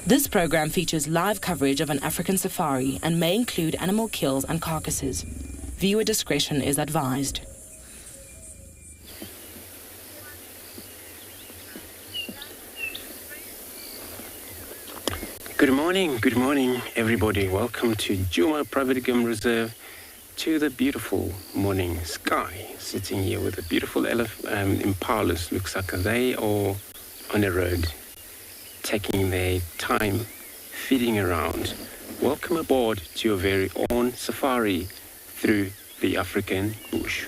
This program features live coverage of an African safari and may include animal kills and carcasses. Viewer discretion is advised. Good morning, everybody. Welcome to Djuma Private Game Reserve, to the beautiful morning sky. Sitting here with the beautiful impalas. Looks like they are on the road, taking their time, feeding around. Welcome aboard to your very own safari through the African bush.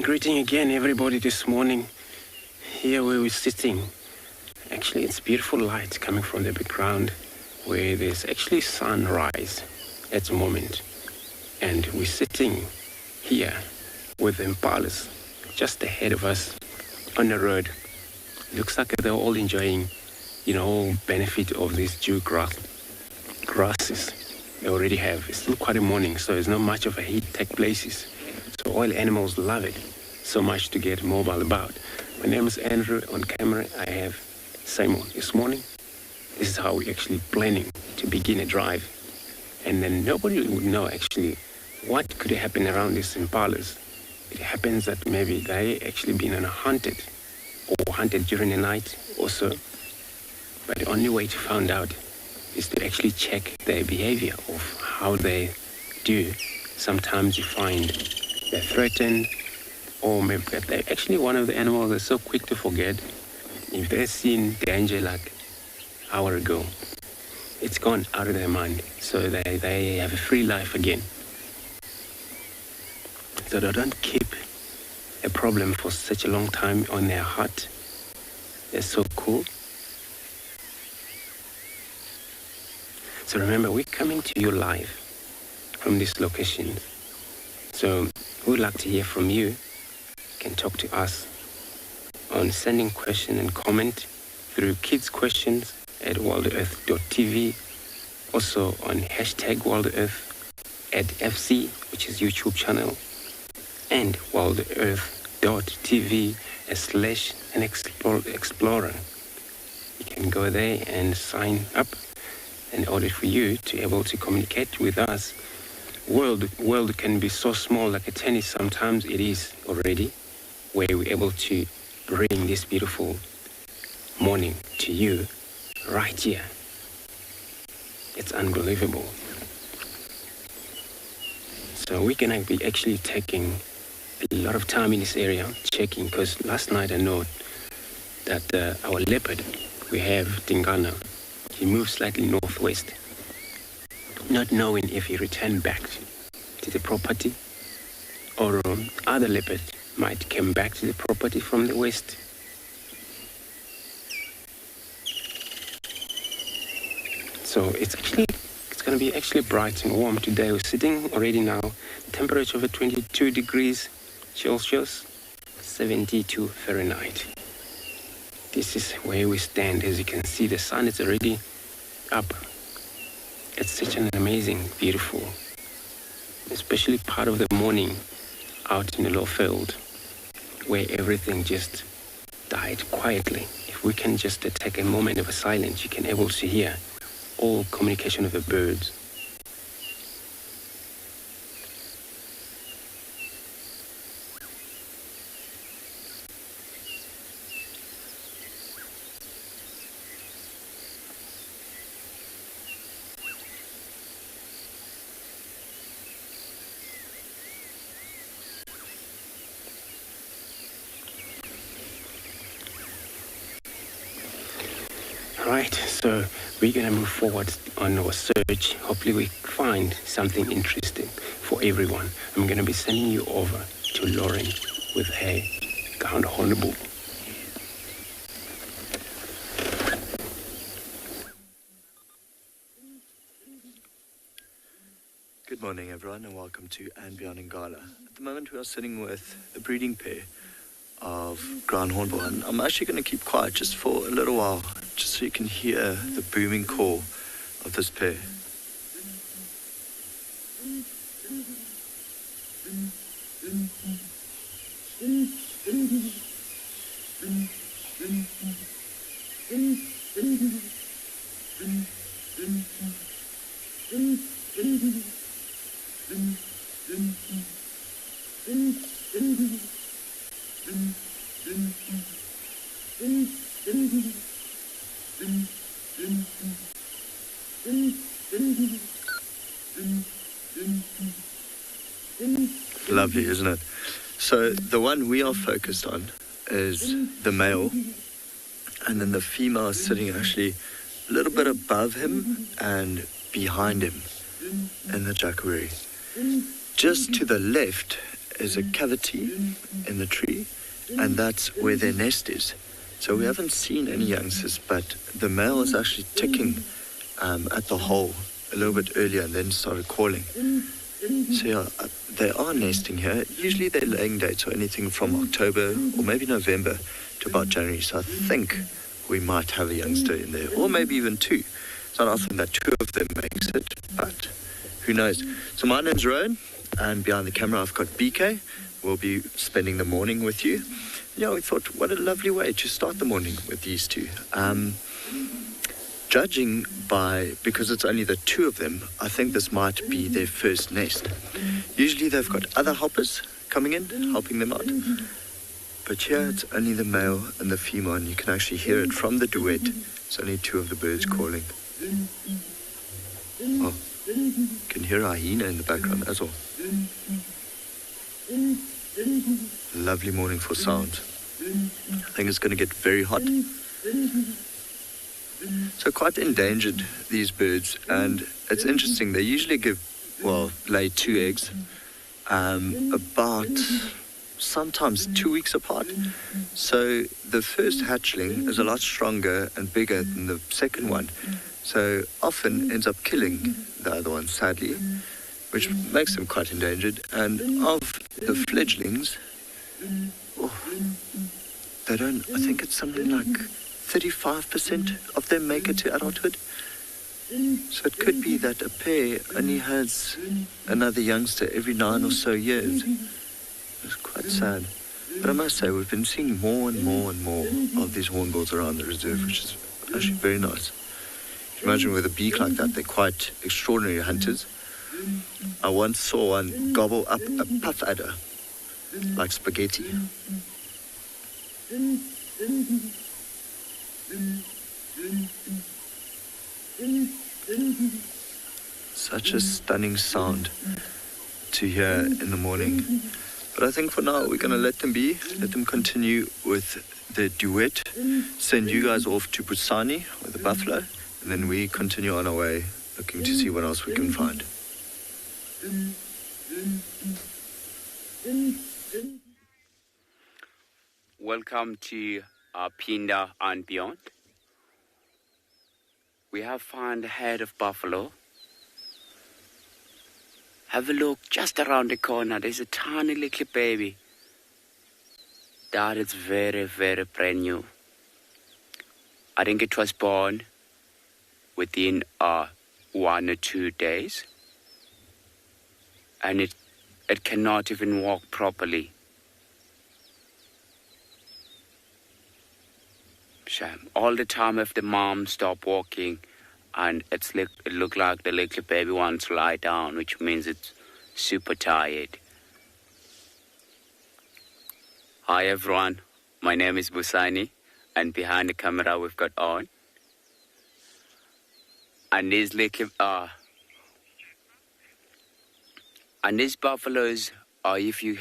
Greeting again, everybody, this morning. Here where we're sitting, actually it's beautiful light coming from the background where there's actually sunrise at the moment. And we're sitting here with impalas just ahead of us on the road. Looks like they're all enjoying, benefit of these dew grasses they already have. It's still quite a morning, so there's not much of a heat take places. So all animals love it so much to get mobile about. My name is Andrew. On camera, I have Simon. This morning, this is how we're actually planning to begin a drive. And then nobody would know actually what could happen around these impalas. It happens that maybe they actually been hunted during the night or so. But the only way to find out is to actually check their behavior of how they do. Sometimes you find they're threatened, or maybe they're actually one of the animals that's so quick to forget. If they've seen danger like an hour ago, it's gone out of their mind. So they have a free life again. So they don't keep a problem for such a long time on their heart. They're so cool. So remember, we're coming to you live from this location. So we'd like to hear from you. You can talk to us on sending question and comment through kids questions at WildEarth.tv. Also on hashtag WildEarth at FC, which is YouTube channel, and WildEarth.tv/an explorer. You can go there and sign up in order for you to be able to communicate with us. World can be so small, like a tennis. Sometimes it is already, where we're able to bring this beautiful morning to you right here. It's unbelievable. So we're gonna be actually taking a lot of time in this area, checking, because last night I know that our leopard, we have Ngala, he moved slightly northwest, not knowing if he returned back to the property or other leopard might come back to the property from the west. So it's going to be actually bright and warm today. We're sitting already now, temperature of 22 degrees Celsius, 72 Fahrenheit. This is where we stand. As you can see, the sun is already up. It's such an amazing, beautiful, especially part of the morning out in the low field where everything just died quietly. If we can just take a moment of a silence, you can able to hear all communication of the birds. Right, so we're going to move forward on our search. Hopefully we find something interesting for everyone. I'm going to be sending you over to Lauren with her hornbill. Good morning everyone and welcome to And Beyond Ngala. At the moment we are sitting with a breeding pair of ground hornbill, and I'm actually going to keep quiet just for a little while, just so you can hear the booming call of this pair. Lovely, isn't it? So the one we are focused on is the male, and then the female is sitting actually a little bit above him and behind him in the jacquerie. Just to the left is a cavity in the tree, and that's where their nest is. So we haven't seen any youngsters, but the male is actually ticking at the hole a little bit earlier and then started calling. So yeah, they are nesting here. Usually their laying dates are anything from October or maybe November to about January. So I think we might have a youngster in there, or maybe even two. It's not often that two of them makes it, but who knows. So my name's Rowan, and behind the camera I've got BK. We'll be spending the morning with you. Yeah, we thought what a lovely way to start the morning with these two. Judging by, because it's only the two of them, I think this might be their first nest. Usually they've got other hoppers coming in, helping them out. But here it's only the male and the female, and you can actually hear it from the duet. It's only two of the birds calling. Oh, you can hear a hyena in the background as well. Lovely morning for sound. I think it's going to get very hot. So quite endangered, these birds, and it's interesting, they usually lay 2 eggs about sometimes 2 weeks apart. So the first hatchling is a lot stronger and bigger than the second one, so often ends up killing the other one, sadly, which makes them quite endangered. And of the fledglings, I think it's something like 35% of them make it to adulthood. So it could be that a pair only has another youngster every 9 or so years. It's quite sad. But I must say, we've been seeing more and more and more of these hornbills around the reserve, which is actually very nice. If you imagine with a beak like that, they're quite extraordinary hunters. I once saw one gobble up a puff adder, like spaghetti. Such a stunning sound to hear in the morning. But I think for now we're going to let them be, let them continue with the duet, send you guys off to Busani with the buffalo, and then we continue on our way looking to see what else we can find. Welcome to Pinda and Beyond. We have found a herd of buffalo. Have a look just around the corner. There's a tiny little baby. That is very, very brand new. I think it was born within 1 or 2 days. And it cannot even walk properly. Shame. All the time if the mom stopped walking, and it looked like the little baby wants to lie down, which means it's super tired. Hi everyone, my name is Busani, and behind the camera we've got On. And these little and these buffaloes, if you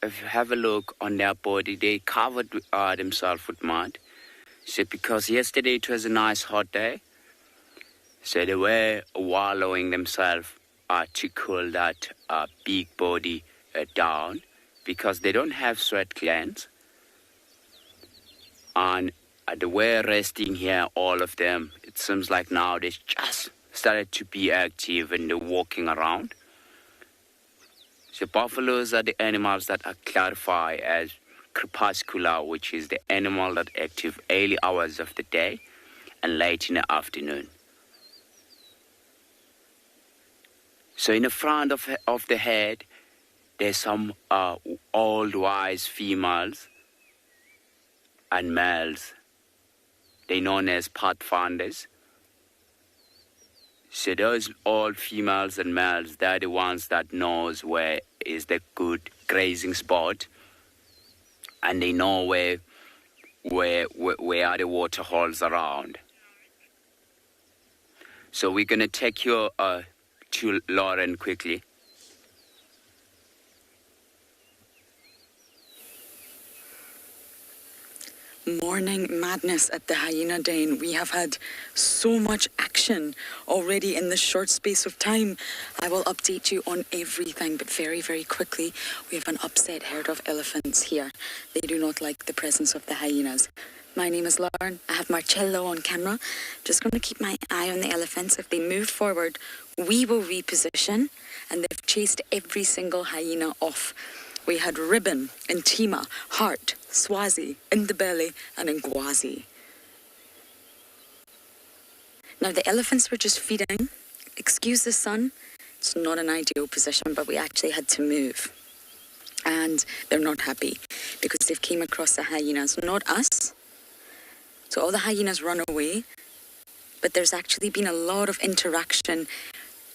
have a look on their body, they covered themselves with mud. So because yesterday it was a nice hot day, so they were wallowing themselves to cool that big body down, because they don't have sweat glands. And they were resting here, all of them. It seems like now they just started to be active and they're walking around. So buffaloes are the animals that are classified as crepuscular, which is the animal that active early hours of the day and late in the afternoon. So in the front of the head, there's some old wise females and males. They're known as pathfinders. So those old females and males, they're the ones that knows where is the good grazing spot, and they know where are the water holes around. So we're gonna take you to Lauren quickly. Morning madness at the hyena den. We have had so much action already in this short space of time. I will update you on everything, but very, very quickly, we have an upset herd of elephants here. They do not like the presence of the hyenas. My name is Lauren. I have Marcello on camera. Just going to keep my eye on the elephants. If they move forward, we will reposition, and they've chased every single hyena off. We had Ribbon, Intima, Heart, Swazi, Indabele, and Ngwazi. Now the elephants were just feeding. Excuse the sun. It's not an ideal position, but we actually had to move. And they're not happy because they've came across the hyenas, not us. So all the hyenas run away, but there's actually been a lot of interaction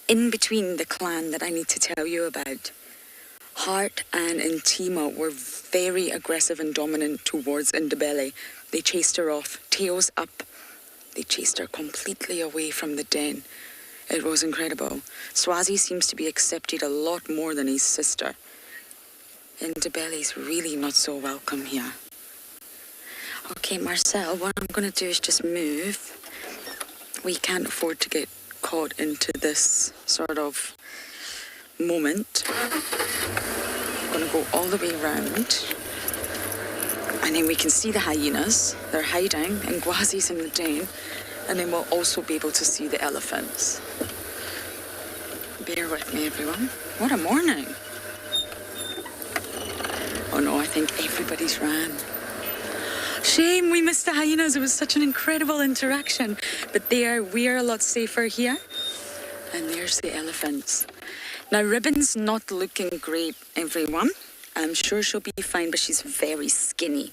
in between the clan that I need to tell you about. Heart and Intima were very aggressive and dominant towards Indabele. They chased her off, tails up. They chased her completely away from the den. It was incredible. Swazi seems to be accepted a lot more than his sister. Indabele's really not so welcome here. Okay, Marcel, what I'm going to do is just move. We can't afford to get caught into this sort of moment. I'm going to go all the way around. And then we can see the hyenas. They're hiding, and Ngwazi's in the den. And then we'll also be able to see the elephants. Bear with me, everyone. What a morning. Oh no, I think everybody's ran. Shame we missed the hyenas. It was such an incredible interaction. But we're a lot safer here. And there's the elephants. Now, Ribbon's not looking great, everyone. I'm sure she'll be fine, but she's very skinny.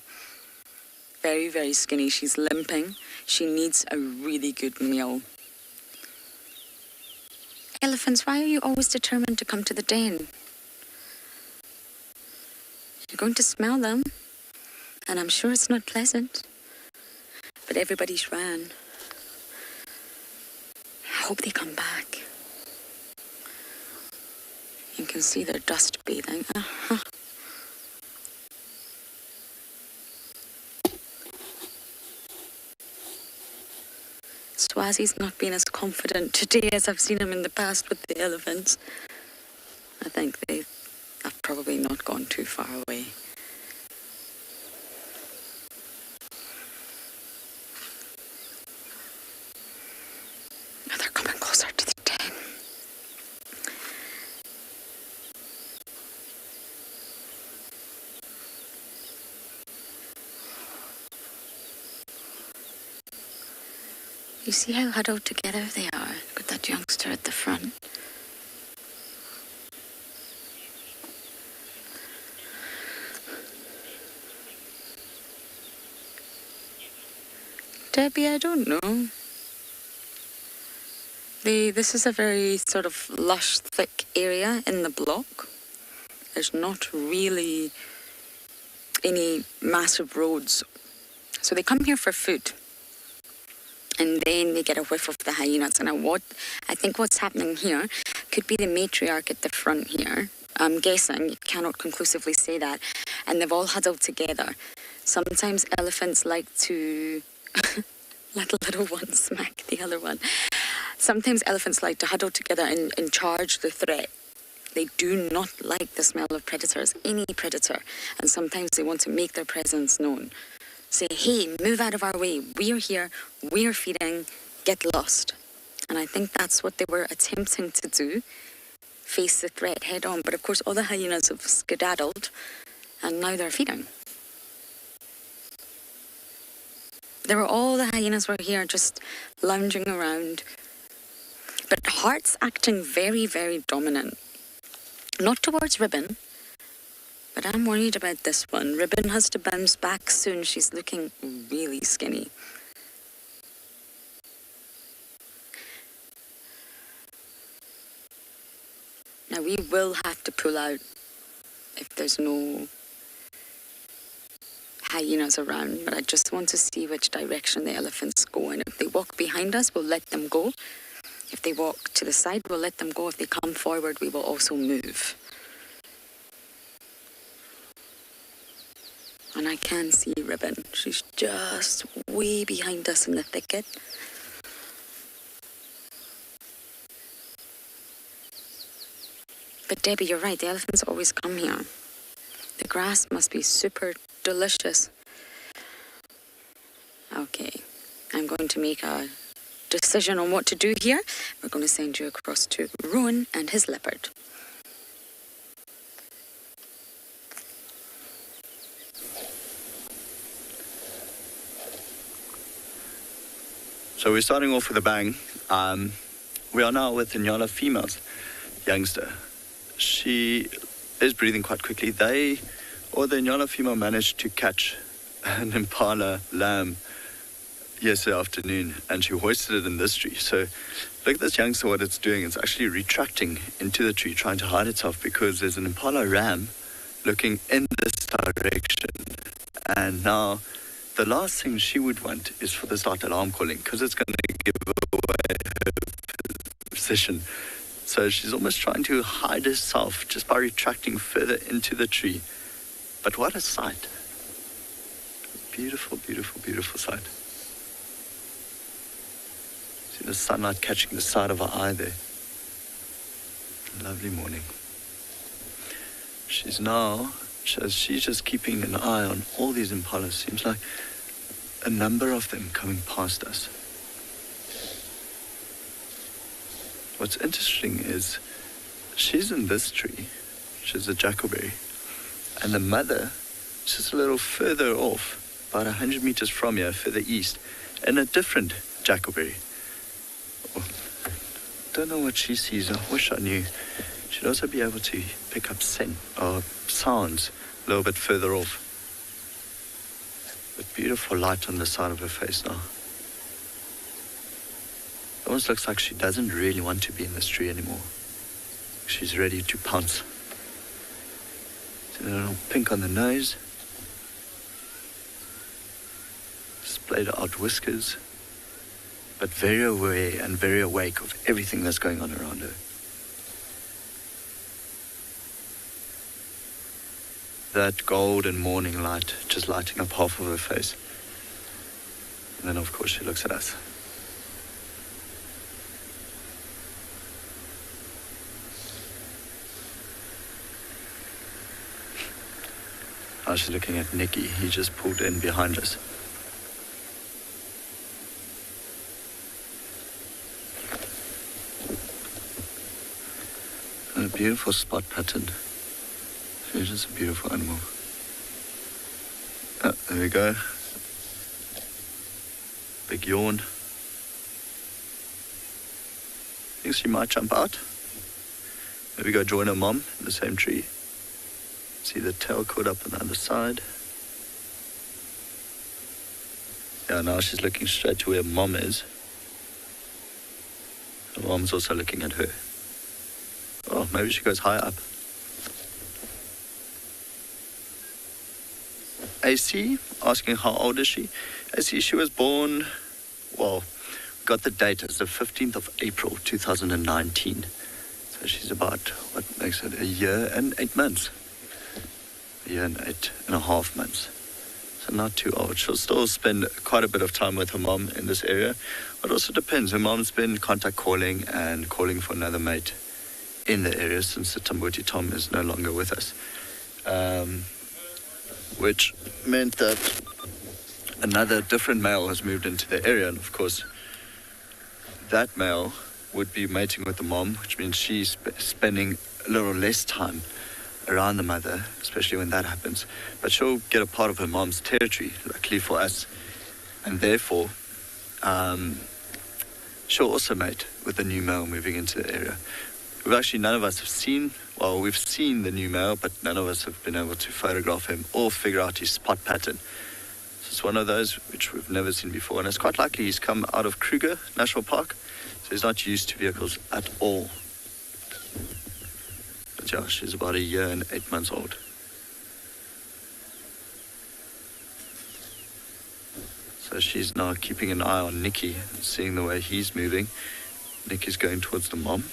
Very, very skinny. She's limping. She needs a really good meal. Elephants, why are you always determined to come to the den? You're going to smell them. And I'm sure it's not pleasant. But everybody's ran. I hope they come back. You can see they're dust bathing. Swazi's not been as confident today as I've seen him in the past with the elephants. I think they have probably not gone too far away. They're coming closer to the den. You see how huddled together they are with that youngster at the front? Debbie, I don't know. This is a very sort of lush, thick area in the block. There's not really any massive roads. So they come here for food. And then they get a whiff of the hyenas. And I think what's happening here could be the matriarch at the front here. I'm guessing, you cannot conclusively say that. And they've all huddled together. Sometimes elephants like to let a little one smack the other one. Sometimes elephants like to huddle together and charge the threat. They do not like the smell of predators, any predator. And sometimes they want to make their presence known. Say, hey, move out of our way. We're here. We're feeding. Get lost. And I think that's what they were attempting to do. face the threat head on. But of course, all the hyenas have skedaddled, and now they're feeding. All the hyenas were here just lounging around. But Heart's acting very, very dominant. Not towards Ribbon, but I'm worried about this one. Ribbon has to bounce back soon. She's looking really skinny. Now we will have to pull out if there's no hyenas around, but I just want to see which direction the elephants go. And if they walk behind us, we'll let them go. If they walk to the side, we'll let them go. If they come forward, we will also move. And I can see Ribbon. She's just way behind us in the thicket. But Debbie, you're right, the elephants always come here. The grass must be super delicious. Okay, I'm going to make a decision on what to do here. We're going to send you across to Rowan and his leopard. So we're starting off with a bang. We are now with the Ngala female's youngster. She is breathing quite quickly. The Ngala female managed to catch an impala lamb yesterday afternoon, and she hoisted it in this tree. So look at this youngster, what it's doing. It's actually retracting into the tree, trying to hide itself, because there's an impala ram looking in this direction. And now the last thing she would want is for the start alarm calling, because it's going to give away her position. So she's almost trying to hide herself just by retracting further into the tree. But what a sight. Beautiful, beautiful, beautiful sight. See the sunlight catching the side of her eye there. Lovely morning. She's just keeping an eye on all these impalas. Seems like a number of them coming past us. What's interesting is she's in this tree, which is a jackalberry, and the mother is just a little further off, about 100 meters from here, further east, in a different jackalberry. Don't know what she sees. I wish I knew. She'd also be able to pick up scent or sounds a little bit further off. But beautiful light on the side of her face now. It almost looks like she doesn't really want to be in this tree anymore. She's ready to pounce. See a little pink on the nose. Splayed out whiskers. But very aware and very awake of everything that's going on around her. That golden morning light just lighting up half of her face. And then of course she looks at us. Now she's looking at Nicky. He just pulled in behind us. And a beautiful spot pattern. She's just a beautiful animal. Oh, there we go. Big yawn. Think she might jump out. There we go, join her mom in the same tree. See the tail caught up on the other side. Yeah, now she's looking straight to where mom is. Her mom's also looking at her. Oh, maybe she goes higher up. AC, asking how old is she? AC, she was born, well, we got the date as the 15th of April, 2019. So she's about, what makes it, a year and 8 months. A year and 8.5 months. So not too old. She'll still spend quite a bit of time with her mom in this area. But also depends. Her mom's been contact calling and calling for another mate in the area since the Tambuti Tom is no longer with us. Which meant that another different male has moved into the area. And of course, that male would be mating with the mom, which means she's spending a little less time around the mother, especially when that happens. But she'll get a part of her mom's territory, luckily for us, and therefore she'll also mate with the new male moving into the area. None of us have seen, well, we've seen the new male, but none of us have been able to photograph him or figure out his spot pattern. So it's one of those which we've never seen before, and it's quite likely he's come out of Kruger National Park, so he's not used to vehicles at all. But yeah, she's about 1 year and 8 months old. So she's now keeping an eye on Nicky, seeing the way he's moving. Nicky's going towards the mom.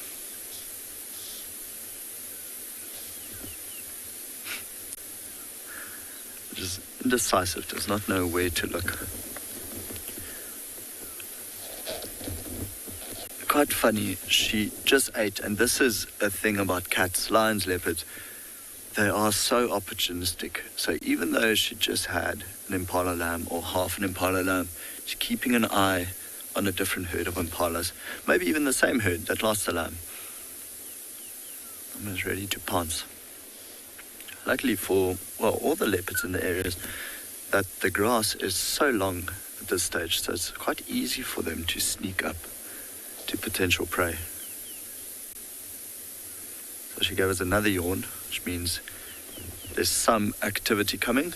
Just indecisive, does not know where to look. Quite funny, she just ate, and this is a thing about cats, lions, leopards. They are so opportunistic. So even though she just had an impala lamb or half an impala lamb, she's keeping an eye on a different herd of impalas, maybe even the same herd that lost the lamb. Almost ready to pounce. Luckily for, well, all the leopards in the areas, that the grass is so long at this stage, so it's quite easy for them to sneak up to potential prey. So she gave us another yawn, which means there's some activity coming.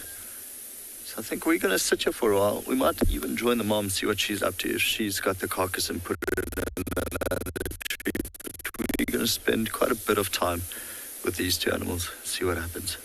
So I think we're going to sit here for a while. We might even join the mom, see what she's up to, if she's got the carcass and put it in another tree. But we're going to spend quite a bit of time with these two animals, see what happens.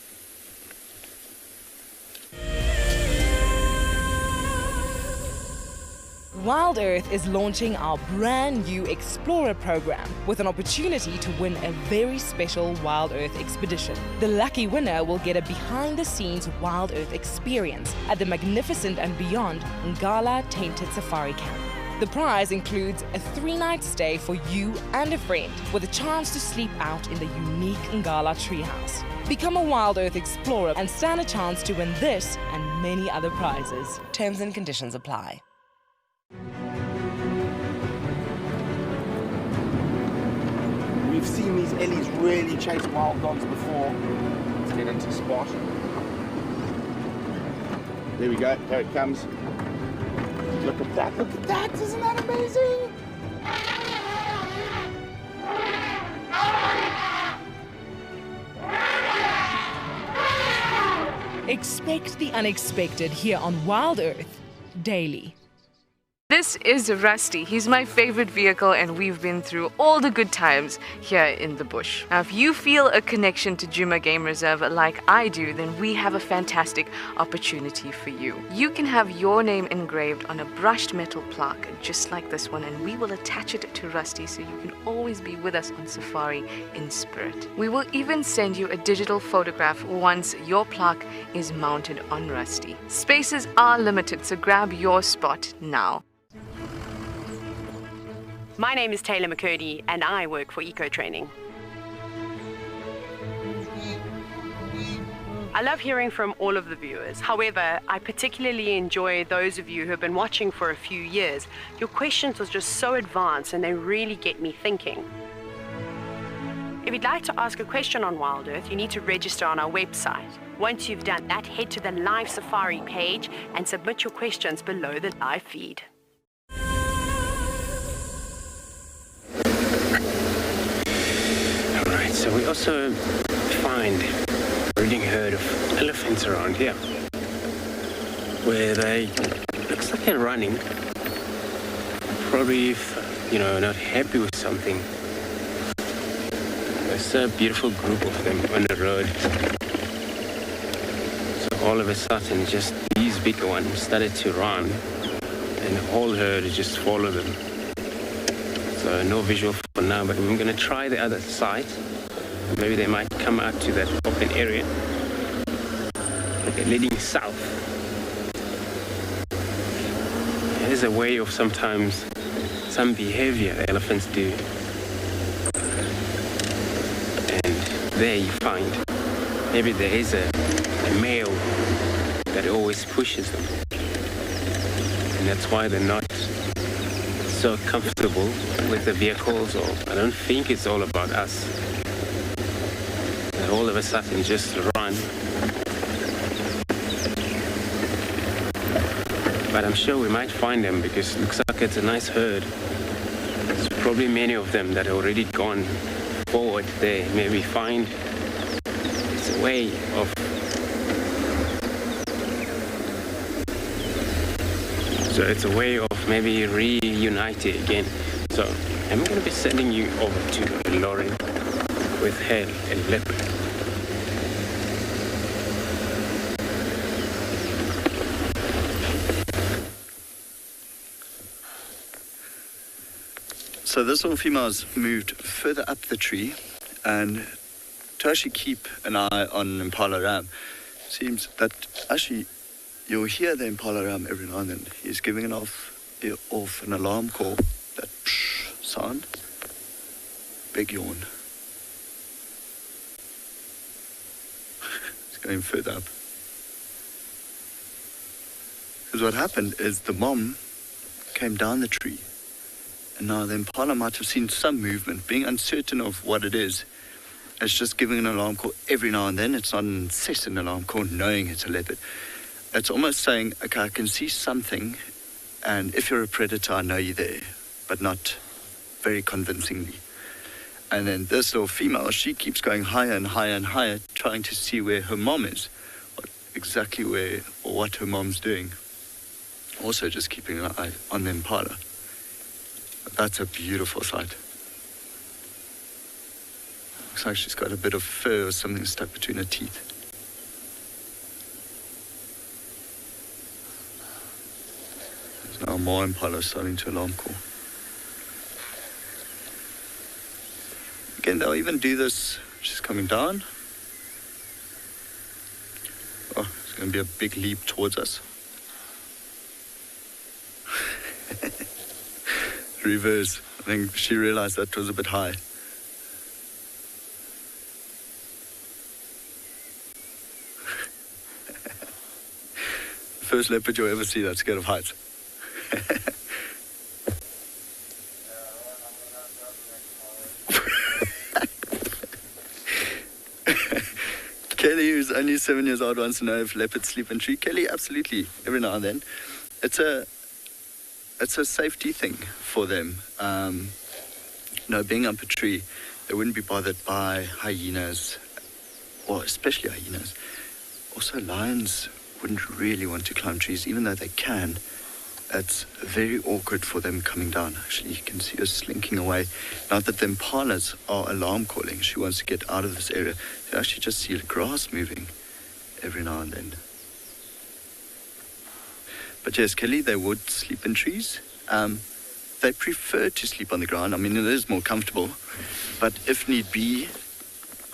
WildEarth is launching our brand new Explorer program with an opportunity to win a very special WildEarth expedition. The lucky winner will get a behind-the-scenes WildEarth experience at the magnificent and beyond Ngala Tainted Safari Camp. The prize includes a 3-night stay for you and a friend with a chance to sleep out in the unique Ngala treehouse. Become a WildEarth Explorer and stand a chance to win this and many other prizes. Terms and conditions apply. We've seen these ellies really chase wild dogs before. Let's get into spot. There we go, there it comes. Look at that, isn't that amazing? Expect the unexpected here on WildEarth daily. This is Rusty. He's my favorite vehicle and we've been through all the good times here in the bush. Now, if you feel a connection to Djuma Game Reserve like I do, then we have a fantastic opportunity for you. You can have your name engraved on a brushed metal plaque just like this one, and we will attach it to Rusty so you can always be with us on safari in spirit. We will even send you a digital photograph once your plaque is mounted on Rusty. Spaces are limited, so grab your spot now. My name is Taylor McCurdy and I work for Eco Training. I love hearing from all of the viewers. However, I particularly enjoy those of you who have been watching for a few years. Your questions are just so advanced and they really get me thinking. If you'd like to ask a question on WildEarth, you need to register on our website. Once you've done that, head to the live safari page and submit your questions below the live feed. So we also find a breeding herd of elephants around here, where they, looks like they're running, probably, not happy with something. There's a beautiful group of them on the road. So all of a sudden, just these bigger ones started to run, and the whole herd just followed them. So no visual for now, but we're going to try the other side. Maybe they might come out to that open area. They're leading south. There's a way of sometimes some behavior the elephants do. And there you find maybe there is a male that always pushes them. And that's why they're not so comfortable with the vehicles, or I don't think it's all about us. And all of a sudden just run. But I'm sure we might find them because it looks like it's a nice herd. There's probably many of them that are already gone forward there. Maybe find it's a way of maybe reuniting again. So I'm going to be sending you over to Lauren with her and Leopard. So this little female's moved further up the tree, and to actually keep an eye on an impala ram, seems that actually you'll hear the impala ram every now and then. He's giving off an alarm call, that psh sound. Big yawn. He's going further up. Because what happened is the mom came down the tree, and now the impala might have seen some movement, being uncertain of what it is. It's just giving an alarm call every now and then. It's not an incessant alarm call, knowing it's a leopard. It's almost saying, okay, I can see something, and if you're a predator, I know you're there, but not very convincingly. And then this little female, she keeps going higher and higher and higher, trying to see where her mom is, exactly where or what her mom's doing. Also just keeping an eye on the impala. That's a beautiful sight. Looks like she's got a bit of fur or something stuck between her teeth. There's now more impala starting to alarm call. Again, they'll even do this. She's coming down. Oh, it's going to be a big leap towards us. Reverse. I think she realized that was a bit high. First leopard you'll ever see that's scared of heights. Kelly, who's only 7 years old, wants to know if leopards sleep in tree. Kelly, absolutely, every now and then. It's a safety thing for them. Being up a tree, they wouldn't be bothered by hyenas, or especially hyenas. Also, lions wouldn't really want to climb trees, even though they can. It's very awkward for them coming down. Actually, you can see her slinking away. Now that the impalas are alarm calling, she wants to get out of this area. You actually just see the grass moving every now and then. But yes, Kelly, they would sleep in trees. They prefer to sleep on the ground. I mean, it is more comfortable. But if need be,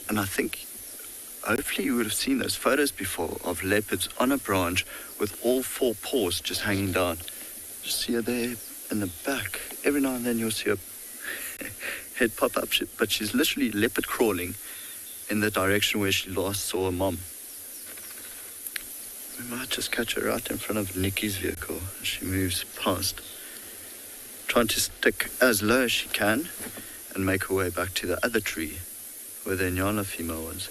and I think hopefully you would have seen those photos before of leopards on a branch with all four paws just hanging down. Just see her there in the back. Every now and then you'll see her head pop up, but she's literally leopard crawling in the direction where she last saw her mom. We might just catch her right in front of Nikki's vehicle as she moves past, trying to stick as low as she can and make her way back to the other tree where the Ngala female was.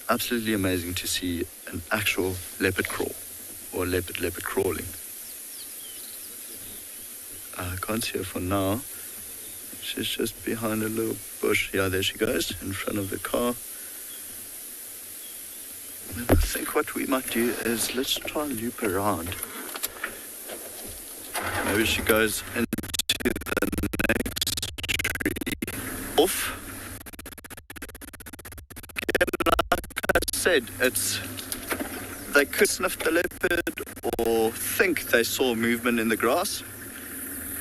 Absolutely amazing to see an actual leopard crawl, or leopard crawling. I can't see her for now. She's just behind a little bush. Yeah, there she goes, in front of the car. And I think what we might do is let's try and loop around. Maybe she goes into the next tree. Off. Said they could sniff the leopard or think they saw movement in the grass.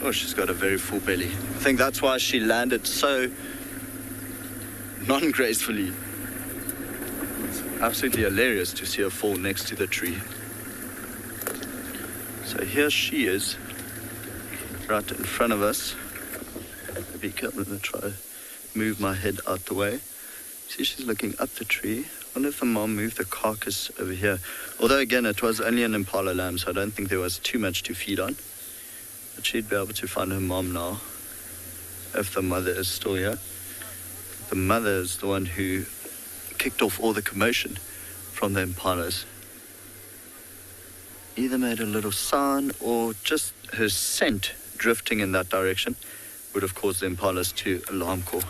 Oh, she's got a very full belly. I think that's why she landed so non-gracefully. It's absolutely hilarious to see her fall next to the tree. So here she is, right in front of us. Be careful, I'm going to try to move my head out the way. See, she's looking up the tree. I wonder if the mom moved the carcass over here. Although, again, it was only an impala lamb, so I don't think there was too much to feed on. But she'd be able to find her mom now, if the mother is still here. The mother is the one who kicked off all the commotion from the impalas. Either made a little sound or just her scent drifting in that direction would have caused the impalas to alarm call.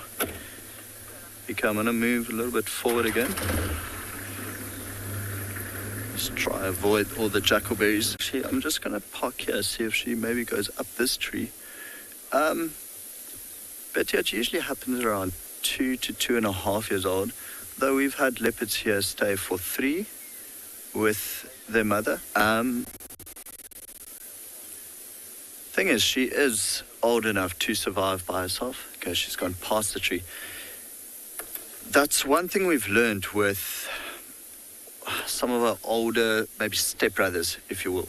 Okay, I'm going to move a little bit forward again. Just try avoid all the jackalberries. Actually, I'm just going to park here, see if she maybe goes up this tree. But yeah, it usually happens around 2 to 2.5 years old, though we've had leopards here stay for 3 with their mother. Thing is, she is old enough to survive by herself. Okay, she's gone past the tree. That's one thing we've learned with some of our older, maybe stepbrothers, if you will.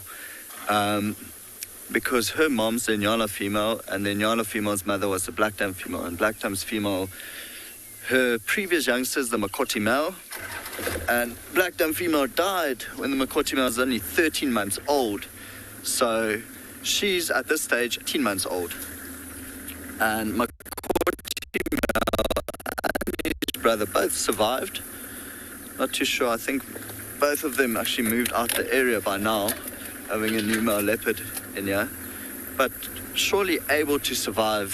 Because her mom's the Ngala female, and the Ngala female's mother was the Black Dam female, and Black Dam's female, her previous youngsters, the Makoti male, and Black Dam female died when the Makoti male was only 13 months old. So she's at this stage 18 months old. And Makoti male and his brother both survived. Not too sure, I think both of them actually moved out the area by now, having a new male leopard in here, but surely able to survive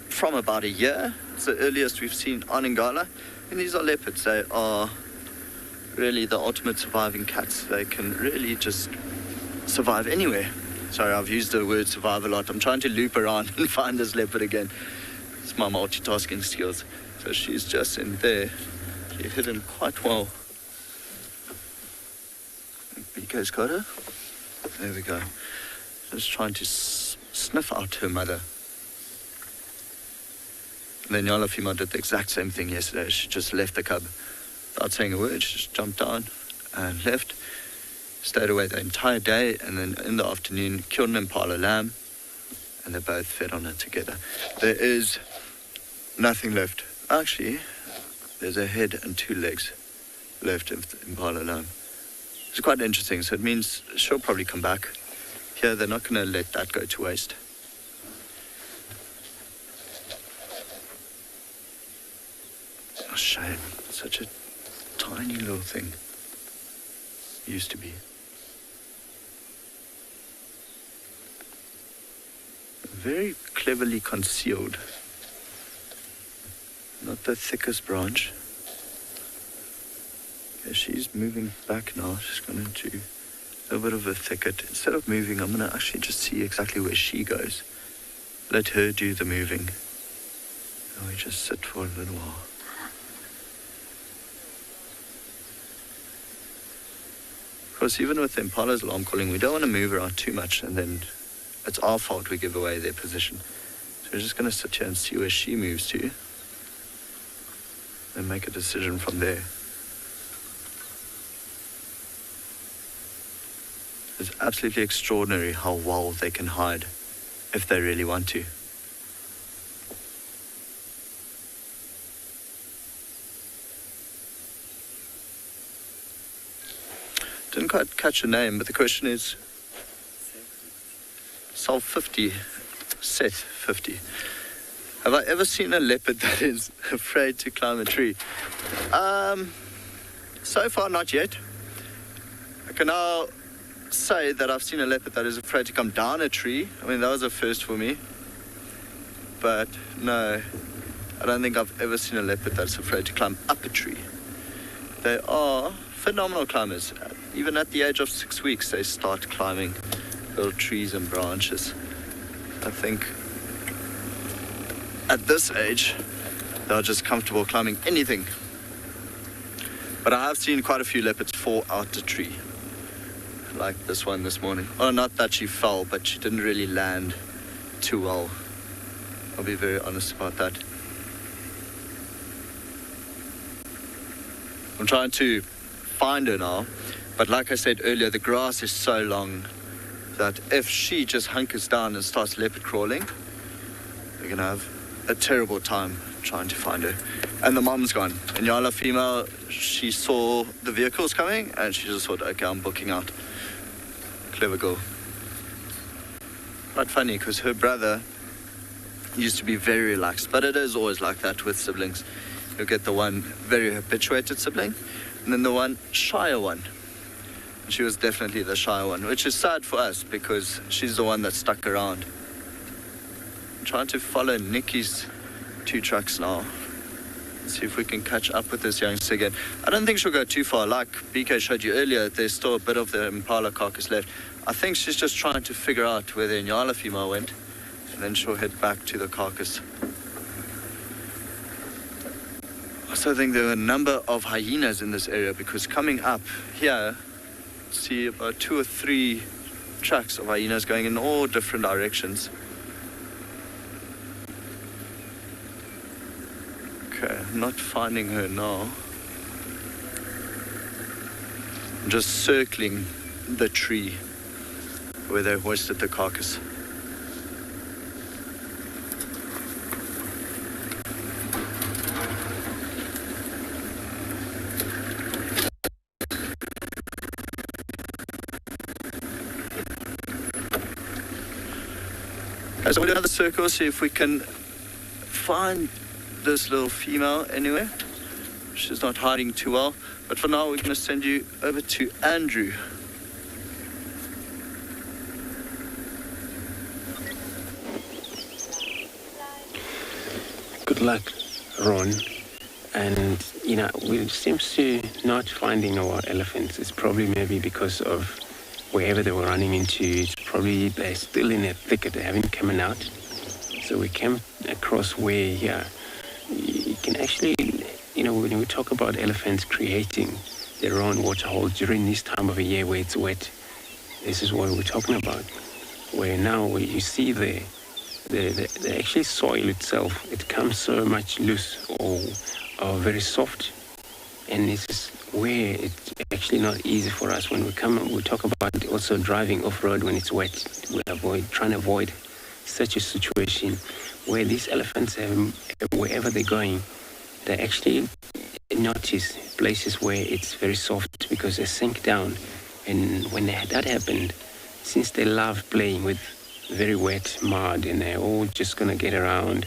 from about a year. It's the earliest we've seen on Ngala. And these are leopards. They are really the ultimate surviving cats. They can really just survive anywhere. Sorry, I've used the word survive a lot. I'm trying to loop around and find this leopard again. It's my multitasking skills. So she's just in there. She hit him quite well. BK's got her. There we go. Just trying to sniff out her mother. And then Ngala female did the exact same thing yesterday. She just left the cub without saying a word. She just jumped down and left. Stayed away the entire day, and then in the afternoon killed an impala lamb, and they both fed on it together. There is nothing left. Actually, there's a head and 2 legs left of the impala lamb. It's quite interesting, so it means she'll probably come back. Here, they're not going to let that go to waste. Oh, shame. Such a tiny little thing. Used to be. Very cleverly concealed. Not the thickest branch. Okay, she's moving back now. She's gone into a bit of a thicket. Instead of moving, I'm going to actually just see exactly where she goes. Let her do the moving. And we just sit for a little while. Of course, even with the impala's alarm calling, we don't want to move around too much, and then it's our fault we give away their position. So we're just going to sit here and see where she moves to, and make a decision from there. It's absolutely extraordinary how well they can hide if they really want to. Didn't quite catch your name, but the question is... Sol 50, Set 50. Have I ever seen a leopard that is afraid to climb a tree? So far, not yet. I can now say that I've seen a leopard that is afraid to come down a tree. I mean, that was a first for me. But no, I don't think I've ever seen a leopard that's afraid to climb up a tree. They are phenomenal climbers. Even at the age of 6 weeks, they start climbing little trees and branches. I think at this age, they're just comfortable climbing anything. But I have seen quite a few leopards fall out the tree. Like this one this morning. Oh, not that she fell, but she didn't really land too well. I'll be very honest about that. I'm trying to find her now, but like I said earlier, the grass is so long that if she just hunkers down and starts leopard crawling, we're going to have a terrible time trying to find her. And the mom's gone. And Ngala female, she saw the vehicles coming and she just thought, okay, I'm booking out. Clever girl. quite funny because her brother used to be very relaxed, but it is always like that with siblings. You'll get the one very habituated sibling, and then the one shyer one. She was definitely the shy one, which is sad for us because she's the one that stuck around. I'm trying to follow Nikki's 2 trucks now. See if we can catch up with this youngster again. I don't think she'll go too far. Like BK showed you earlier, there's still a bit of the impala carcass left. I think she's just trying to figure out where the Ngala female went, and then she'll head back to the carcass. I also think there are a number of hyenas in this area because coming up here, see about 2 or 3 tracks of hyenas going in all different directions. Okay, I'm not finding her now. I'm just circling the tree where they hoisted the carcass. So we'll do another circle, see if we can find this little female anywhere. She's not hiding too well, but for now we're going to send you over to Andrew. Good luck, Ron. And, you know, we seem to not finding our elephants. It's probably maybe because of wherever they were running into. It's probably they're still in a thicket. They haven't come out. So we came across where, yeah, you can actually, you know, when we talk about elephants creating their own waterhole during this time of the year where it's wet, this is what we're talking about. Where now you see the actually soil itself, it comes so much loose or very soft, and this is where it's actually not easy for us when we talk about also driving off-road when it's wet. We trying to avoid such a situation where these elephants, wherever they're going, they actually notice places where it's very soft because they sink down. And when that happened, since they love playing with very wet mud and they're all just going to get around,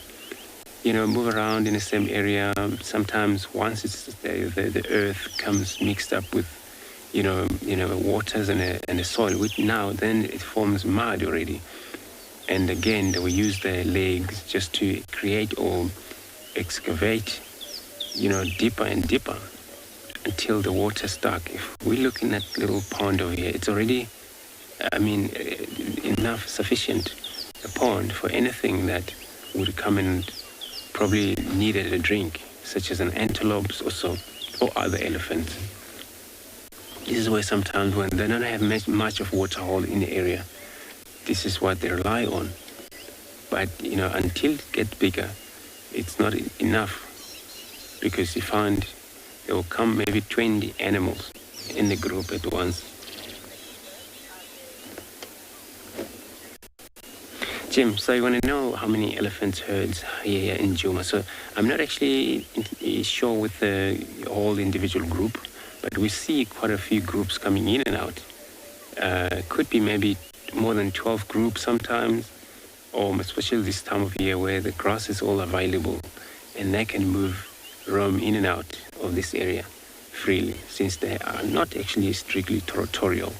you know, move around in the same area. Sometimes once it's the earth comes mixed up with, you know, waters and the soil, which now then it forms mud already. And again, they will use their legs just to create or excavate, you know, deeper and deeper until the water's stuck. If we look in that little pond over here, it's already, I mean, enough, sufficient, a pond for anything that would come and probably needed a drink, such as an antelope or so, or other elephants. This is where sometimes when they don't have much of waterhole in the area, this is what they rely on. But, you know, until it gets bigger, it's not enough, because you find there will come maybe 20 animals in the group at once. Jim, so you want to know how many elephants herds here in Djuma. So I'm not actually sure with the whole individual group, but we see quite a few groups coming in and out. Could be maybe more than 12 groups sometimes, or especially this time of year where the grass is all available and they can roam in and out of this area freely, since they are not actually strictly territorial.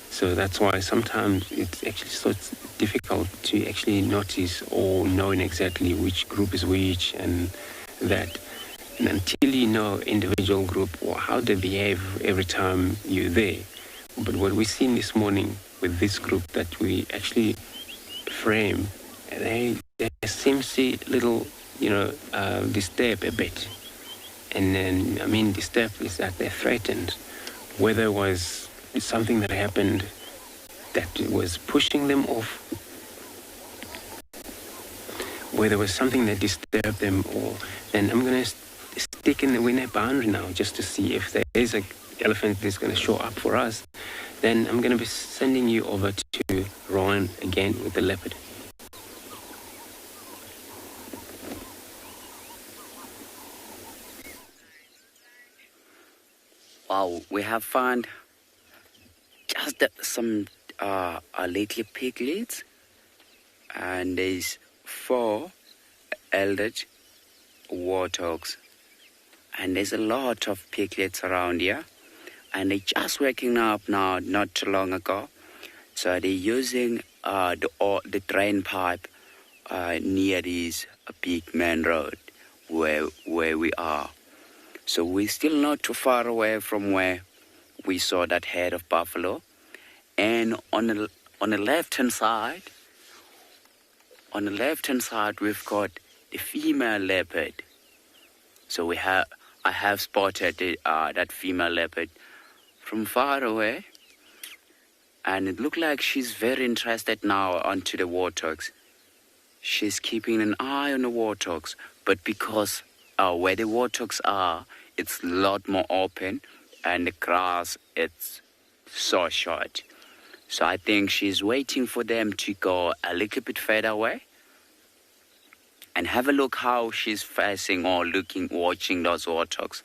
So that's why sometimes it's actually so difficult to actually notice or knowing exactly which group is which and that. And until you know individual group or how they behave every time you're there. But what we've seen this morning with this group that we actually frame, they seem to be a little, you know, disturbed a bit. And then, I mean, disturbed is that they're threatened. Whether it was something that happened that was pushing them off, whether it was something that disturbed them, or then I'm going to stick in the boundary now just to see if there is an elephant that's going to show up for us. Then I'm going to be sending you over to Ron again with the leopard. Wow, we have found just some lately piglets and there's 4 elder warthogs, and there's a lot of piglets around here, and they're just waking up now, not too long ago. So they're using the drain pipe near this big main road where we are. So we're still not too far away from where we saw that herd of buffalo. And on the left-hand side, we've got the female leopard. So I have spotted that female leopard from far away, and it looked like she's very interested now onto the warthogs. She's keeping an eye on the warthogs, but because where the warthogs are, it's a lot more open, and the grass, it's so short. So I think she's waiting for them to go a little bit further away. And have a look how she's facing or watching those warthogs.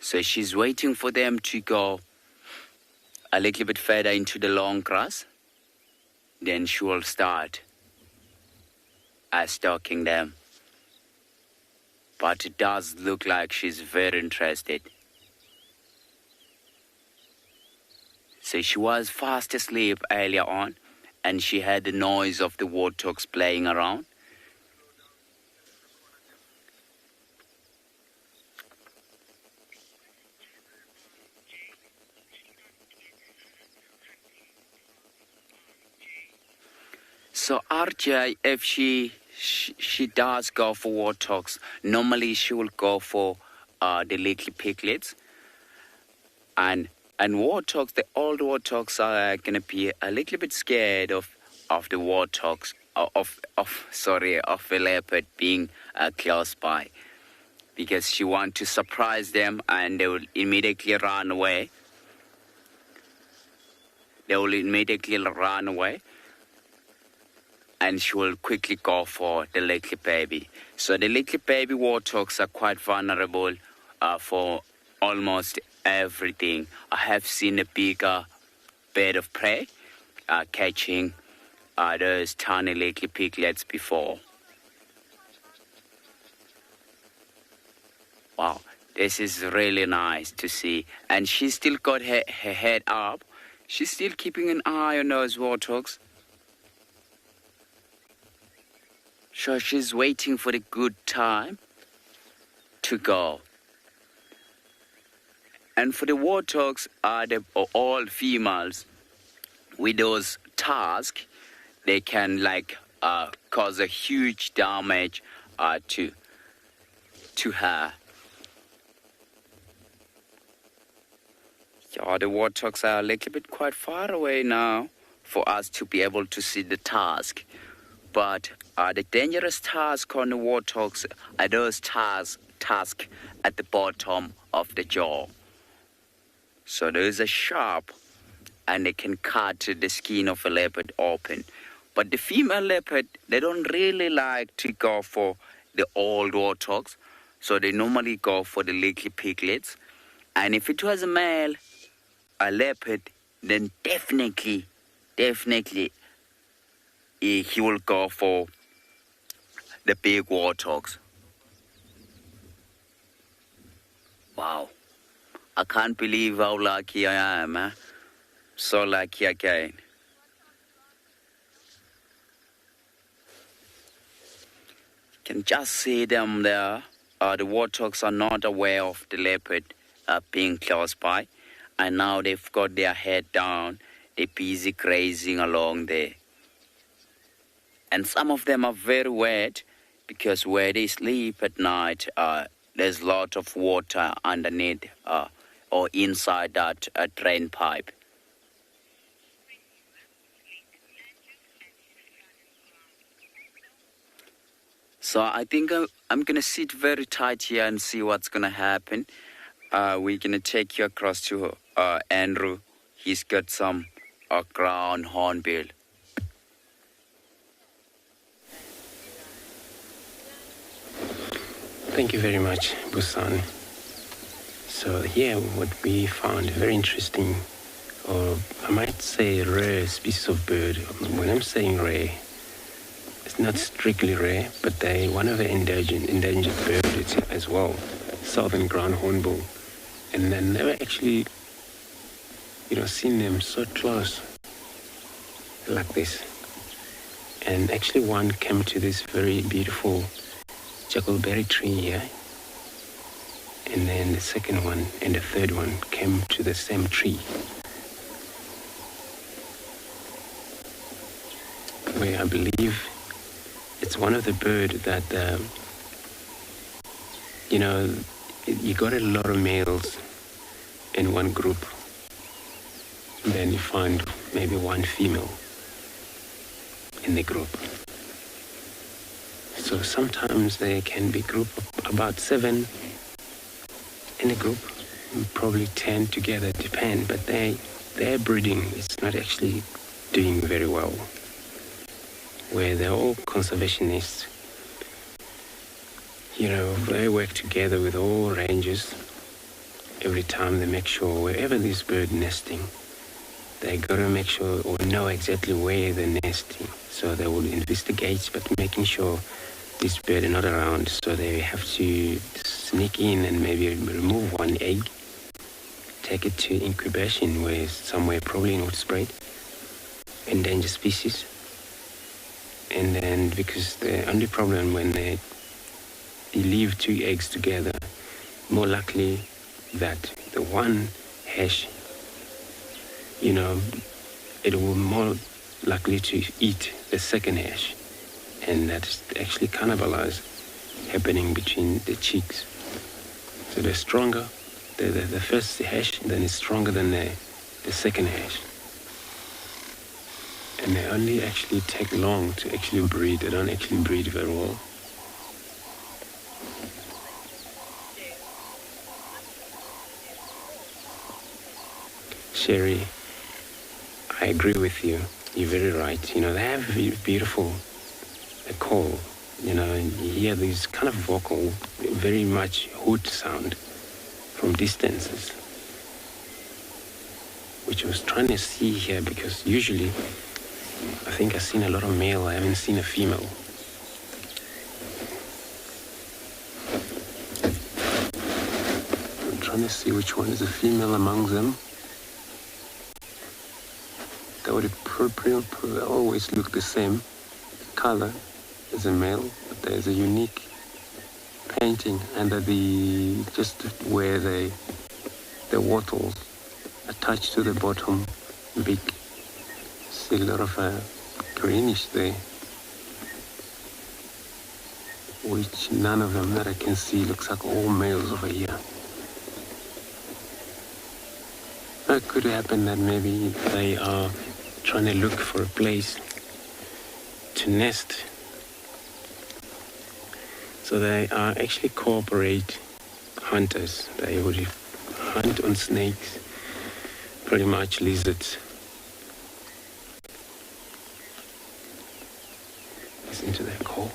So she's waiting for them to go a little bit further into the long grass. Then she will start stalking them. But it does look like she's very interested. So she was fast asleep earlier on, and she had the noise of the warthogs playing around. So RJ, if she does go for warthogs, normally she will go for the little piglets. And warthogs, the old warthogs are going to be a little bit scared of the warthogs, of the leopard being close by. Because she wants to surprise them, and they will immediately run away. And she will quickly go for the little baby. So the little baby warthogs are quite vulnerable for almost everything. I have seen a bigger bird of prey catching those tiny little piglets before. Wow, this is really nice to see. And she's still got her head up. She's still keeping an eye on those warthogs. So she's waiting for the good time to go. And for the warthogs, they're all females. With those tusks, they can cause a huge damage to her. Yeah, the warthogs are a little bit quite far away now for us to be able to see the tusk. But the dangerous task on the warthogs are those tusks at the bottom of the jaw. So those are sharp, and they can cut the skin of a leopard open. But the female leopard, they don't really like to go for the old warthogs, so they normally go for the little piglets. And if it was a leopard, then definitely, he will go for the big warthogs. Wow. I can't believe how lucky I am. So lucky again. You can just see them there. The warthogs are not aware of the leopard being close by. And now they've got their head down. They're busy grazing along there. And some of them are very wet because where they sleep at night, there's a lot of water underneath or inside that drain pipe. So I think I'm going to sit very tight here and see what's going to happen. We're going to take you across to Andrew. He's got some ground hornbill. Thank you very much, Busan. So here what we found very interesting, or I might say rare species of bird. When I'm saying rare, It's not strictly rare, but they one of the endangered birds as well, southern ground hornbill. And I never actually, seen them so close like this. And actually one came to this very beautiful juggleberry tree here. And then the second one and the third one came to the same tree. Where I believe it's one of the birds that, you got a lot of males in one group. And then you find maybe one female in the group. So sometimes there can be a group of about 7 in a group, probably 10 together, depend, but their breeding is not actually doing very well. Where they're all conservationists, they work together with all ranges. Every time they make sure wherever this bird nesting, they gotta make sure or know exactly where they're nesting. So they will investigate, but making sure this bird are not around. So they have to sneak in and maybe remove one egg, take it to incubation where it's somewhere probably not spread, endangered species. And then because the only problem when they leave 2 eggs together, more likely that the one hash, it will more likely to eat the second hash. And that's actually cannibalize happening between the chicks. So they're stronger. The first hash then is stronger than the second hash. And they only actually take long to actually breed. They don't actually breed very well. Sherry, I agree with you. You're very right. They have a beautiful call. And you hear these kind of vocal, very much hoot sound from distances. Which I was trying to see here because usually I think I've seen a lot of male. I haven't seen a female. I'm trying to see which one is a female among them. They would always look the same color as a male, but there's a unique painting under just where the wattles attached to the bottom beak. See a lot of greenish there, which none of them that I can see looks like all males over here. It could happen that maybe they are trying to look for a place to nest. So they are actually cooperate hunters. They would hunt on snakes, pretty much lizards. Listen to their call.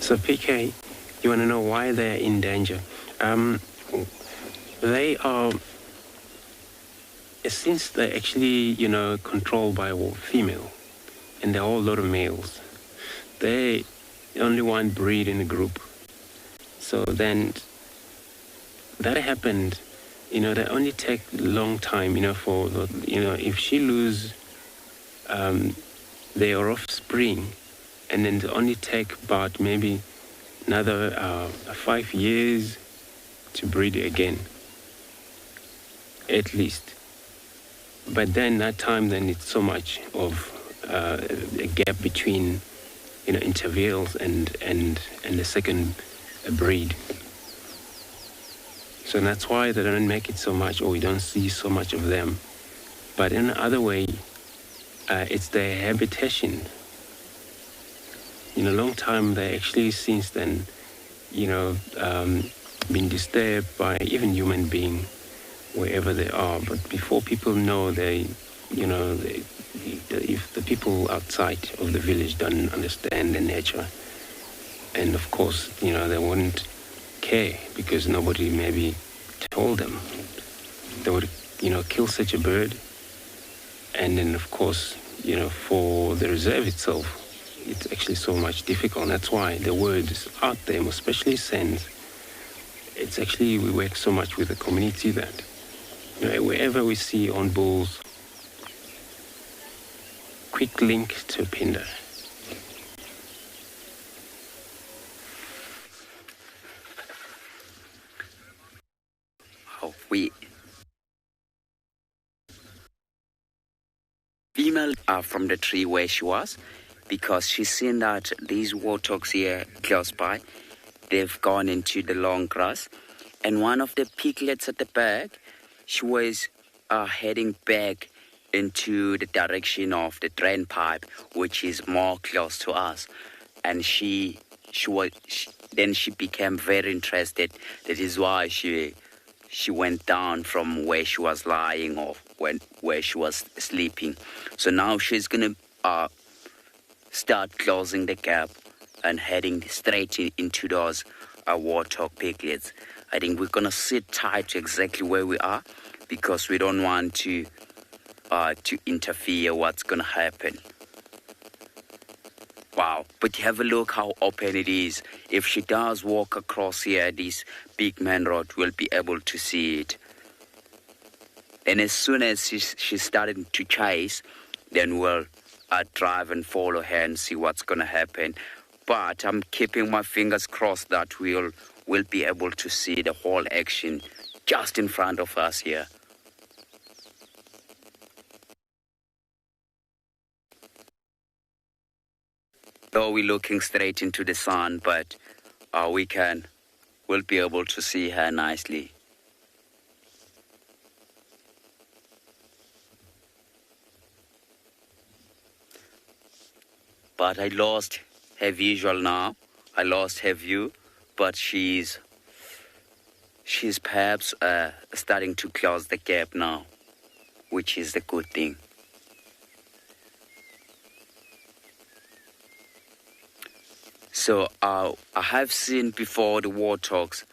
So PK, you want to know why they're in danger? They are, since they're actually, controlled by a female, and they're all a lot of males, they only one breed in a group. So then that happened, they only take a long time, if she lose their offspring, and then it only take about maybe another 5 years to breed again, at least. But then that time, then it's so much of a gap between, intervals and the second breed. So that's why they don't make it so much, or we don't see so much of them. But in another way, it's their habitation. in a long time, they actually since then, been disturbed by even human being wherever they are. But before people know, if the people outside of the village don't understand the nature, and of course, they wouldn't care because nobody maybe told them. They would, kill such a bird. And then, of course, for the reserve itself, it's actually so much difficult. And that's why the word is out there, especially sands. It's actually, we work so much with the community that, wherever we see hornbills, quick link to Pinder. Female from the tree where she was, because she's seen that these warthogs here close by, they've gone into the long grass, and one of the piglets at the back, she was heading back into the direction of the drain pipe, which is more close to us, and then she became very interested. That is why she went down from where she was lying or where she was sleeping. So now she's gonna start closing the gap and heading straight into those warthog piglets. I think we're gonna sit tight to exactly where we are because we don't want to interfere what's gonna happen. Wow, but have a look how open it is. If she does walk across here, this big main road, we'll be able to see it. And as soon as she's starting to chase, then we'll drive and follow her and see what's going to happen. But I'm keeping my fingers crossed that we'll be able to see the whole action just in front of us here. Though we're looking straight into the sun, but we'll be able to see her nicely. But I lost her visual now. I lost her view, but she's perhaps starting to close the gap now, which is the good thing. So I have seen before the warthogs,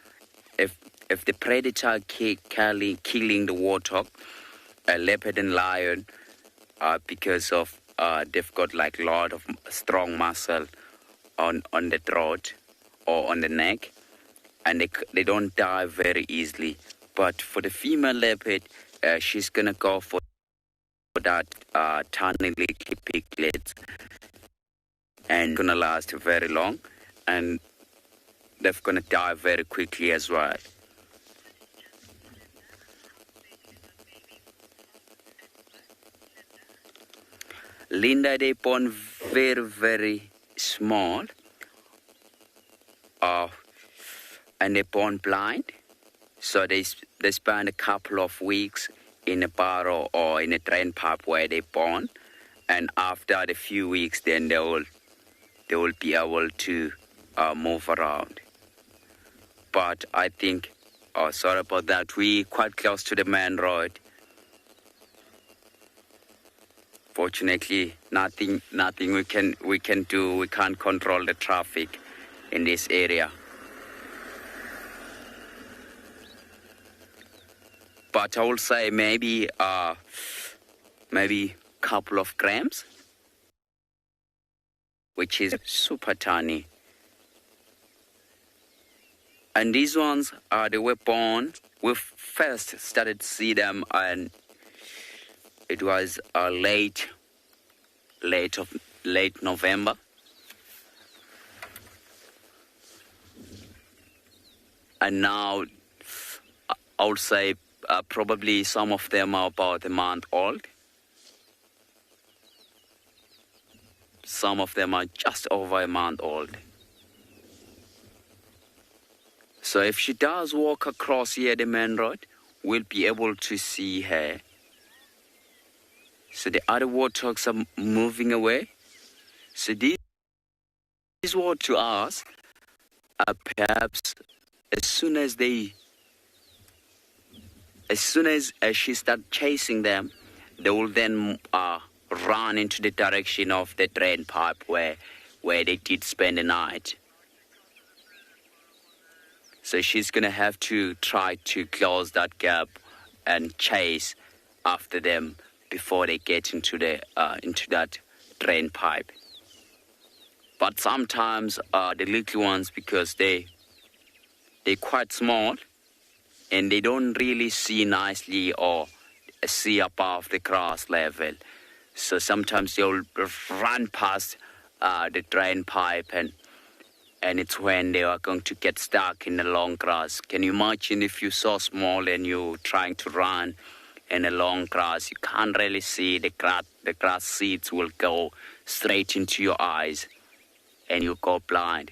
if the predator killing the warthog, a leopard and lion, because of they've got like a lot of strong muscle on the throat or on the neck, and they don't die very easily. But for the female leopard, she's gonna go for that tiny little piglets, and gonna last very long, and they're gonna die very quickly as well. Linda, they born very, very small, and they're born blind, so they spend a couple of weeks in a burrow or in a drain pipe where they're born, and after a few weeks, then they will be able to move around. But I think, sorry about that, we're quite close to the main road. Fortunately, nothing we can do. We can't control the traffic in this area. But I will say maybe couple of grams, which is super tiny. And these ones, they were born. We first started to see them, and it was late November. And now I would say probably some of them are about a month old. Some of them are just over a month old. So if she does walk across here the main road, we'll be able to see her. So the other warthogs are moving away. So these is what to ask. Perhaps as soon as she starts chasing them, they will then run into the direction of the drain pipe where they did spend the night. So she's going to have to try to close that gap and chase after them before they get into that drain pipe. But sometimes the little ones, because they're quite small and they don't really see nicely or see above the grass level. So sometimes they'll run past the drain pipe and it's when they are going to get stuck in the long grass. Can you imagine if you're so small and you're trying to run in the long grass? You can't really see the grass seeds will go straight into your eyes and you go blind.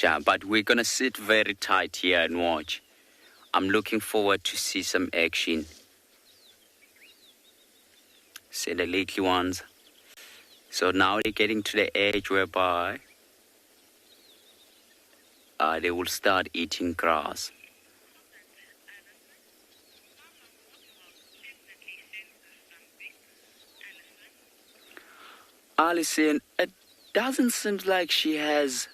Yeah, but we're going to sit very tight here and watch. I'm looking forward to see some action. See the little ones. So now they're getting to the age whereby they will start eating grass. Alison, it doesn't seem like she has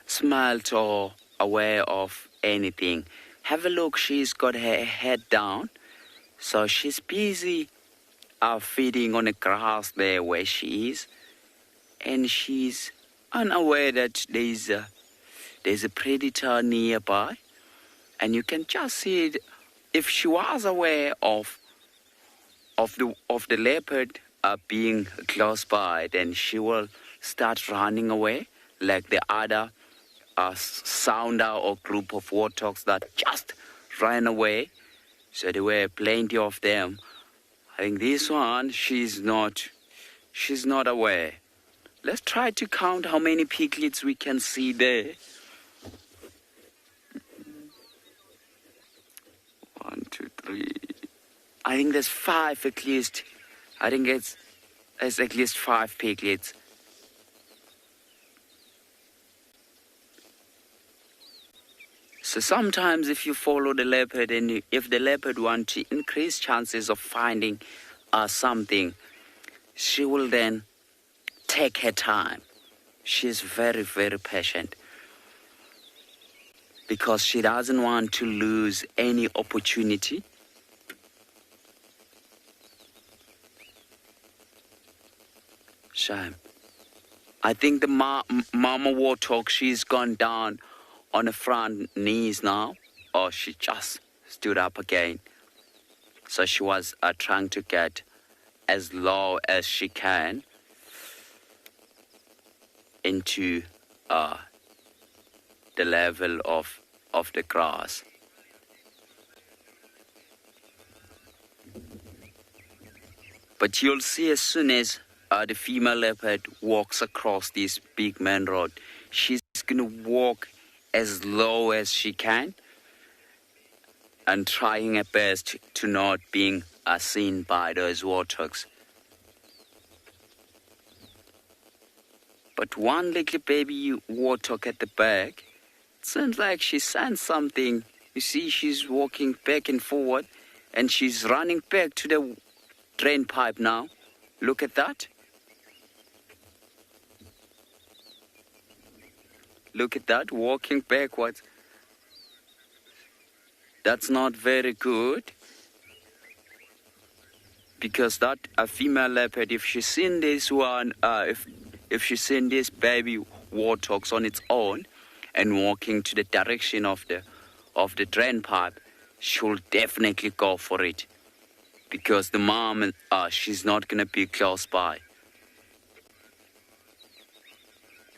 smelt or aware of anything. Have a look, she's got her head down. So she's busy feeding on the grass there where she is. And she's unaware that there's a predator nearby. And you can just see it. If she was aware of the leopard being close by, then she will start running away like the other sounder or group of warthogs that just ran away. So there were plenty of them. I think this one, she's not aware. Let's try to count how many piglets we can see there. 1, 2, 3. I think there's 5 at least. I think it's at least 5 piglets. So sometimes if you follow the leopard and if the leopard wants to increase chances of finding something, she will then take her time. She's very, very patient because she doesn't want to lose any opportunity. Shame. I think the mama warthog, she's gone down on the front knees now, or she just stood up again. So she was trying to get as low as she can into the level of the grass. But you'll see as soon as the female leopard walks across this big main road, she's going to walk as low as she can and trying her best to not being seen by those warthogs. But one little baby warthog at the back, it seems like she sensed something. You see, she's walking back and forward and she's running back to the drain pipe now. Look at that. Look at that, walking backwards. That's not very good. Because that a female leopard, if she's seen this one, if she's seen this baby warthogs on its own and walking to the direction of the drain pipe, she'll definitely go for it. Because the mom, she's not gonna be close by.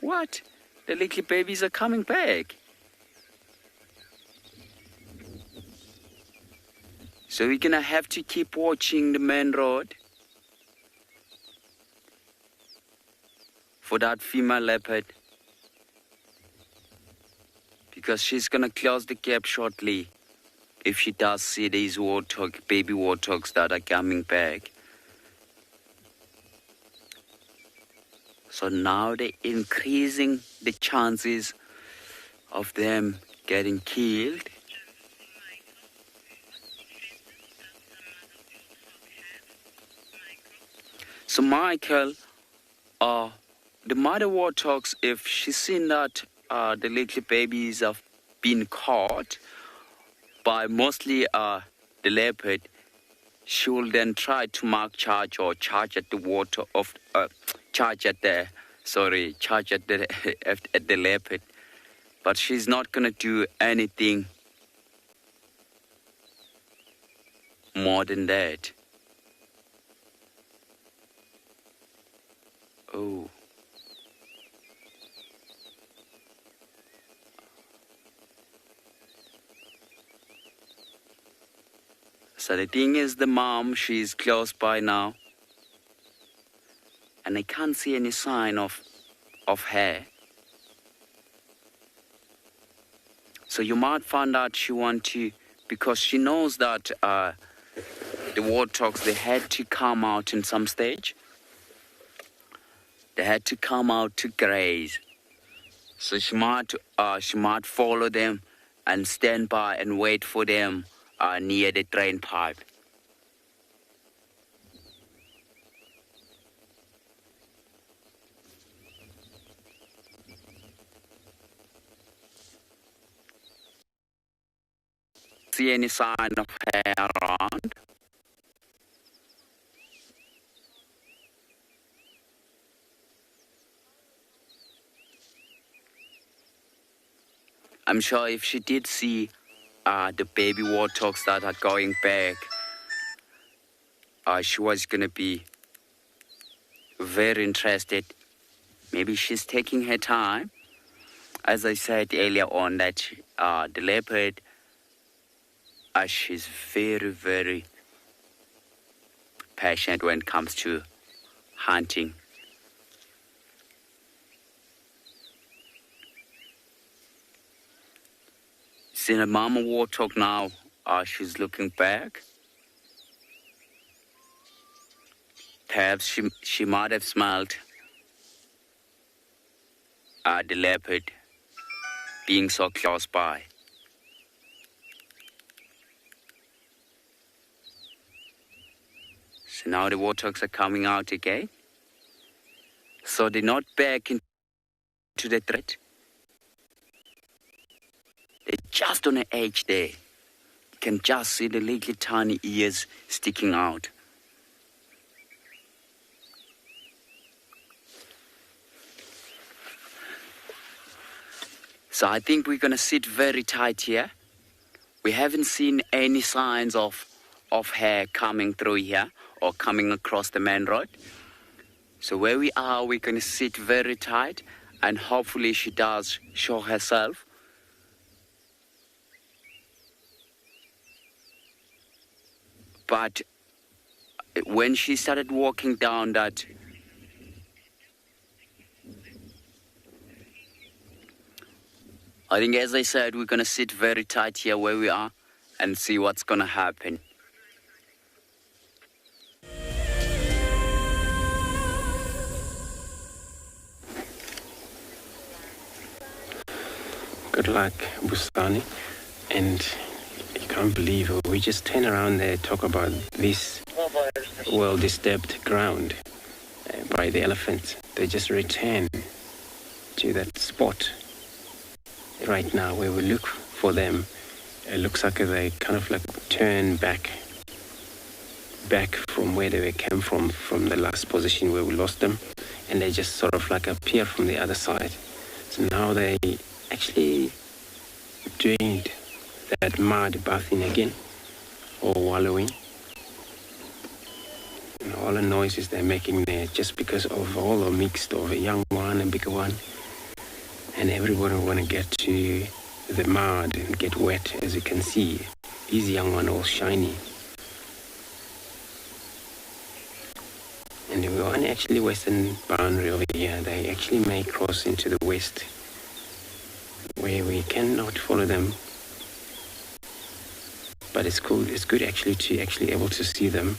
What? The little babies are coming back. So we're gonna have to keep watching the main road for that female leopard, because she's gonna close the gap shortly if she does see these baby warthogs that are coming back. So now they're increasing the chances of them getting killed. So Michael, the mother warthogs, if she's seen that the little babies have been caught by mostly the leopard, she will then try to mark charge or charge at the charge at the at the leopard, but she's not gonna do anything more than that. Oh. So the thing is, the mom, she's close by now, and I can't see any sign of her. So you might find out she want to, because she knows that the warthogs, they had to come out in some stage. They had to come out to graze. So she might follow them and stand by and wait for them near the drain pipe. See any sign of her around? I'm sure if she did see the baby warthogs that are going back, she was going to be very interested. Maybe she's taking her time. As I said earlier on, that the leopard, she's very, very passionate when it comes to hunting. See the mama warthog now, she's looking back. Perhaps she might have smelled the leopard being so close by. So now the warthogs are coming out again. So they're not back into the threat. They're just on the edge there. You can just see the little tiny ears sticking out. So I think we're going to sit very tight here. We haven't seen any signs of her coming through here or coming across the main road. So where we are, we're going to sit very tight, and hopefully she does show herself. But when she started walking down that, I think, as I said, we're going to sit very tight here where we are and see what's going to happen. Good luck, Busani. And you can't believe it. We just turn around there, talk about this well-disturbed ground by the elephants. They just return to that spot right now where we look for them. It looks like they kind of like turn back from where they came from the last position where we lost them, and they just sort of like appear from the other side. So now they actually doing that mud bathing again, or wallowing. And all the noises they're making there, just because of all the mixed of a young one and bigger one, and everybody want to get to the mud and get wet. As you can see, these young one all shiny. And we're on actually western boundary over here. They actually may cross into the west, where we cannot follow them. But it's cool. It's good actually to able to see them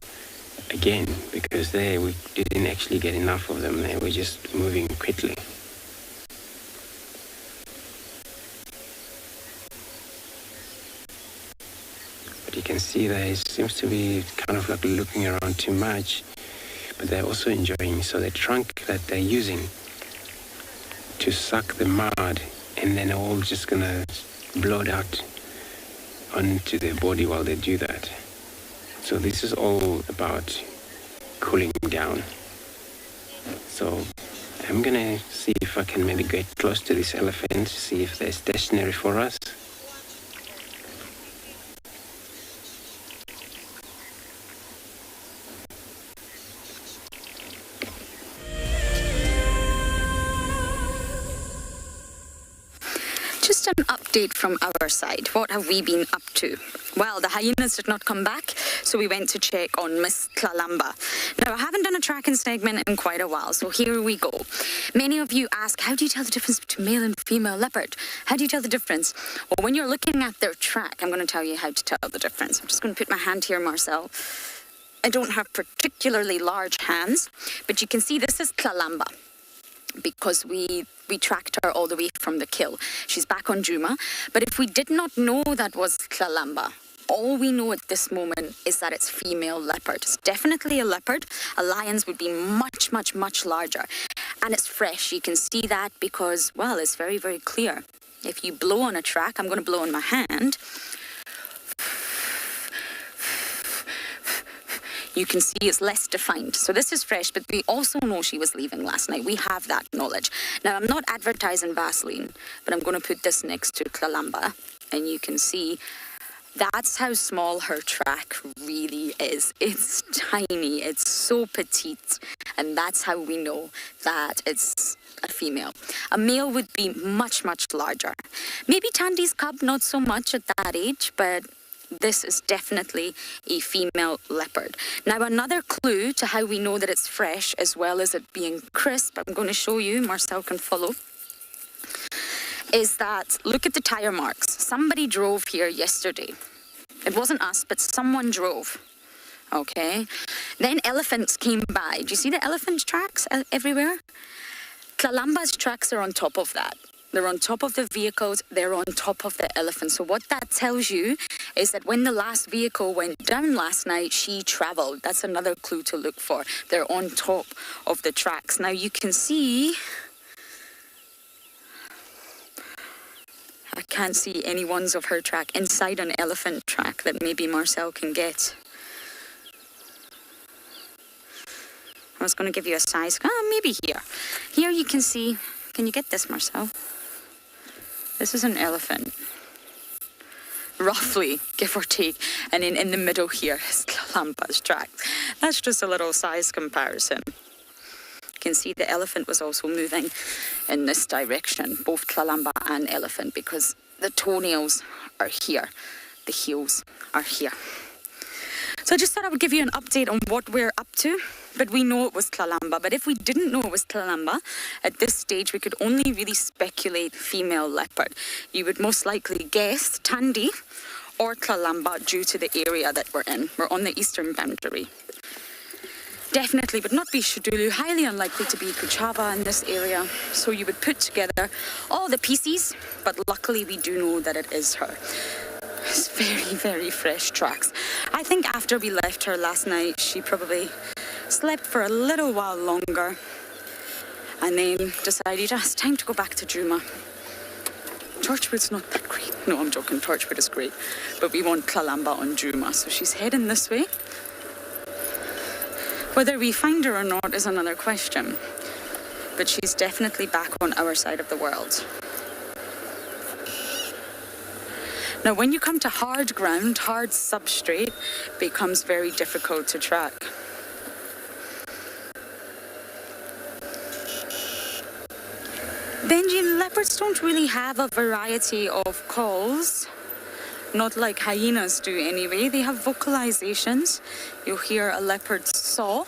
again, because there we didn't actually get enough of them. They were just moving quickly. But you can see they seems to be kind of like looking around too much, but they're also enjoying. So the trunk that they're using to suck the mud, and then they're all just gonna blow it out onto their body while they do that. So this is all about cooling down. So I'm gonna see if I can maybe get close to this elephant, see if they're stationary for us. Just an update from our side. What have we been up to? Well, the hyenas did not come back, so we went to check on Miss Tlalamba. Now, I haven't done a tracking segment in quite a while, so here we go. Many of you ask, how do you tell the difference between male and female leopard? How do you tell the difference? Well, when you're looking at their track, I'm going to tell you how to tell the difference. I'm just going to put my hand here, Marcel. I don't have particularly large hands, but you can see this is Tlalamba, because we tracked her all the way from the kill. She's back on Djuma. But if we did not know that was Tlalamba, all we know at this moment is that it's female leopard. It's definitely a leopard. A lion's would be much, much, much larger. And it's fresh. You can see that because, well, it's very, very clear. If you blow on a track, I'm going to blow on my hand. You can see it's less defined. So this is fresh, but we also know she was leaving last night. We have that knowledge. Now, I'm not advertising Vaseline, but I'm going to put this next to Tlalamba, and you can see that's how small her track really is. It's tiny, it's so petite, and that's how we know that it's a female. A male would be much, much larger. Maybe Tandy's cub, not so much at that age, but this is definitely a female leopard. Now, another clue to how we know that it's fresh, as well as it being crisp, I'm going to show you, Marcel can follow, is that, look at the tire marks. Somebody drove here yesterday. It wasn't us, but someone drove. Okay? Then elephants came by. Do you see the elephant tracks everywhere? Tlalamba's tracks are on top of that. They're on top of the vehicles, they're on top of the elephant. So what that tells you is that when the last vehicle went down last night, she traveled. That's another clue to look for. They're on top of the tracks. Now you can see, I can't see any ones of her track inside an elephant track that maybe Marcel can get. I was going to give you a size, maybe here. Here you can see, can you get this, Marcel? This is an elephant, roughly, give or take. And in the middle here is Tlalamba's track. That's just a little size comparison. You can see the elephant was also moving in this direction, both Tlalamba and elephant, because the toenails are here, the heels are here. So I just thought I would give you an update on what we're up to. But we know it was Tlalamba. But if we didn't know it was Tlalamba, at this stage we could only really speculate female leopard. You would most likely guess Tandy or Tlalamba due to the area that we're in. We're on the eastern boundary. Definitely would not be Shadulu, highly unlikely to be Kuchava in this area. So you would put together all the pieces, but luckily we do know that it is her. It's very, very fresh tracks. I think after we left her last night, she probably slept for a little while longer and then decided, it's time to go back to Djuma. Torchwood's not that great. No, I'm joking, Torchwood is great. But we want Tlalamba on Djuma, so she's heading this way. Whether we find her or not is another question. But she's definitely back on our side of the world. Now, when you come to hard ground, hard substrate becomes very difficult to track. Benji, leopards don't really have a variety of calls, not like hyenas do anyway. They have vocalizations. You'll hear a leopard saw,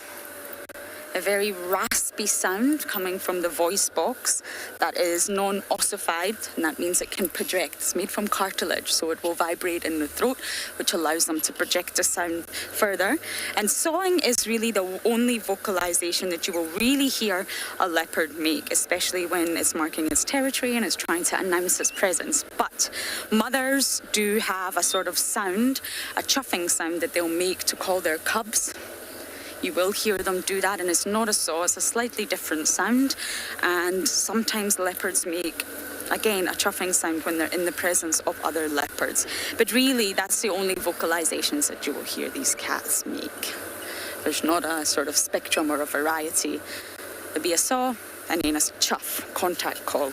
a very raspy Sabi Sound coming from the voice box that is non-ossified, and that means it can project. It's made from cartilage, so it will vibrate in the throat, which allows them to project the sound further. And sawing is really the only vocalization that you will really hear a leopard make, especially when it's marking its territory and it's trying to announce its presence. But mothers do have a sort of sound, a chuffing sound that they'll make to call their cubs. You will hear them do that, and it's not a saw, it's a slightly different sound. And sometimes leopards make, again, a chuffing sound when they're in the presence of other leopards. But really, that's the only vocalizations that you will hear these cats make. There's not a sort of spectrum or a variety. There'll be a saw, and then a chuff, contact call.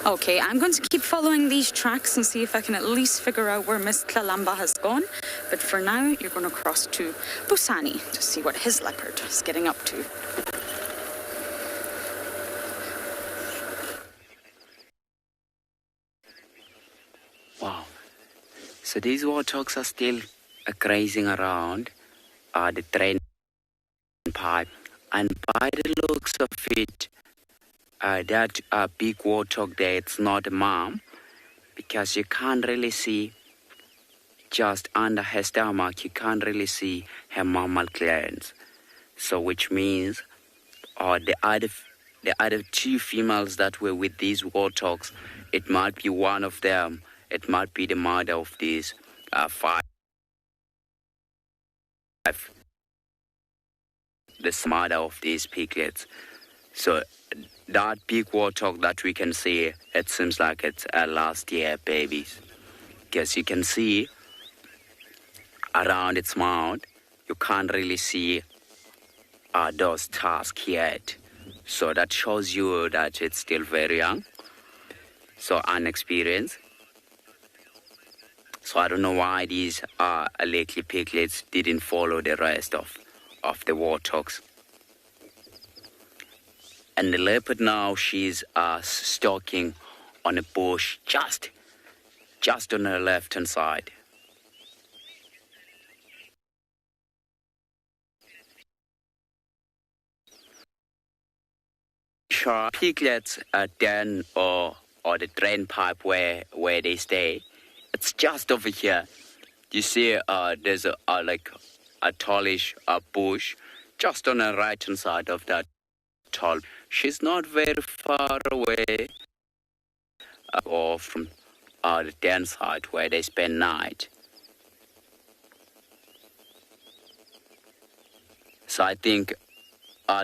Okay, I'm going to keep following these tracks and see if I can at least figure out where Miss Tlalamba has gone. But for now, you're going to cross to Busani to see what his leopard is getting up to. Wow. So these warthogs are still grazing around the drain pipe. And by the looks of it, that big warthog there, it's not a mom, because you can't really see just under her stomach, you can't really see her mammal glands. So which means the other two females that were with these warthogs, it might be one of them, it might be the mother of these five. The mother of these piglets. So that big warthog that we can see, it seems like it's last year babies. Because you can see around its mouth, you can't really see those tusks yet. So that shows you that it's still very young, so unexperienced. So I don't know why these lately piglets didn't follow the rest of the warthogs. And the leopard now, she's stalking on a bush just on her left-hand side. Sure, piglets den or the drain pipe where they stay, it's just over here. You see, there's a tallish bush just on the right-hand side of that tall. She's not very far away or from the den site where they spend night. So I think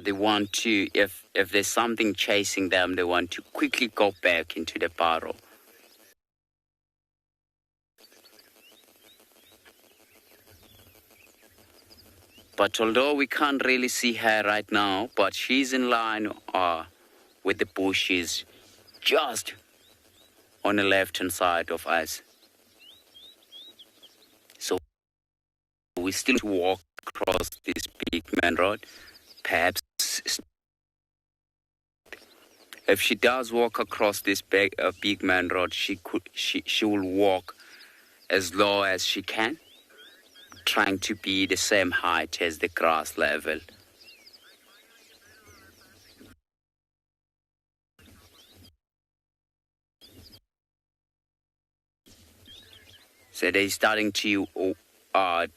they want to, if there's something chasing them, they want to quickly go back into the burrow. But although we can't really see her right now, but she's in line with the bushes just on the left-hand side of us. So we still walk across this big main road. Perhaps if she does walk across this big main road, she will walk as low as she can, trying to be the same height as the grass level. So they're starting to, the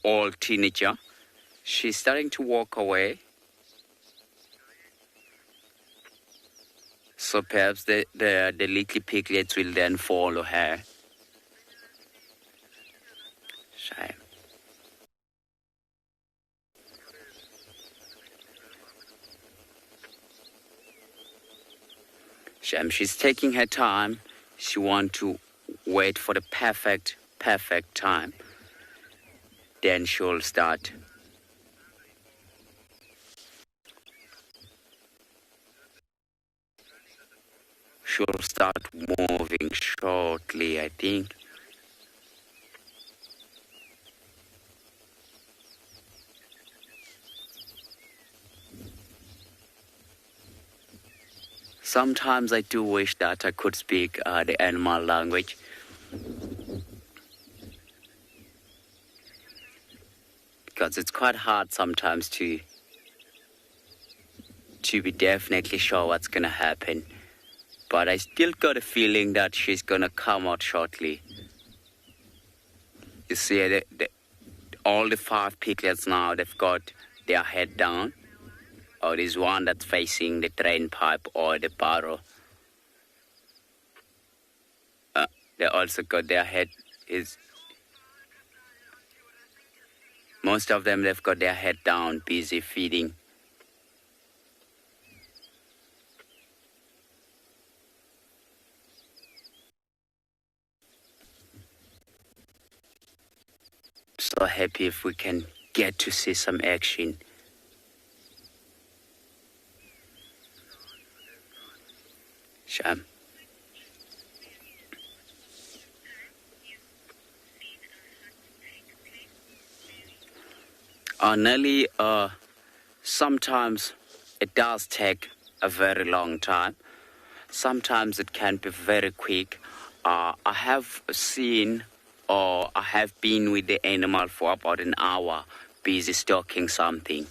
old teenager, she's starting to walk away. So perhaps the little piglets will then follow her. Shame. She's taking her time. She wants to wait for the perfect time. Then she'll start. She'll start moving shortly, I think. Sometimes I do wish that I could speak the animal language. because it's quite hard sometimes to be definitely sure what's going to happen. But I still got a feeling that she's going to come out shortly. You see, all the 5 piglets now, they've got their head down. Or there's one that's facing the drain pipe or the barrel. They also got their head most of them, they've got their head down, busy feeding. So happy if we can get to see some action. Sham. Nelly, sometimes it does take a very long time. Sometimes it can be very quick. I have seen, or I have been with the animal for about an hour, busy stalking something.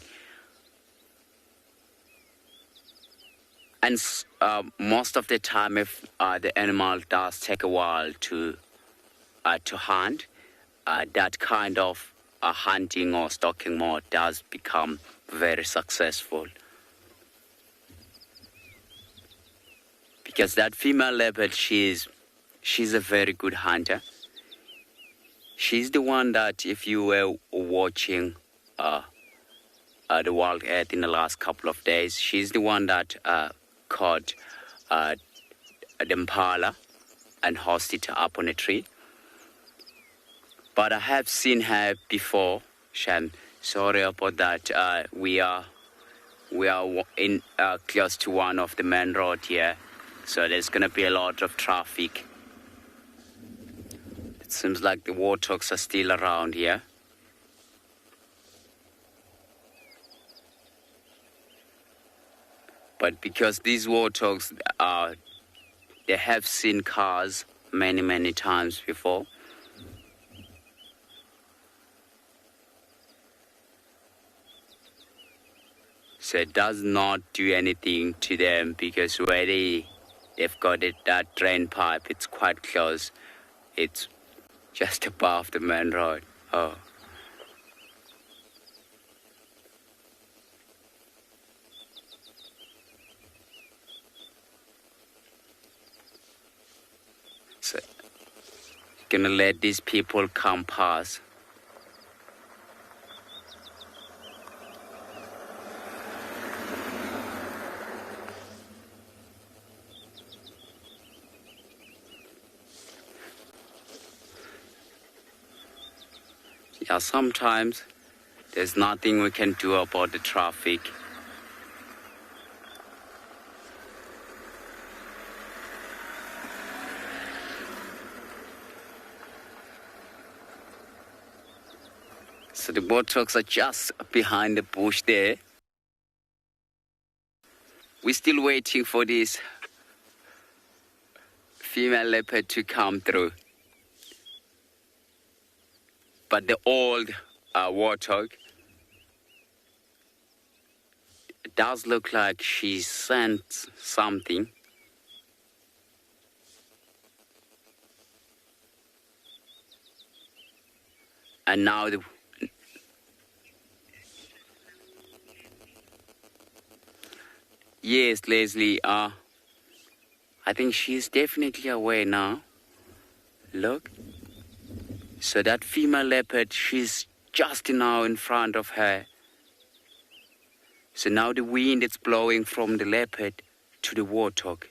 And most of the time, if the animal does take a while to hunt, that kind of hunting or stalking mode does become very successful. Because that female leopard, she's a very good hunter. She's the one that, if you were watching the WildEarth in the last couple of days, she's the one that caught the impala and hoisted it up on a tree. But I have seen her before, Shan. Sorry about that. We are in close to one of the main road here, so there's gonna be a lot of traffic. It seems like the warthogs are still around here. But because these warthogs, they have seen cars many times before. So it does not do anything to them because where they've got that drain pipe, it's quite close. It's just above the main road. Oh. So, gonna let these people come past. Yeah, sometimes there's nothing we can do about the traffic. So the warthogs are just behind the bush there. We're still waiting for this female leopard to come through. But the old warthog, it does look like she sent something. And now yes, Leslie, I think she's definitely away now. Look. So that female leopard, she's just now in front of her. So now the wind is blowing from the leopard to the warthog.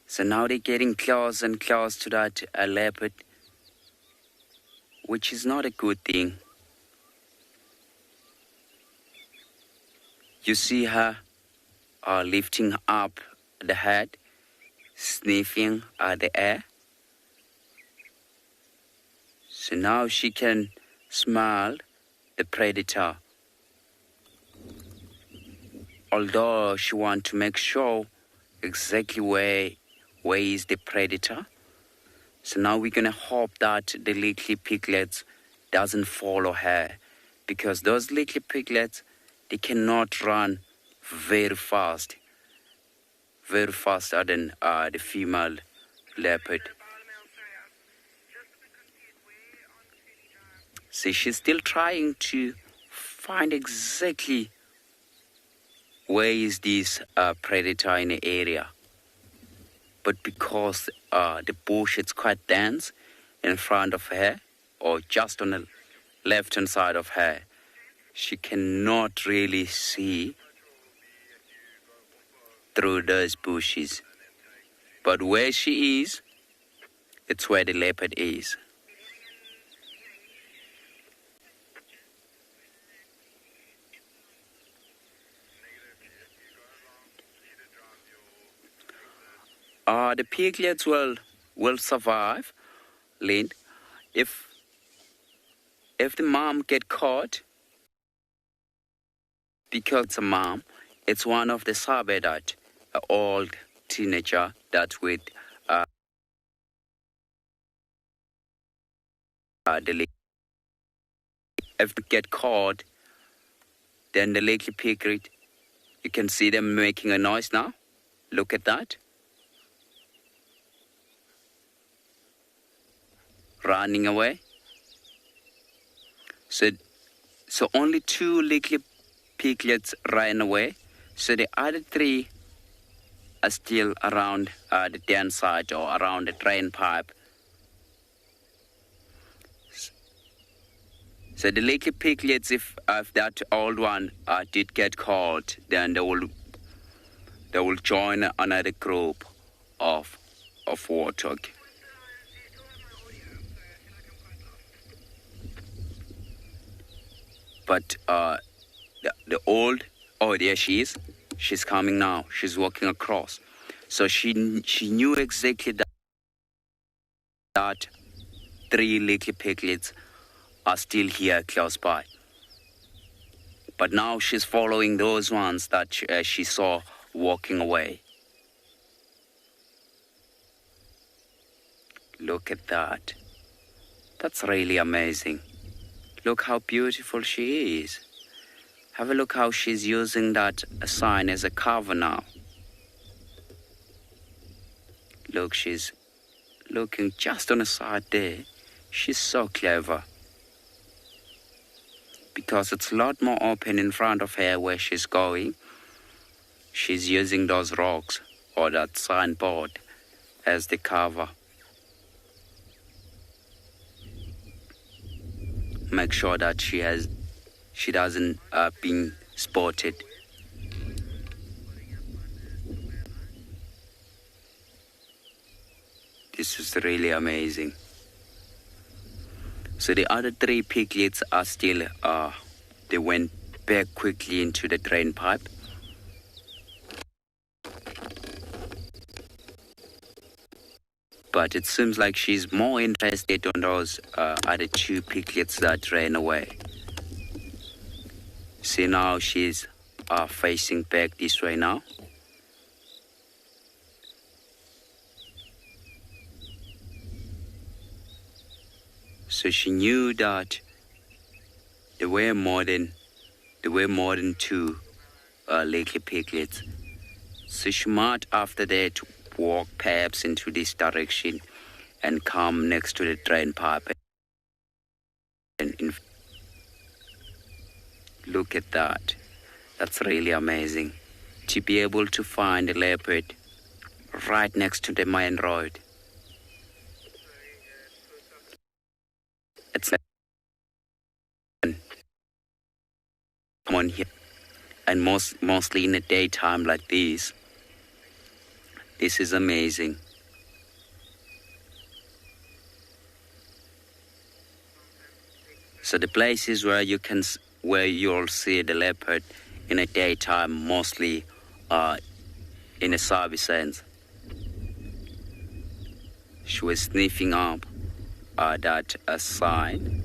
So now they're getting close and close to that leopard, which is not a good thing. You see her lifting up the head, sniffing the air. So now she can smell the predator. Although she wants to make sure exactly where where is the predator. So now we're gonna hope that the little piglets doesn't follow her, because those little piglets, they cannot run very faster than the female leopard. So she's still trying to find exactly where is this predator in the area. But because the bush is quite dense in front of her, or just on the left-hand side of her, she cannot really see through those bushes. But where she is, it's where the leopard is. The piglets will survive, Lynn, if the mom get caught, because it's a mom. It's one of the Sabi that old teenager that with the if they get caught, then the little piglet, you can see them making a noise now. Look at that. Running away. So only 2 little piglets ran away. So the other 3 are still around the den side or around the drain pipe. So the little piglets, if that old one did get caught, then they will join another group of Warthog. But the old, oh, there she is. She's coming now. She's walking across. So she knew exactly that 3 little piglets are still here close by. But now she's following those ones that she saw walking away. Look at that. That's really amazing. Look how beautiful she is. Have a look how she's using that sign as a cover now. Look, she's looking just on the side there. She's so clever. Because it's a lot more open in front of her where she's going. She's using those rocks or that signboard as the cover. Make sure that she doesn't being spotted. This is really amazing. So the other 3 piglets are still, they went back quickly into the drain pipe. But it seems like she's more interested on those other 2 piglets that ran away. See, now she's facing back this way now. So she knew that there were more than 2 little piglets. So she might after that walk perhaps into this direction and come next to the drain pipe. And look at that. That's really amazing. To be able to find a leopard right next to the main road. It's come on here. And mostly in the daytime like this. This is amazing. So the places where you'll see the leopard in the daytime mostly in the Sabi Sand. She was sniffing up that sign.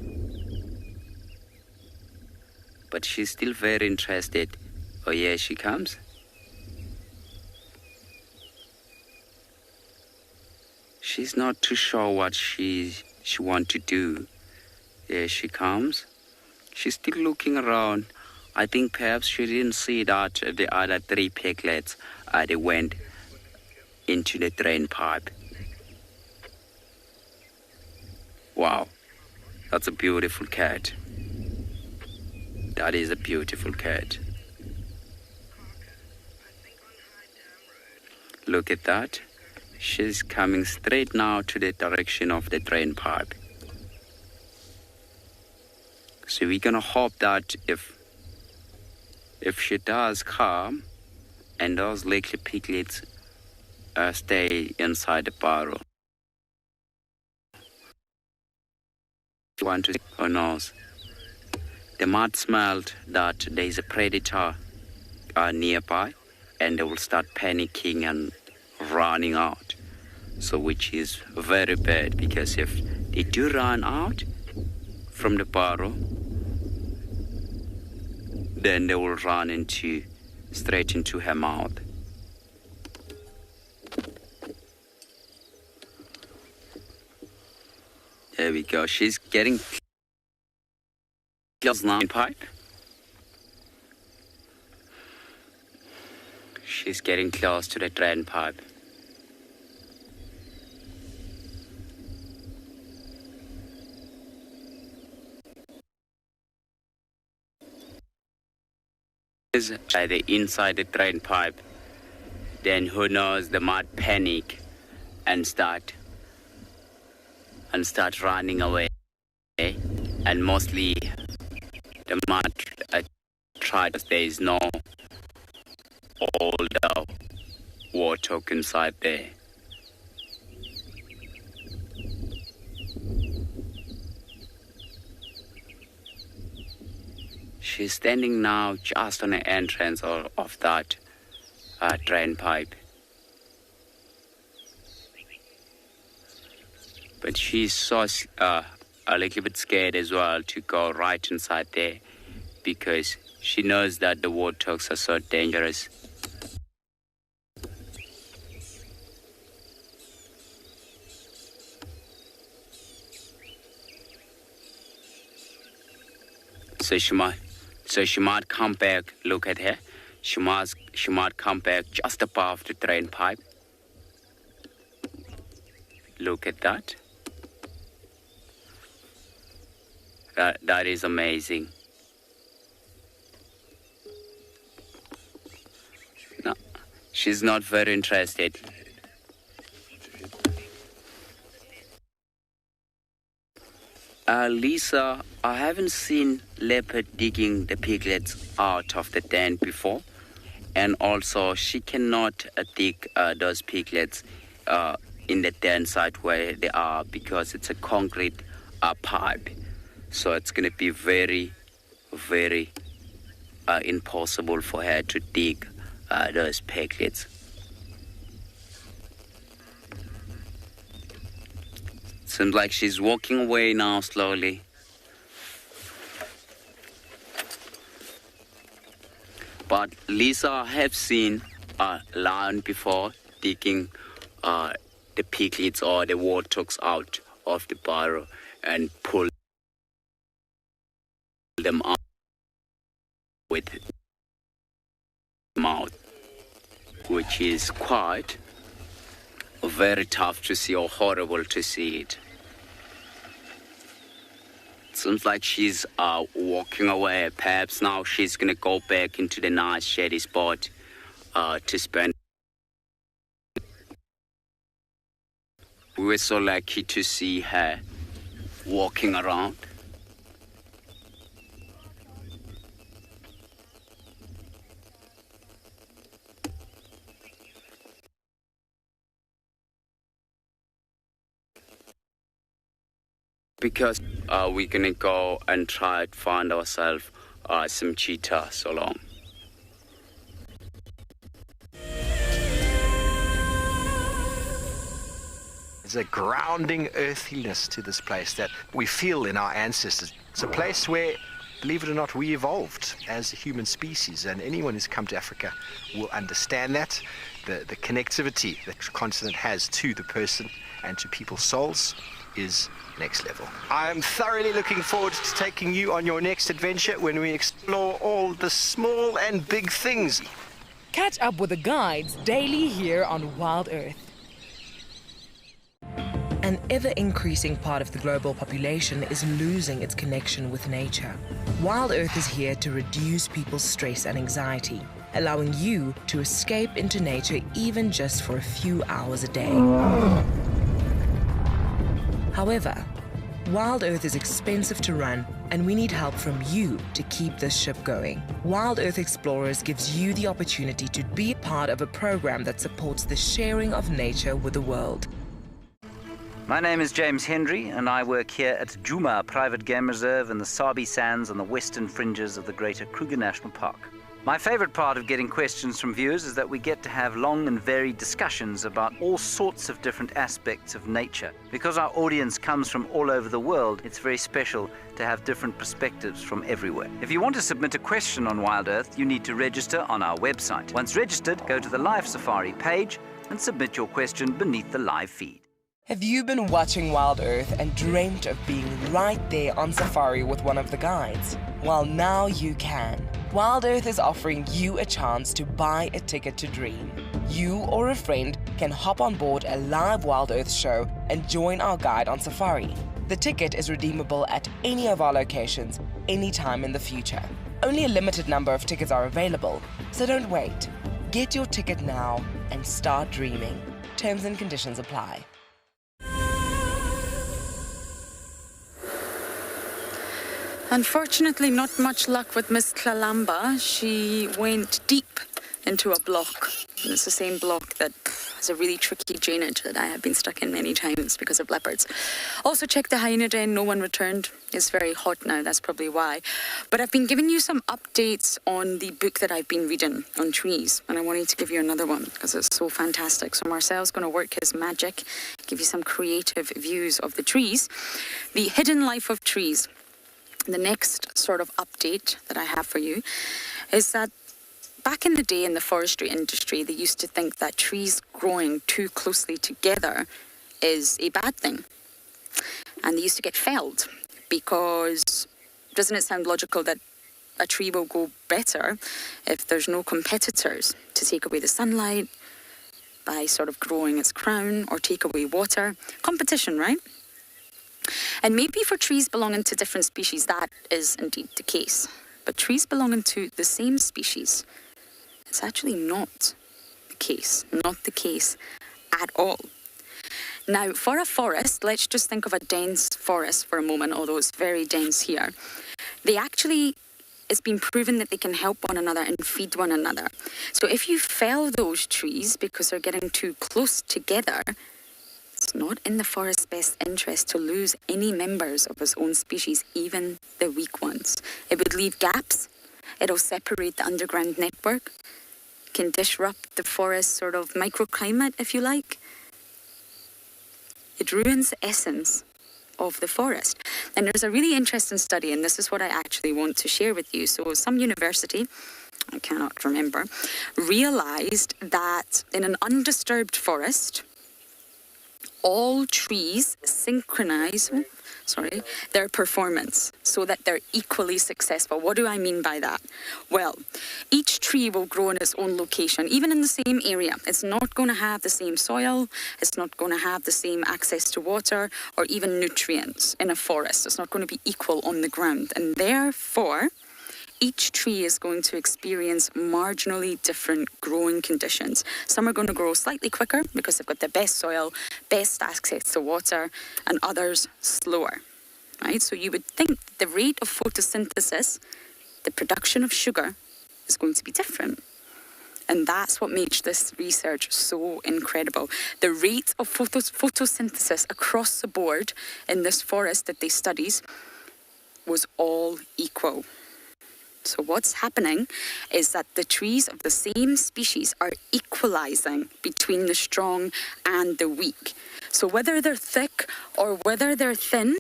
But she's still very interested. Oh yeah, she comes. She's not too sure what she wants to do. There she comes. She's still looking around. I think perhaps she didn't see that the other 3 piglets, they went into the drain pipe. Wow, that's a beautiful cat. That is a beautiful cat. Look at that. She's coming straight now to the direction of the drain pipe. So we're gonna hope that if she does come and those little piglets stay inside the burrow. Want to, who knows? They might smell that there's a predator nearby, and they will start panicking and running out. So which is very bad, because if they do run out from the burrow, then they will run straight into her mouth. There we go. She's getting close now. Pipe. She's getting close to the drain pipe. By the inside the drain pipe, then who knows, they might panic and start running away, and mostly they might try, because there is no older warthog inside there. She's standing now just on the entrance of that drain pipe. But she's so a little bit scared as well to go right inside there, because she knows that the warthogs are so dangerous. So she might come back. Look at her. She might come back just above the drain pipe. Look at that. That is amazing. No, she's not very interested. Lisa, I haven't seen Leopard digging the piglets out of the den before, and also she cannot dig those piglets in the den site where they are, because it's a concrete pipe. So it's going to be very, very impossible for her to dig those piglets. Seems like she's walking away now slowly. But Lisa, I have seen a lion before digging the piglets or the warthogs out of the burrow and pull them out with mouth, which is quite very tough to see, or horrible to see it. Seems like she's walking away. Perhaps now she's gonna go back into the nice shady spot to spend. We were so lucky to see her walking around. Because we're gonna go and try to find ourselves some cheetah so long. There's a grounding earthiness to this place that we feel in our ancestors. It's a place where, believe it or not, we evolved as a human species, and anyone who's come to Africa will understand that, the connectivity that the continent has to the person and to people's souls is next level. I'm thoroughly looking forward to taking you on your next adventure when we explore all the small and big things. Catch up with the guides daily here on Wild Earth. An ever-increasing part of the global population is losing its connection with nature. Wild Earth is here to reduce people's stress and anxiety, allowing you to escape into nature even just for a few hours a day. However, Wild Earth is expensive to run, and we need help from you to keep this ship going. Wild Earth Explorers gives you the opportunity to be part of a program that supports the sharing of nature with the world. My name is James Hendry, and I work here at Djuma Private Game Reserve in the Sabi Sands on the western fringes of the greater Kruger National Park. My favorite part of getting questions from viewers is that we get to have long and varied discussions about all sorts of different aspects of nature. Because our audience comes from all over the world, it's very special to have different perspectives from everywhere. If you want to submit a question on Wild Earth, you need to register on our website. Once registered, go to the Live Safari page and submit your question beneath the live feed. Have you been watching Wild Earth and dreamt of being right there on safari with one of the guides? Well, now you can. Wild Earth is offering you a chance to buy a ticket to dream. You or a friend can hop on board a live Wild Earth show and join our guide on safari. The ticket is redeemable at any of our locations, anytime in the future. Only a limited number of tickets are available, so don't wait. Get your ticket now and start dreaming. Terms and conditions apply. Unfortunately, not much luck with Miss Klalamba. She went deep into a block. And it's the same block that has a really tricky drainage that I have been stuck in many times because of leopards. Also checked the hyena den, no one returned. It's very hot now, that's probably why. But I've been giving you some updates on the book that I've been reading on trees. And I wanted to give you another one because it's so fantastic. So Marcel's going to work his magic, give you some creative views of the trees. The Hidden Life of Trees. The next sort of update that I have for you is that back in the day in the forestry industry, they used to think that trees growing too closely together is a bad thing. And they used to get felled because doesn't it sound logical that a tree will grow better if there's no competitors to take away the sunlight by sort of growing its crown or take away water? Competition, right? And maybe for trees belonging to different species, that is indeed the case. But trees belonging to the same species, it's actually not the case. Not the case at all. Now, for a forest, let's just think of a dense forest for a moment, although it's very dense here. It's been proven that they can help one another and feed one another. So if you fell those trees because they're getting too close together, it's not in the forest's best interest to lose any members of its own species, even the weak ones. It would leave gaps. It'll separate the underground network. It can disrupt the forest's sort of microclimate, if you like. It ruins the essence of the forest. And there's a really interesting study, and this is what I actually want to share with you. So some university, I cannot remember, realized that in an undisturbed forest, all trees synchronize their performance so that they're equally successful. What do I mean by that? Well, each tree will grow in its own location, even in the same area. It's not going to have the same soil. It's not going to have the same access to water or even nutrients in a forest. It's not going to be equal on the ground. And therefore, each tree is going to experience marginally different growing conditions. Some are going to grow slightly quicker because they've got the best soil, best access to water, and others slower, right? So you would think the rate of photosynthesis, the production of sugar, is going to be different. And that's what makes this research so incredible. The rate of photosynthesis across the board in this forest that they studied was all equal. So what's happening is that the trees of the same species are equalizing between the strong and the weak. So whether they're thick or whether they're thin,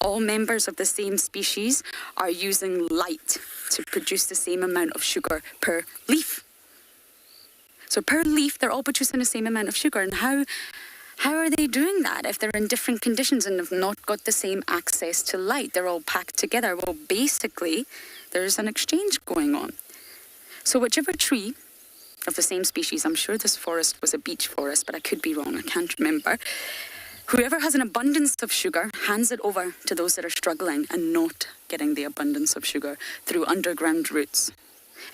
all members of the same species are using light to produce the same amount of sugar per leaf. So per leaf, they're all producing the same amount of sugar. And How are they doing that if they're in different conditions and have not got the same access to light? They're all packed together. Well, basically, there's an exchange going on. So whichever tree of the same species, I'm sure this forest was a beech forest, but I could be wrong, I can't remember. Whoever has an abundance of sugar hands it over to those that are struggling and not getting the abundance of sugar through underground roots.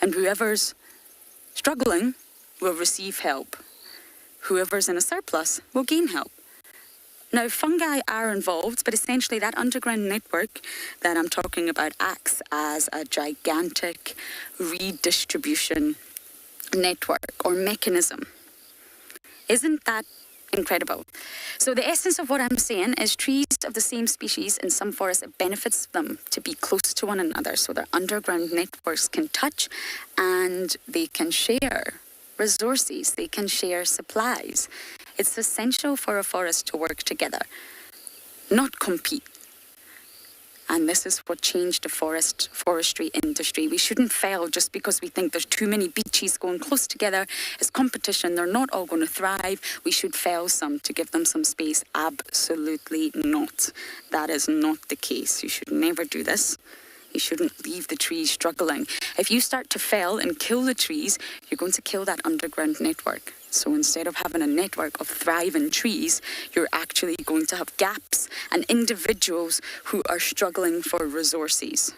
And whoever's struggling will receive help. Whoever's in a surplus will gain help. Now, fungi are involved, but essentially that underground network that I'm talking about acts as a gigantic redistribution network or mechanism. Isn't that incredible? So the essence of what I'm saying is trees of the same species in some forests, it benefits them to be close to one another so their underground networks can touch and they can share resources, they can share supplies. It's essential for a forest to work together, not compete. And this is what changed the forestry industry. We shouldn't fail just because we think there's too many beaches going close together. It's competition. They're not all going to thrive. We should fail some to give them some space. Absolutely not. That is not the case. You should never do this. You shouldn't leave the trees struggling. If you start to fell and kill the trees, you're going to kill that underground network. So instead of having a network of thriving trees, you're actually going to have gaps and individuals who are struggling for resources.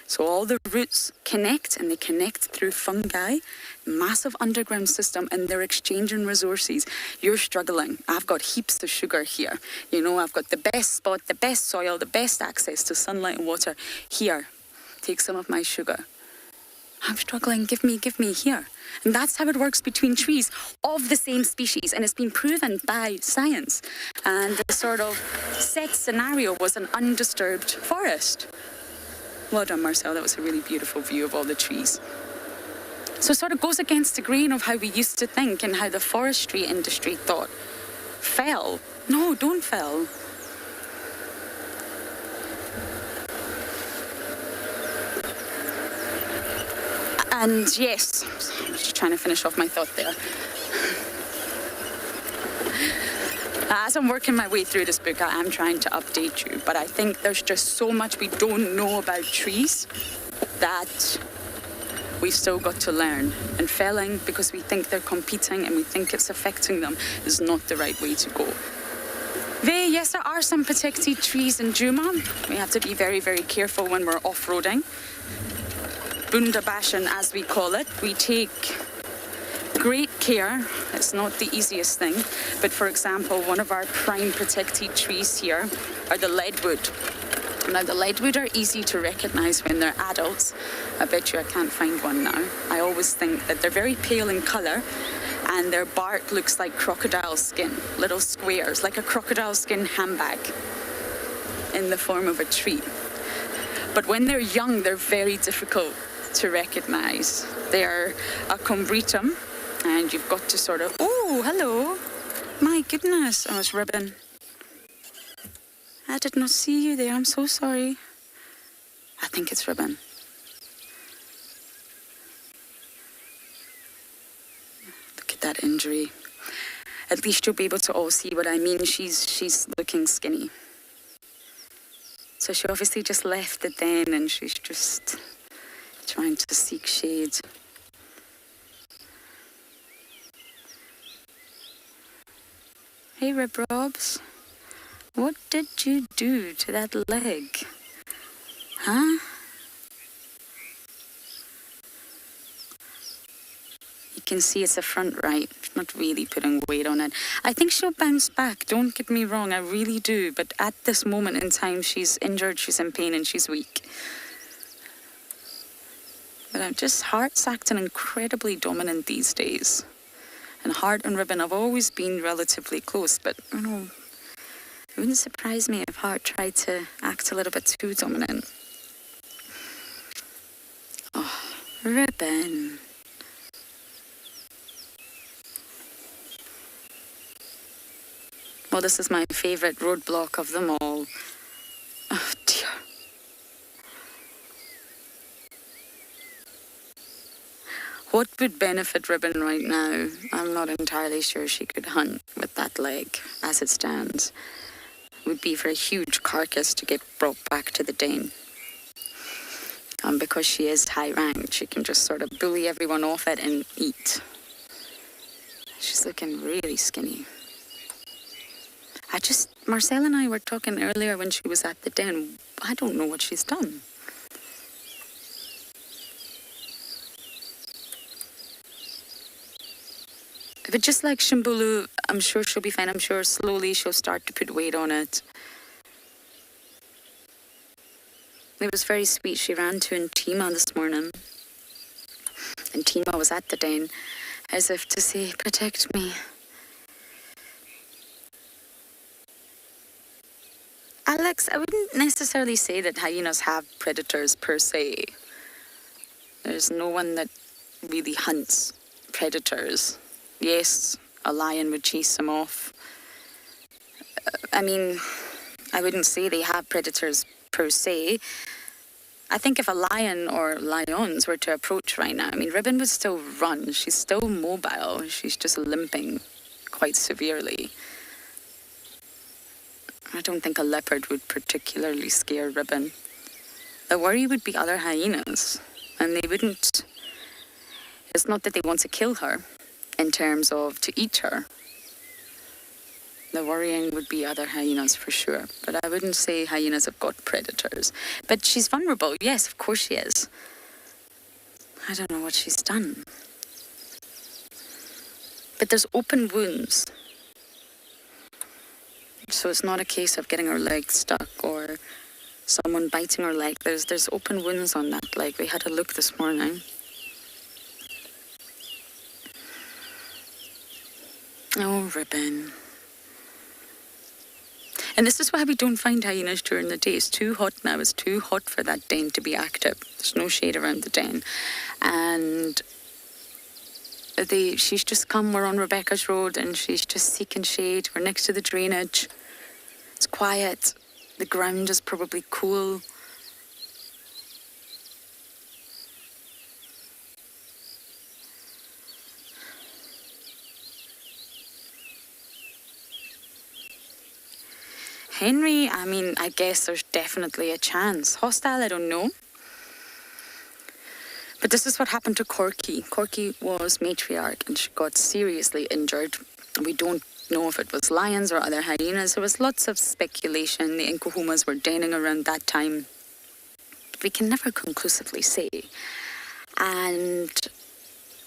So all the roots connect, and they connect through fungi, massive underground system, and they're exchanging resources. You're struggling. I've got heaps of sugar here. You know, I've got the best spot, the best soil, the best access to sunlight and water. Here, take some of my sugar. I'm struggling, give me here. And that's how it works between trees of the same species, and it's been proven by science. And the sort of set scenario was an undisturbed forest. Well done, Marcel, that was a really beautiful view of all the trees. So it sort of goes against the grain of how we used to think and how the forestry industry thought. Fell. No, don't fell. And yes, I'm just trying to finish off my thought there. As I'm working my way through this book, I am trying to update you, but I think there's just so much we don't know about trees that we've still got to learn. And felling, because we think they're competing and we think it's affecting them, is not the right way to go. Yes, there are some protected trees in Djuma. We have to be very, very careful when we're off-roading. Bundabashen, as we call it. We take great care. It's not the easiest thing, but for example, one of our prime protected trees here are the leadwood. Now, the leadwood are easy to recognize when they're adults. I bet you I can't find one now. I always think that they're very pale in color and their bark looks like crocodile skin, little squares, like a crocodile skin handbag in the form of a tree. But when they're young, they're very difficult to recognize. They are a combretum, and you've got to sort of, oh, hello. My goodness, I was ribbon. I did not see you there, I'm so sorry. I think it's ribbon. Look at that injury. At least you'll be able to all see what I mean. She's looking skinny. So she obviously just left it then, and she's just trying to seek shade. Hey, Rib Robs. What did you do to that leg? Huh? You can see it's a front right. She's not really putting weight on it. I think she'll bounce back, don't get me wrong, I really do. But at this moment in time, she's injured, she's in pain, and she's weak. But I'm just, Heart's acting incredibly dominant these days. And Heart and Ribbon have always been relatively close, but you know, it wouldn't surprise me if Heart tried to act a little bit too dominant. Oh, Ribbon. Well, this is my favourite roadblock of them all. Oh, dear. What would benefit Ribbon right now? I'm not entirely sure she could hunt with that leg as it stands. It would be for a huge carcass to get brought back to the den. And because she is high ranked, she can just sort of bully everyone off it and eat. She's looking really skinny. Marcel and I were talking earlier when she was at the den. I don't know what she's done. But just like Shimbulu, I'm sure she'll be fine. I'm sure slowly she'll start to put weight on it. It was very sweet. She ran to Djuma this morning. And Djuma was at the den, as if to say, protect me. Alex, I wouldn't necessarily say that hyenas have predators per se. There's no one that really hunts predators. Yes, a lion would chase them off. I mean, I wouldn't say they have predators per se. I think if a lion or lions were to approach right now, I mean, Ribbon would still run. She's still mobile. She's just limping quite severely. I don't think a leopard would particularly scare Ribbon. The worry would be other hyenas. And they wouldn't... It's not that they want to kill her in terms of to eat her. The worrying would be other hyenas for sure. But I wouldn't say hyenas have got predators. But she's vulnerable. Yes, of course she is. I don't know what she's done. But there's open wounds. So it's not a case of getting her leg stuck or someone biting her leg. There's open wounds on that leg. We had a look this morning. Oh, Ribbon. And this is why we don't find hyenas during the day. It's too hot now. It's too hot for that den to be active. There's no shade around the den. And she's just come. We're on Rebecca's Road and she's just seeking shade. We're next to the drainage. It's quiet. The ground is probably cool. Henry, I mean, I guess there's definitely a chance. Hostile, I don't know. But this is what happened to Corky. Corky was matriarch and she got seriously injured. We don't know if it was lions or other hyenas. There was lots of speculation. The Nkuhumas were denning around that time. But we can never conclusively say. And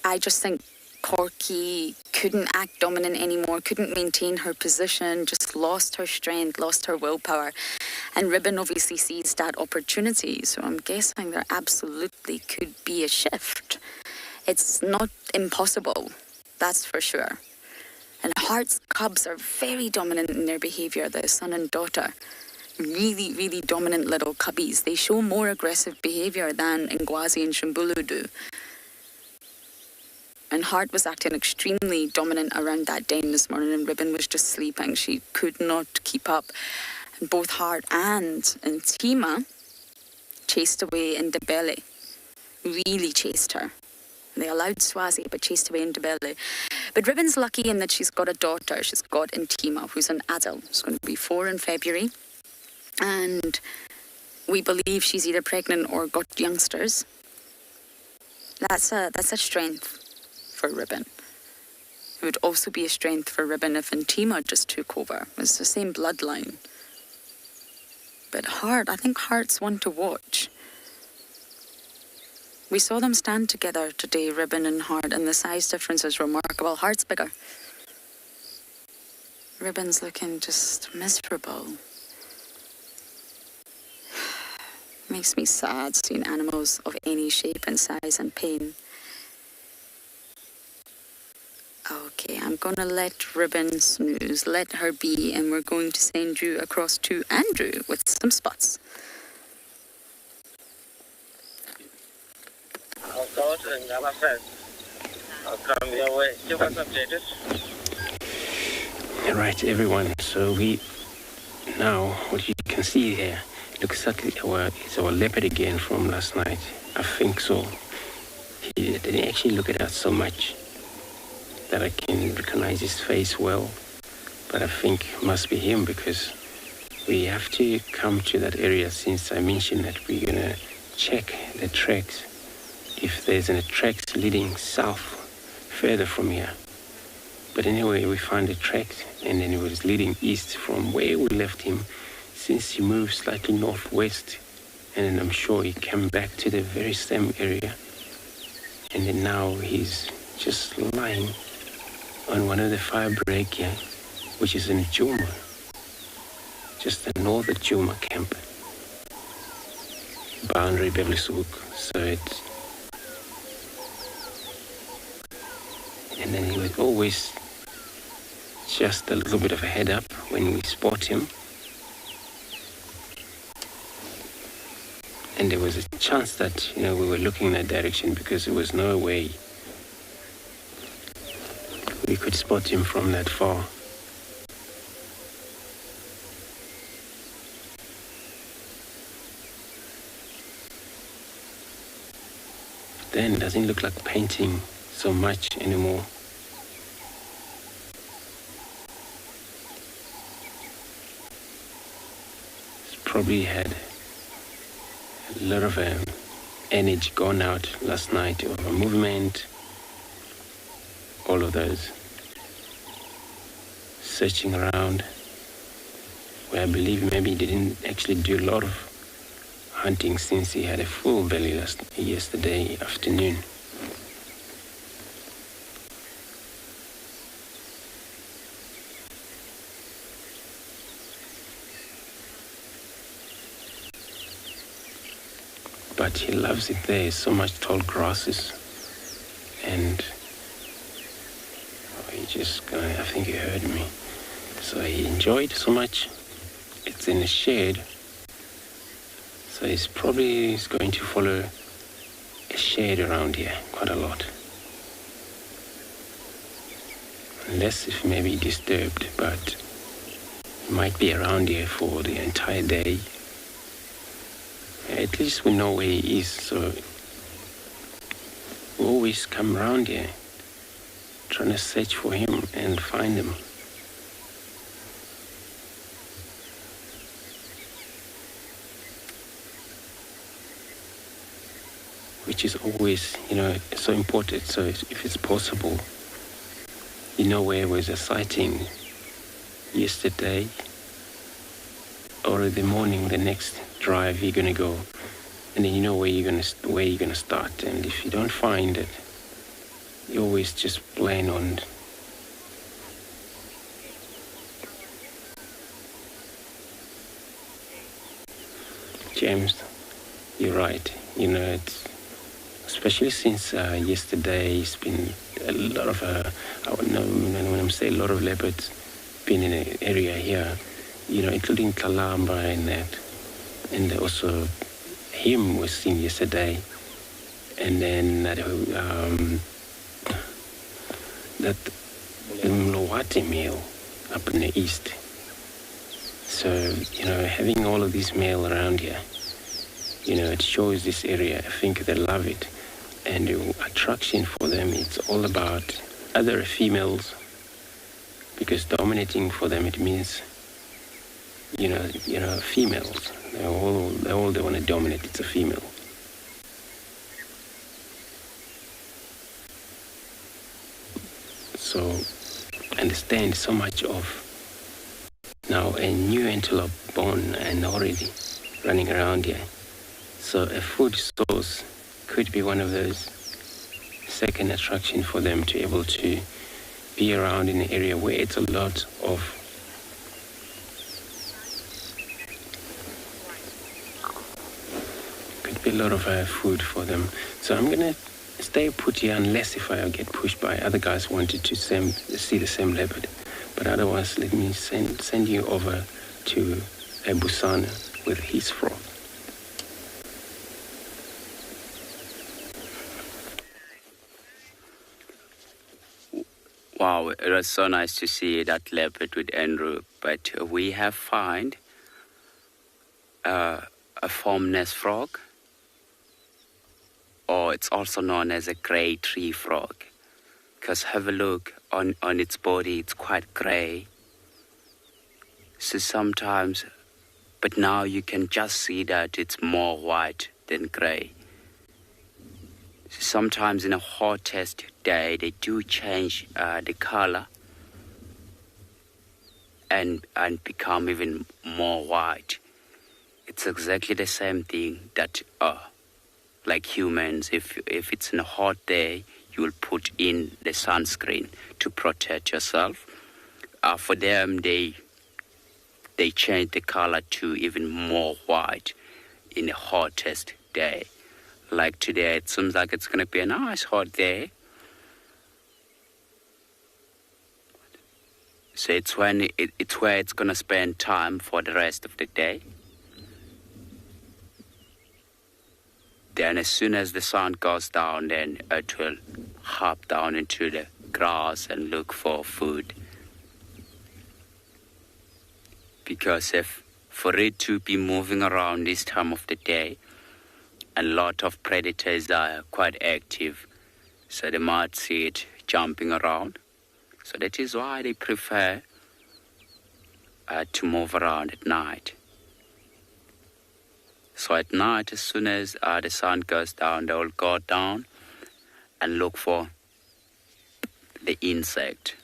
I just think Corky couldn't act dominant anymore, couldn't maintain her position, just lost her strength, lost her willpower. And Ribbon obviously sees that opportunity. So I'm guessing there absolutely could be a shift. It's not impossible, that's for sure. And Heart's cubs are very dominant in their behaviour, the son and daughter. Really, really dominant little cubbies. They show more aggressive behaviour than Ngwazi and Shimbulu do. And Heart was acting extremely dominant around that den this morning and Ribbon was just sleeping. She could not keep up. And both Heart and Djuma chased away Ndebele. Really chased her. They allowed Swazi, but chased away Ndebele. But Ribbon's lucky in that she's got a daughter. She's got Djuma, who's an adult. She's going to be 4 in February. And we believe she's either pregnant or got youngsters. That's a strength for Ribbon. It would also be a strength for Ribbon if Djuma just took over. It's the same bloodline. But Heart, I think Heart's one to watch. We saw them stand together today, Ribbon and Heart, and the size difference is remarkable. Heart's bigger. Ribbon's looking just miserable. Makes me sad seeing animals of any shape and size and pain. Okay, I'm gonna let Ribbon snooze, let her be, and we're going to send you across to Andrew with some spots. I'll go to Ngala first. I'll come your way. Give us updated. Right, everyone. So now, what you can see here, looks like it's our leopard again from last night. I think so. didn't actually look at us so much that I can recognize his face well. But I think it must be him, because we have to come to that area, since I mentioned that we're going to check the tracks, if there's any tracks leading south further from here. But anyway, we found the tracks, and then it was leading east from where we left him, since he moved slightly northwest, and then I'm sure he came back to the very same area. And then now he's just lying on one of the fire break here, which is in Djuma, just the north of Djuma camp, boundary Bevlishoek. So it's, and then he was always just a little bit of a head up when we spot him. And there was a chance that, we were looking in that direction, because there was no way we could spot him from that far. Then it doesn't look like painting so much anymore. It's probably had a lot of energy gone out last night, or movement, all of those. Searching around, where I believe maybe he didn't actually do a lot of hunting, since he had a full belly yesterday afternoon. But he loves it there, so much tall grasses, and he just, I think he heard me. So he enjoyed so much. It's in a shade. So he's probably going to follow a shade around here quite a lot. Unless if maybe disturbed, but he might be around here for the entire day. At least we know where he is, so we always come around here trying to search for him and find him. Which is always, so important. So if it's possible, where was a sighting yesterday, or in the morning, the next drive you're gonna go, and then where you're gonna start. And if you don't find it, you always just plan on James. You're right. It's especially since yesterday, it's been a lot of when I say a lot of leopards been in the area here, including Kalamba and that, and also him was seen yesterday, and then that Mlawati male up in the east. So having all of these male around here, it shows this area. I think they love it. And the attraction for them, it's all about other females, because dominating for them, it means, females. They want to dominate. It's a female. So understand so much of now a new antelope born and already running around here. So a food source could be one of those second attraction for them to be able to be around in an area where it's a lot of food for them. So I'm gonna stay put here unless if I get pushed by other guys wanted to see the same leopard. But otherwise, let me send you over to a Busana with his frog. Wow, it was so nice to see that leopard with Andrew, but we have found a farm nest frog. or it's also known as a grey tree frog. Because have a look on its body, it's quite grey. So sometimes, but now you can just see that it's more white than grey. So sometimes in a hottest day, they do change the color and become even more white. It's exactly the same thing that, like humans, if it's in a hot day, you will put in the sunscreen to protect yourself. For them, they change the color to even more white in the hottest day. Like today, it seems like it's going to be a nice hot day. So it's where it's going to spend time for the rest of the day. Then as soon as the sun goes down, then it will hop down into the grass and look for food. Because for it to be moving around this time of the day, a lot of predators are quite active, so they might see it jumping around. So that is why they prefer to move around at night. So at night, as soon as the sun goes down, they will go down and look for the insect.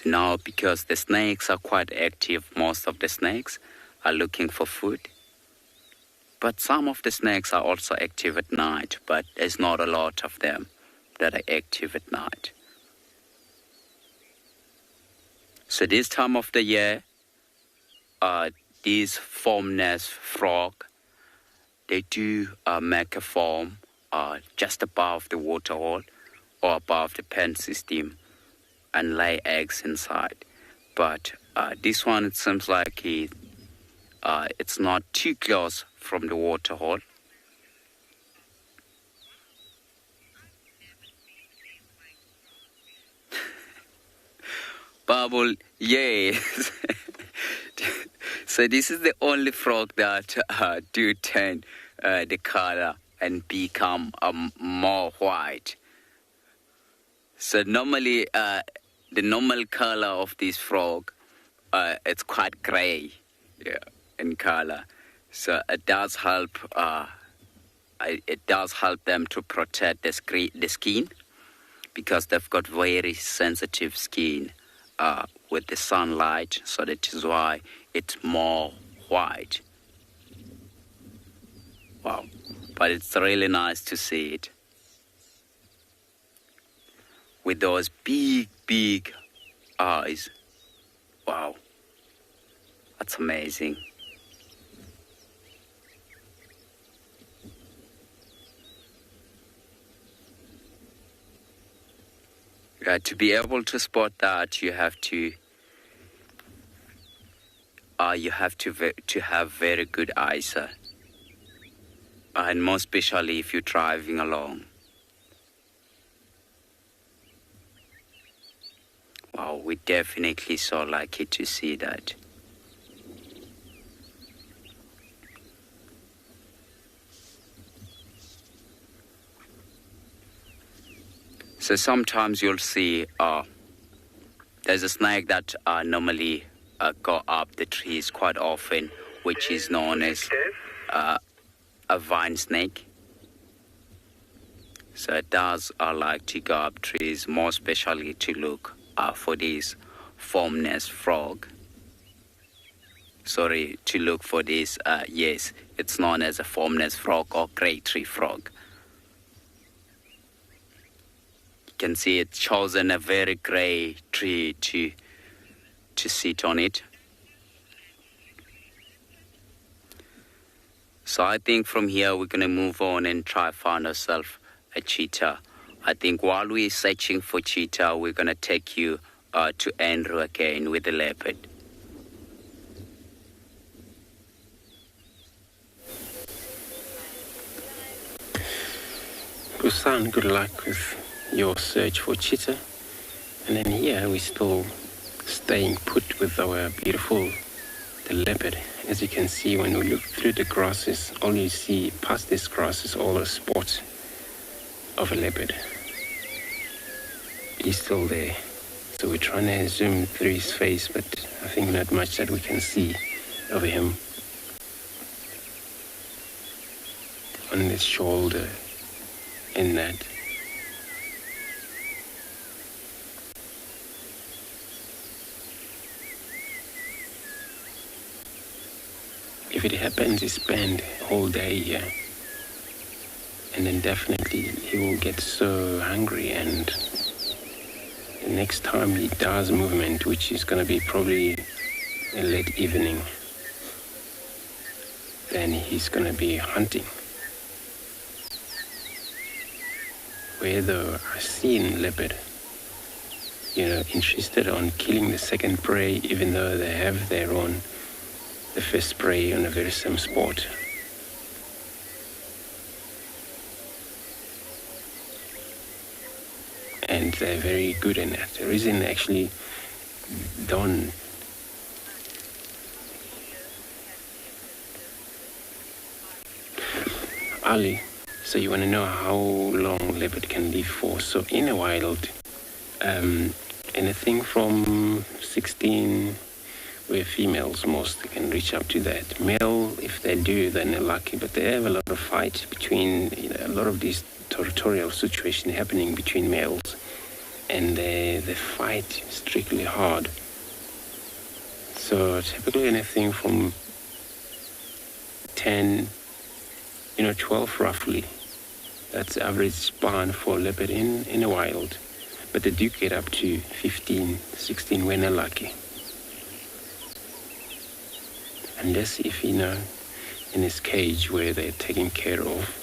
Now, because the snakes are quite active, most of the snakes are looking for food. But some of the snakes are also active at night, but there's not a lot of them that are active at night. So this time of the year, these formless frog, they do make a form just above the waterhole or above the pen system and lay eggs inside. But this one, it seems like it's not too close from the waterhole. Bubble, yes. So this is the only frog that do turn the color and become more white. So normally, the normal color of this frog, it's quite gray, in color. So it does help. It does help them to protect the skin, because they've got very sensitive skin with the sunlight. So that is why it's more white. Wow, but it's really nice to see it with those big eyes. Wow, that's amazing. To be able to spot that, you have to have very good eyesight, and more especially if you're driving along. Wow, we're definitely so lucky to see that. So sometimes you'll see there's a snake that normally go up the trees quite often, which is known as a vine snake. So it does like to go up trees, more especially to look for this formless frog. Sorry, to look for this, yes, it's known as a formless frog or grey tree frog. You can see it's chosen a very grey tree to sit on it. So I think from here we're going to move on and try find ourselves a cheetah. I think while we're searching for cheetah, we're going to take you to Andrew again with the leopard. Good son, good luck with your search for cheetah. And then here we're still staying put with our beautiful, the leopard, As you can see, when we look through the grasses, all you see past this grass is all a spot of a leopard. He's still there. So we're trying to zoom through his face, but I think not much that we can see over him. On his shoulder, in that. If it happens, he spend a whole day here. And then definitely he will get so hungry, and the next time he does movement, which is going to be probably a late evening, then he's going to be hunting. Where though I've seen leopard, interested on killing the second prey, even though they have their own, the first prey on a very same spot. And they're very good in that. The reason they actually don't Ali, so you want to know how long leopard can live for. So in the wild, anything from 16, where females most can reach up to that. Male, if they do, then they're lucky, but they have a lot of fight between, a lot of these territorial situations happening between males, and they fight strictly hard. So typically anything from 10, 12 roughly. That's the average span for leopard in the wild. But they do get up to 15, 16 when they're lucky. Unless if, in his cage where they're taken care of,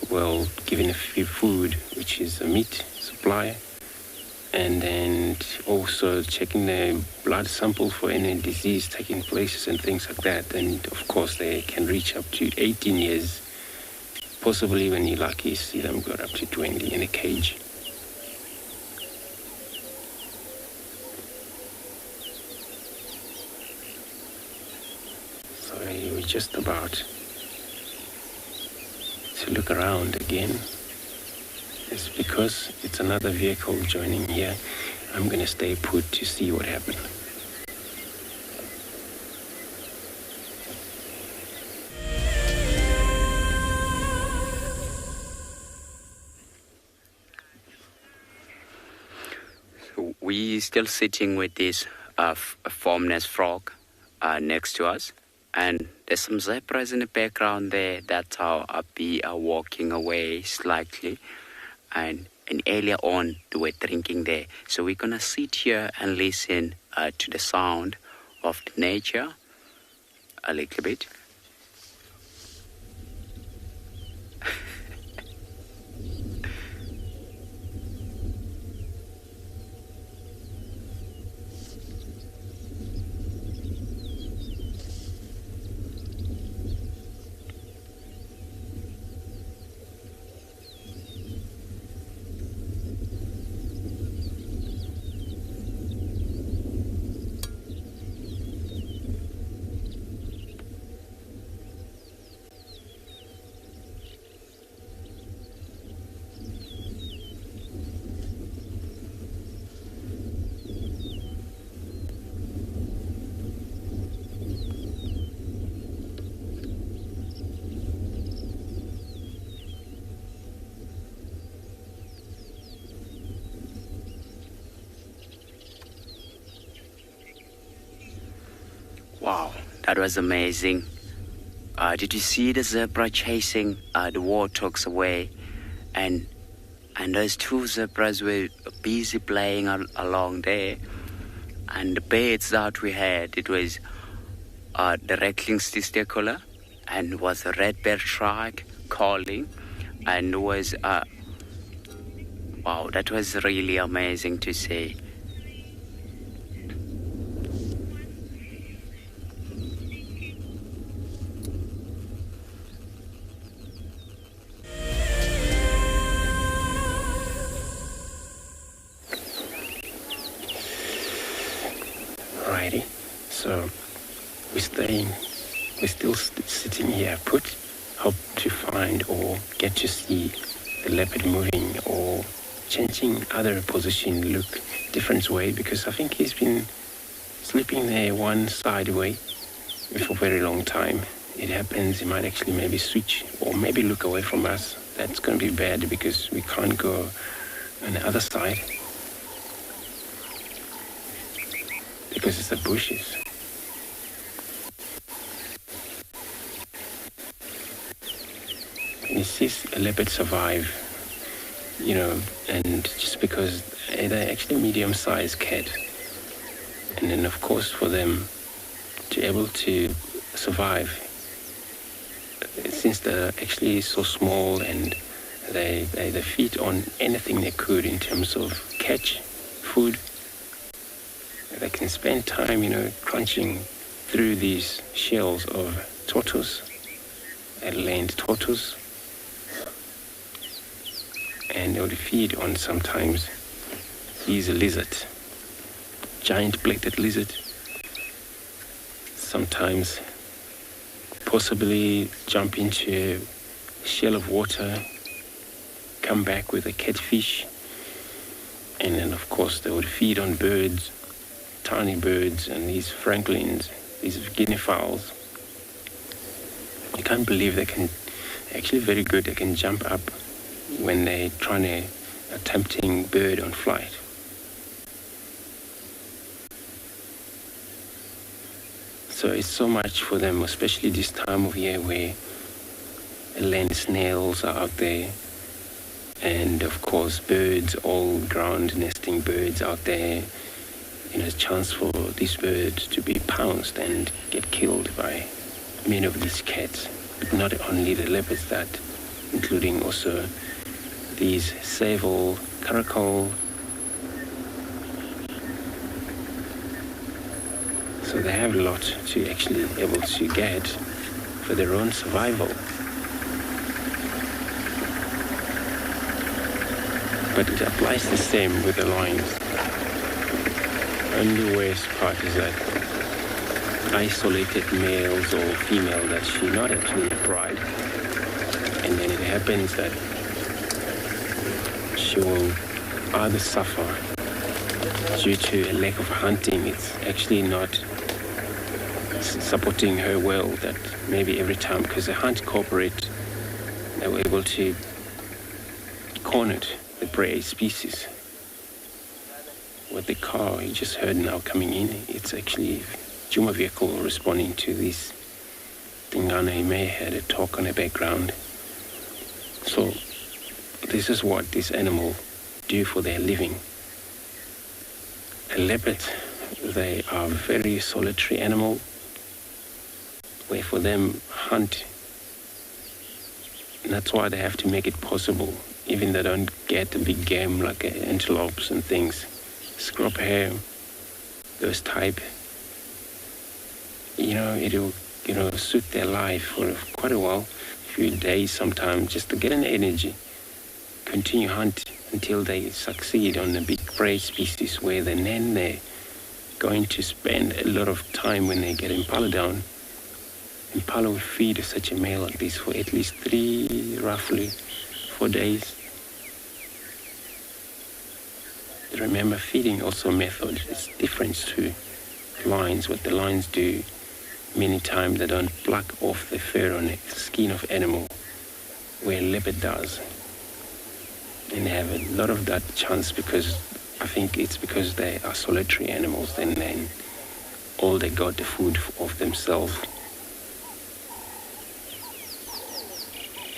well, given a few food, which is a meat supply, and then also checking the blood sample for any disease taking places and things like that. And of course they can reach up to 18 years, possibly when you're lucky, you see them go up to 20 in a cage. So we're just about to look around again. It's because it's another vehicle joining here. I'm going to stay put to see what happened. So we still sitting with this formless frog next to us, and there's some zebras in the background there. That's how Abby are walking away slightly. And earlier on, they were drinking there. So we're going to sit here and listen to the sound of the nature a little bit. Wow, that was amazing. Did you see the zebra chasing the warthogs away? And those two zebras were busy playing along there. And the birds that we had, it was the rattling testicular, and was a red-billed shrike calling, and was wow, that was really amazing to see. we're still sitting here put, hope to find or get to see the leopard moving or changing other position, look different way, because I think he's been sleeping there one side way for a very long time. It happens, he might actually maybe switch or maybe look away from us. That's going to be bad because we can't go on the other side because it's the bushes. And he sees a leopard survive, you know, and just because they're actually medium-sized cat. And then of course for them to be able to survive, since they're actually so small and they feed on anything they could in terms of catch, food, they can spend time, you know, crunching through these shells of tortoise, land tortoise, and they would feed on sometimes these lizards, giant plated lizard, sometimes possibly jump into a shell of water, come back with a catfish, and then of course they would feed on birds, tiny birds, and these francolins, these guinea fowls. You can't believe they can, actually very good, they can jump up when they're trying to, attempting bird on flight. So it's so much for them, especially this time of year where land snails are out there, and of course birds, all ground nesting birds out there. You know, a chance for these birds to be pounced and get killed by many of these cats. But not only the leopards, that including also these sable, caracal. So they have a lot to actually able to get for their own survival. But it applies the same with the lions. And the worst part is that isolated males or female that she's not actually a bride. And then it happens that she will either suffer due to a lack of hunting. It's actually not supporting her well, that maybe every time, because the hunt cooperate, they were able to corner the prey species. With the car you just heard now coming in, it's actually Djuma vehicle responding to this Ngala. He may have had a talk on the background. So this is what this animal do for their living. A leopard, they are very solitary animal, where for them hunt, and that's why they have to make it possible, even they don't get the big game like antelopes and things, scrub hare, those type, you know, it'll, you know, suit their life for quite a while, a few days sometimes, just to get an energy, continue hunt until they succeed on the big prey species, where then they're going to spend a lot of time when they get impala down. Impala will feed such a male like this for at least roughly 4 days. Remember, feeding also method is different to lions. What the lions do, many times they don't pluck off the fur on the skin of animal, where leopard does. And they have a lot of that chance, because I think it's because they are solitary animals, and then all they got the food of themselves.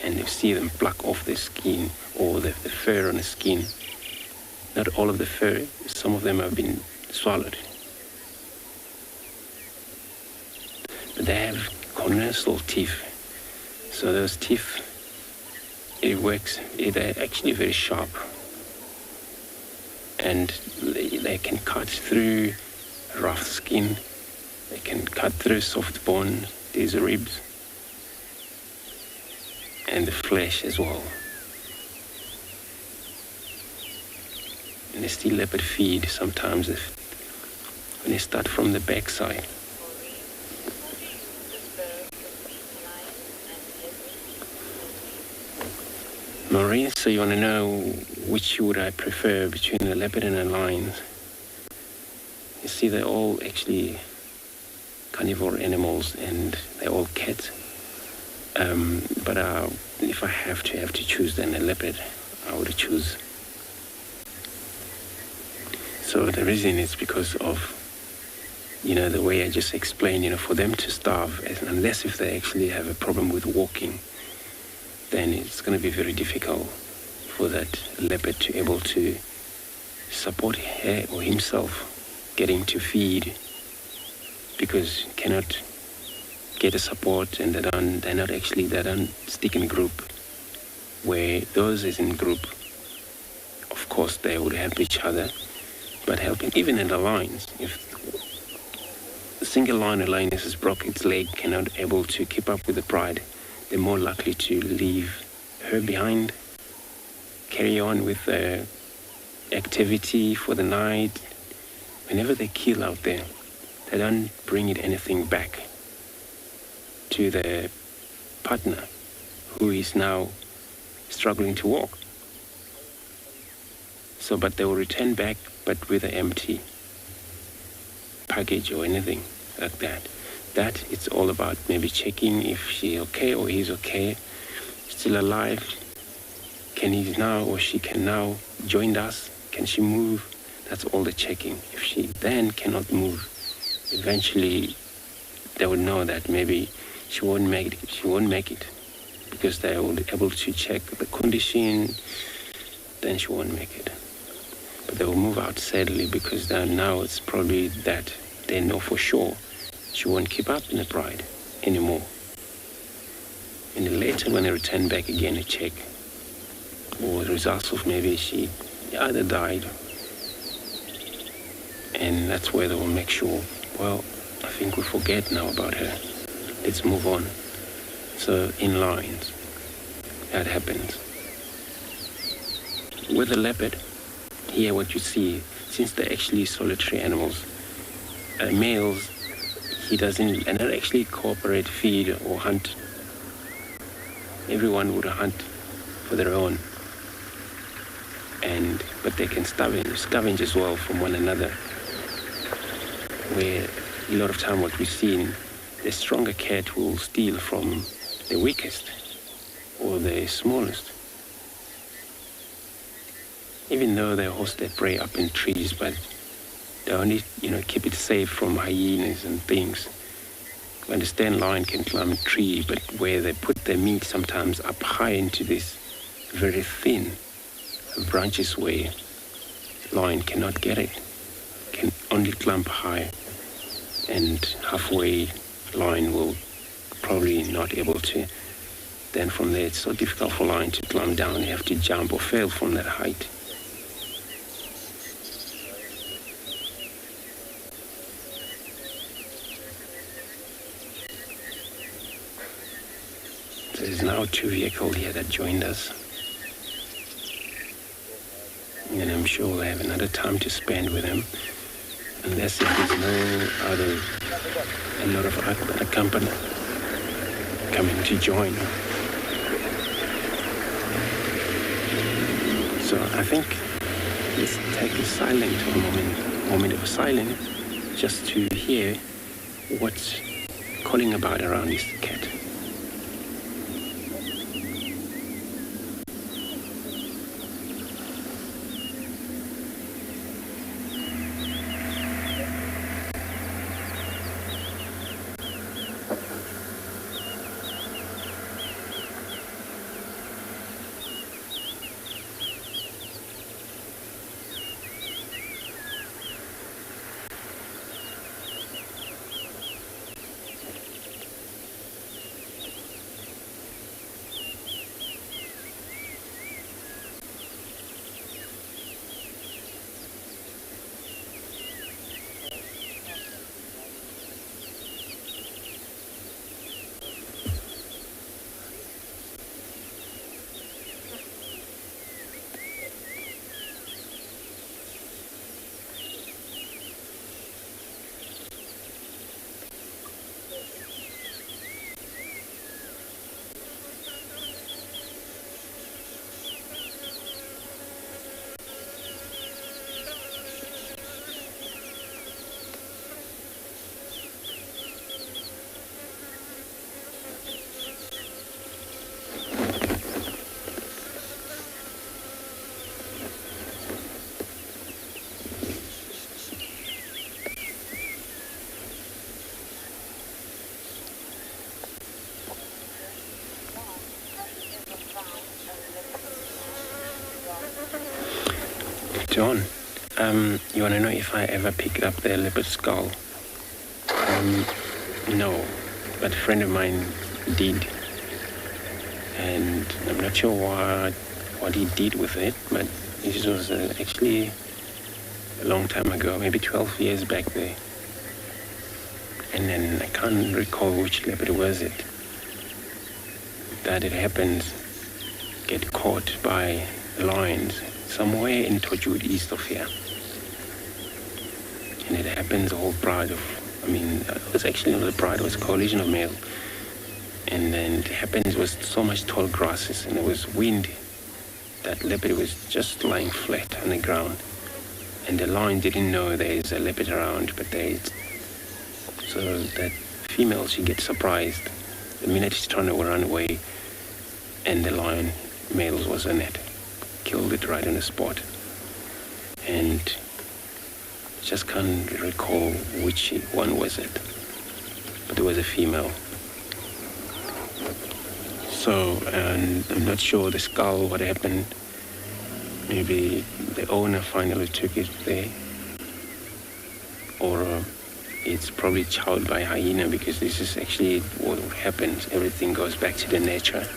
And you see them pluck off the skin or the fur on the skin. Not all of the fur, some of them have been swallowed. But they have corneal teeth. So those teeth, it works, they're actually very sharp. And they can cut through rough skin. They can cut through soft bone, these ribs, and the flesh as well. And they still leopard feed sometimes when they start from the backside. Maureen, so you want to know which would I prefer between a leopard and a lion? You see, they're all actually carnivore animals and they're all cats. But if I have to choose, then a leopard, I would choose. So the reason is because of, the way I just explained, for them to starve, unless if they actually have a problem with walking, then it's going to be very difficult for that leopard to be able to support her or himself getting to feed, because cannot get a support, and they don't stick in a group. Where those is in group, of course they would help each other, but helping even in the lines, if a single lion or lioness has broken its leg, cannot able to keep up with the pride, they're more likely to leave her behind, carry on with the activity for the night. Whenever they kill out there, they don't bring it anything back to their partner, who is now struggling to walk. So, but they will return back, but with an empty package or anything like that. That it's all about maybe checking if she's okay or he's okay, still alive. Can he now or she can now join us? Can she move? That's all the checking. If she then cannot move, eventually they would know that maybe she won't make it. She won't make it because they will be able to check the condition. Then she won't make it. But they will move out sadly because now it's probably that they know for sure she won't keep up in the pride anymore. And then later when they return back again to check, or the results of maybe she either died, and that's where they will make sure, well, I think we forget now about her. Let's move on. So in lines, that happens. With the leopard, here what you see, since they're actually solitary animals, males, he doesn't, and not actually cooperate, feed or hunt. Everyone would hunt for their own. But they can scavenge as well from one another. Where a lot of time what we've seen, the stronger cat will steal from the weakest or the smallest. Even though they host their prey up in trees, but they only, keep it safe from hyenas and things. I understand lion can climb a tree, but where they put their meat sometimes up high into this very thin branches where lion cannot get it, can only climb high, and halfway lion will probably not able to. Then from there it's so difficult for lion to climb down. You have to jump or fail from that height. There's now 2 vehicles here that joined us. And I'm sure we'll have another time to spend with them. Unless if there's a lot of other company coming to join. So I think let's take a moment of silence, just to hear what's calling about around this cat. John, you want to know if I ever picked up the leopard skull? No, but a friend of mine did. And I'm not sure what he did with it, but this was actually a long time ago, maybe 12 years back there. And then I can't recall which leopard was it. That it happened, get caught by lions somewhere in Torchwood east of here. And it happens a whole pride of, it was actually not a pride, it was a coalition of male. And then it happened, it was so much tall grasses and there was wind. That leopard was just lying flat on the ground. And the lion didn't know there's a leopard around, but so that female, she gets surprised. The minute she's trying to run away, and the lion male was on it. Killed it right on the spot. And just can't recall which one was it. But it was a female. So, and I'm not sure the skull, what happened. Maybe the owner finally took it there. Or it's probably chowed by hyena, because this is actually what happens. Everything goes back to the nature.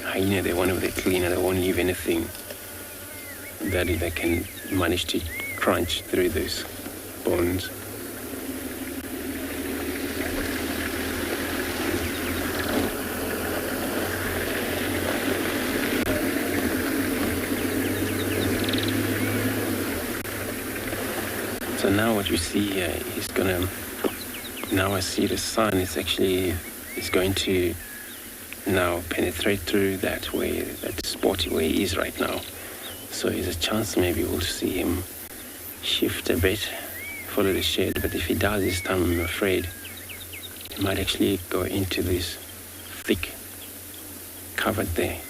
Hyena, they're one of the cleaner, they won't leave anything that they can manage to crunch through those bones. So now what you see here, now I see the sun is going to now penetrate through that spot where he is right now. So there's a chance maybe we'll see him shift a bit, follow the shade, but if he does this time, I'm afraid he might actually go into this thick covered there.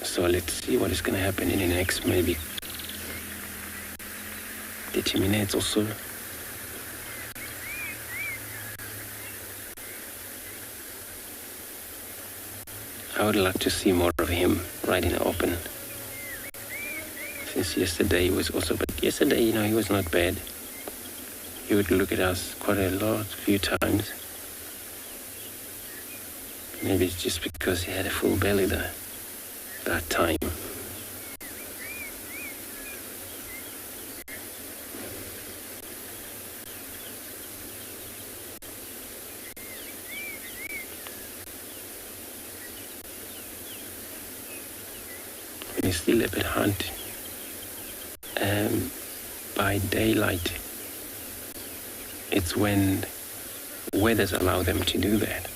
So let's see what is going to happen in the next maybe 30 minutes or so. I would like to see more of him right in the open. Since yesterday he was also, but yesterday, he was not bad. He would look at us quite a few times. Maybe it's just because he had a full belly that time. When you see leopard hunt by daylight, it's when weathers allow them to do that.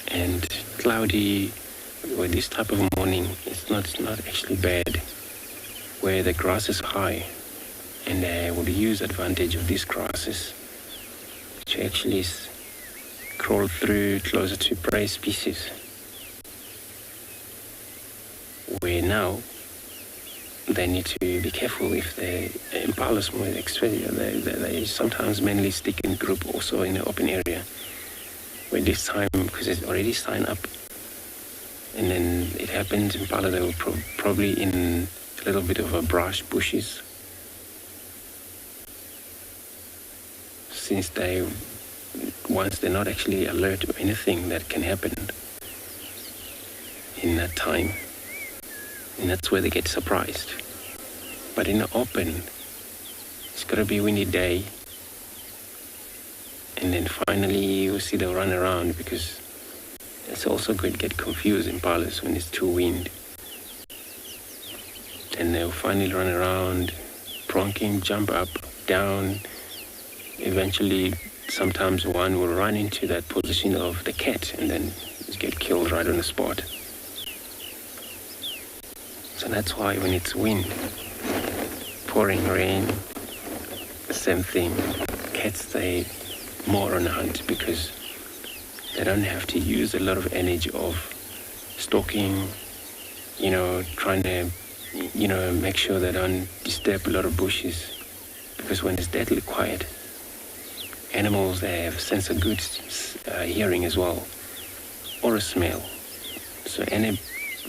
And cloudy, or this type of morning, it's not actually bad, where the grass is high, and they will use advantage of these grasses to actually crawl through closer to prey species. Where now they need to be careful if the impalas more they sometimes mainly stick in group also in the open area. Where this time, because it's already signed up, and then it happens, impala, they will probably in a little bit of a brush, bushes. Since once they're not actually alert to anything that can happen in that time, and that's where they get surprised. But in the open, it's got to be a windy day, and then finally you see them run around, because it's also going to get confused impalas when it's too wind. And they'll finally run around, pronking, jump up, down. Eventually, sometimes one will run into that position of the cat and then get killed right on the spot. So that's why when it's wind, pouring rain, the same thing. Cats, they more on the hunt because they don't have to use a lot of energy of stalking, trying to, make sure they don't disturb a lot of bushes. Because when it's deadly quiet, animals, they have a sense of good hearing as well. or a smell. So any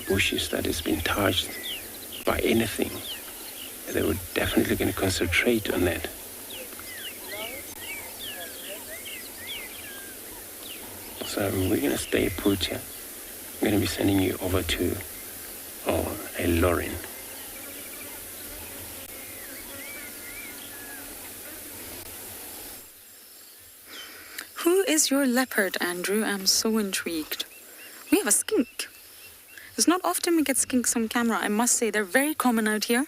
bushes that has been touched by anything, they were definitely going to concentrate on that. So we're going to stay put here. I'm going to be sending you over to a Lauren. Who is your leopard, Andrew? I'm so intrigued. We have a skink. It's not often we get skinks on camera. I must say they're very common out here,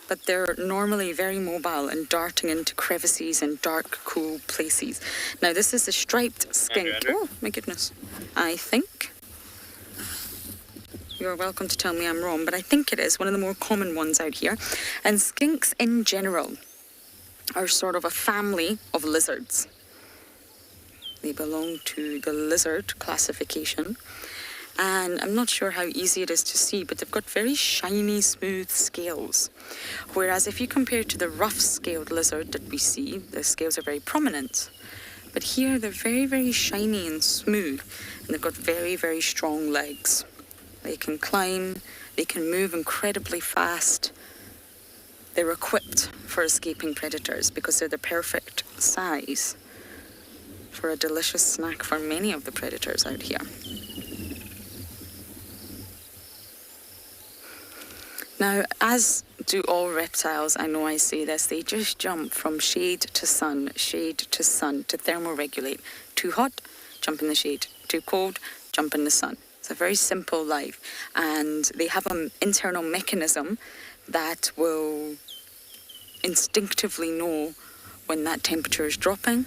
but they're normally very mobile and darting into crevices and dark, cool places. Now, this is a striped skink. Oh, my goodness. I think, you're welcome to tell me I'm wrong, but I think it is one of the more common ones out here. And skinks in general are sort of a family of lizards. They belong to the lizard classification. And I'm not sure how easy it is to see, but they've got very shiny, smooth scales. Whereas if you compare to the rough-scaled lizard that we see, the scales are very prominent. But here they're very, very shiny and smooth, and they've got very, very strong legs. They can climb, they can move incredibly fast. They're equipped for escaping predators because they're the perfect size for a delicious snack for many of the predators out here. Now, as do all reptiles, I know I say this, they just jump from shade to sun to thermoregulate. Too hot, jump in the shade. Too cold, jump in the sun. It's a very simple life. And they have an internal mechanism that will instinctively know when that temperature is dropping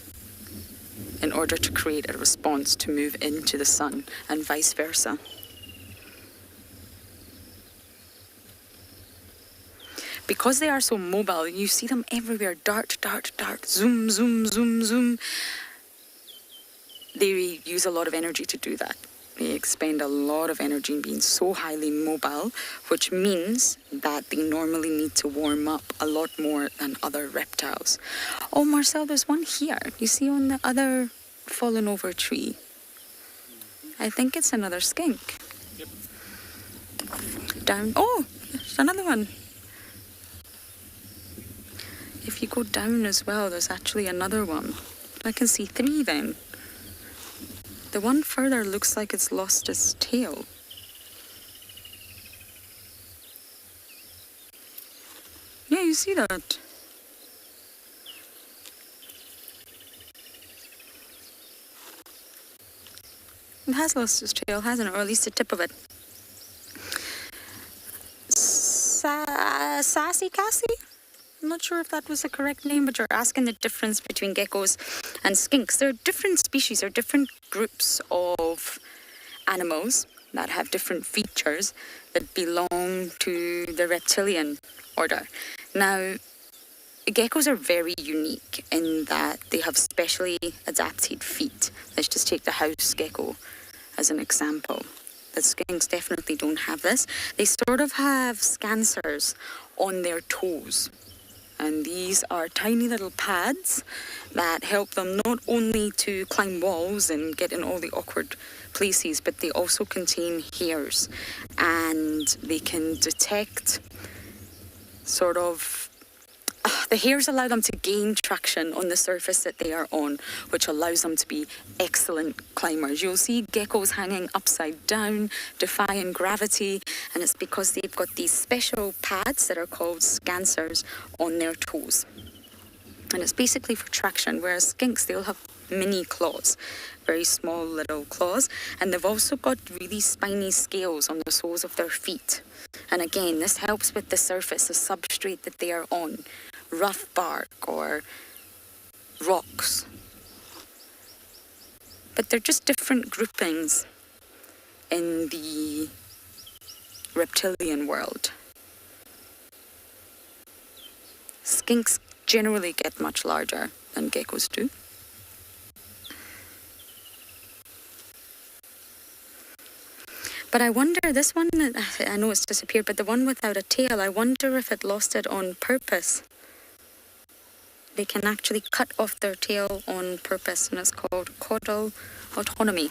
in order to create a response to move into the sun and vice versa. Because they are so mobile, you see them everywhere. Dart, dart, dart, zoom, zoom, zoom, zoom. They use a lot of energy to do that. They expend a lot of energy in being so highly mobile, which means that they normally need to warm up a lot more than other reptiles. Oh, Marcel, there's one here. You see on the other fallen over tree? I think it's another skink. Yep. Down. Oh, there's another one. If you go down as well, there's actually another one. I can see 3 then. The one further looks like it's lost its tail. Yeah, you see that? It has lost its tail, hasn't it? Or at least the tip of it. Sassy Cassie? I'm not sure if that was the correct name, but you're asking the difference between geckos and skinks. They're different species, they're different groups of animals that have different features that belong to the reptilian order. Now, geckos are very unique in that they have specially adapted feet. Let's just take the house gecko as an example. The skinks definitely don't have this. They sort of have scancers on their toes. And these are tiny little pads that help them not only to climb walls and get in all the awkward places, but they also contain hairs. And they can detect sort of... the hairs allow them to gain traction on the surface that they are on, which allows them to be excellent climbers. You'll see geckos hanging upside down, defying gravity, and it's because they've got these special pads that are called scancers on their toes. And it's basically for traction, whereas skinks, they'll have mini claws, very small little claws, and they've also got really spiny scales on the soles of their feet. And again, this helps with the surface, the substrate that they are on, rough bark or rocks. But they're just different groupings in the reptilian world. Skinks generally get much larger than geckos do. But I wonder, this one, I know it's disappeared, but the one without a tail, I wonder if it lost it on purpose. They can actually cut off their tail on purpose, and it's called caudal autonomy.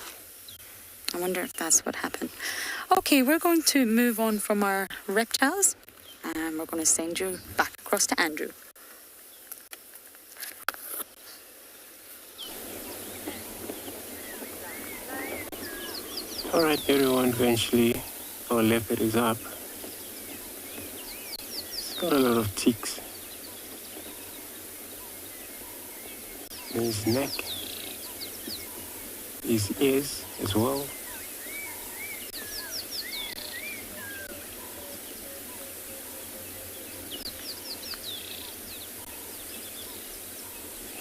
I wonder if that's what happened. Okay, we're going to move on from our reptiles and we're going to send you back across to Andrew. All right, everyone, eventually our leopard is up. It's got a lot of ticks. His neck, his ears as well.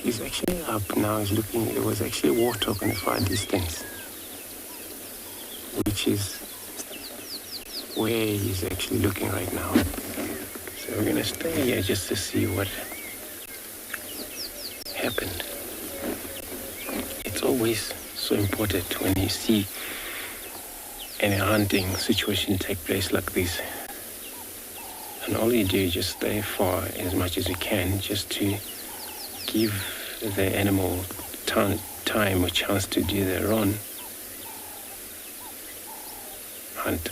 He's actually up now, he's looking, it was actually a warthog in the far distance, which is where he's actually looking right now. So we're gonna stay here just to see what happened. It's always so important when you see any hunting situation take place like this. And all you do is just stay far as much as you can, just to give the animal time or chance to do their own hunt.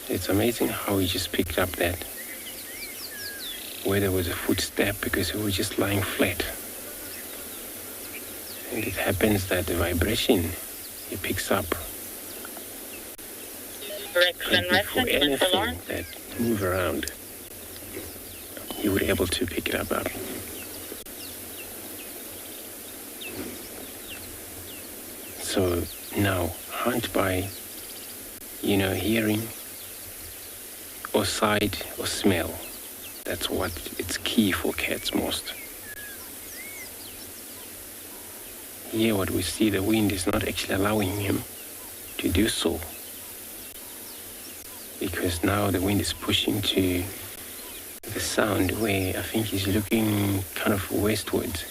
It's amazing how he just picked up that where there was a footstep, because it was just lying flat. And it happens that the vibration he picks up for anything that move around, he would be able to pick it up. So now hunt by, hearing or sight or smell. That's what it's key for cats most. Here what we see, the wind is not actually allowing him to do so, because now the wind is pushing to the sound where I think he's looking kind of westwards.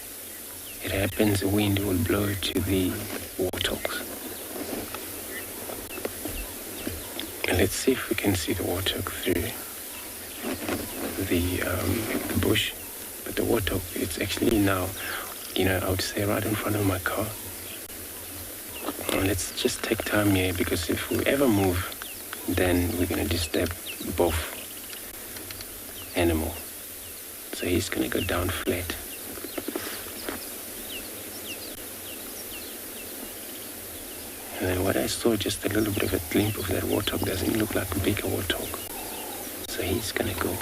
It happens the wind will blow to the warthogs. And let's see if we can see the warthog through the bush. But the warthog, it's actually now, I would say right in front of my car. And let's just take time here, because if we ever move, then we're going to disturb both animal. So he's going to go down flat. And then what I saw, just a little bit of a glimpse of that warthog, doesn't look like a bigger warthog. So he's going to go.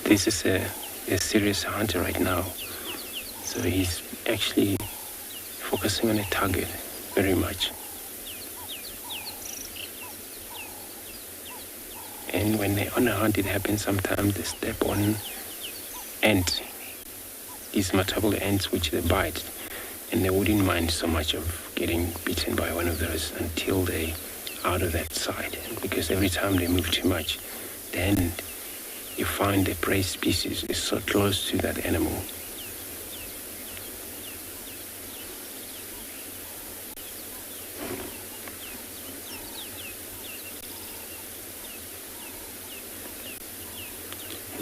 This is a serious hunter right now. So he's actually focusing on a target very much. And when they're on a hunt, it happens sometimes they step on ants, these matable ants which they bite, and they wouldn't mind so much of getting bitten by one of those until they out of that side. Because every time they move too much, then you find the prey species is so close to that animal.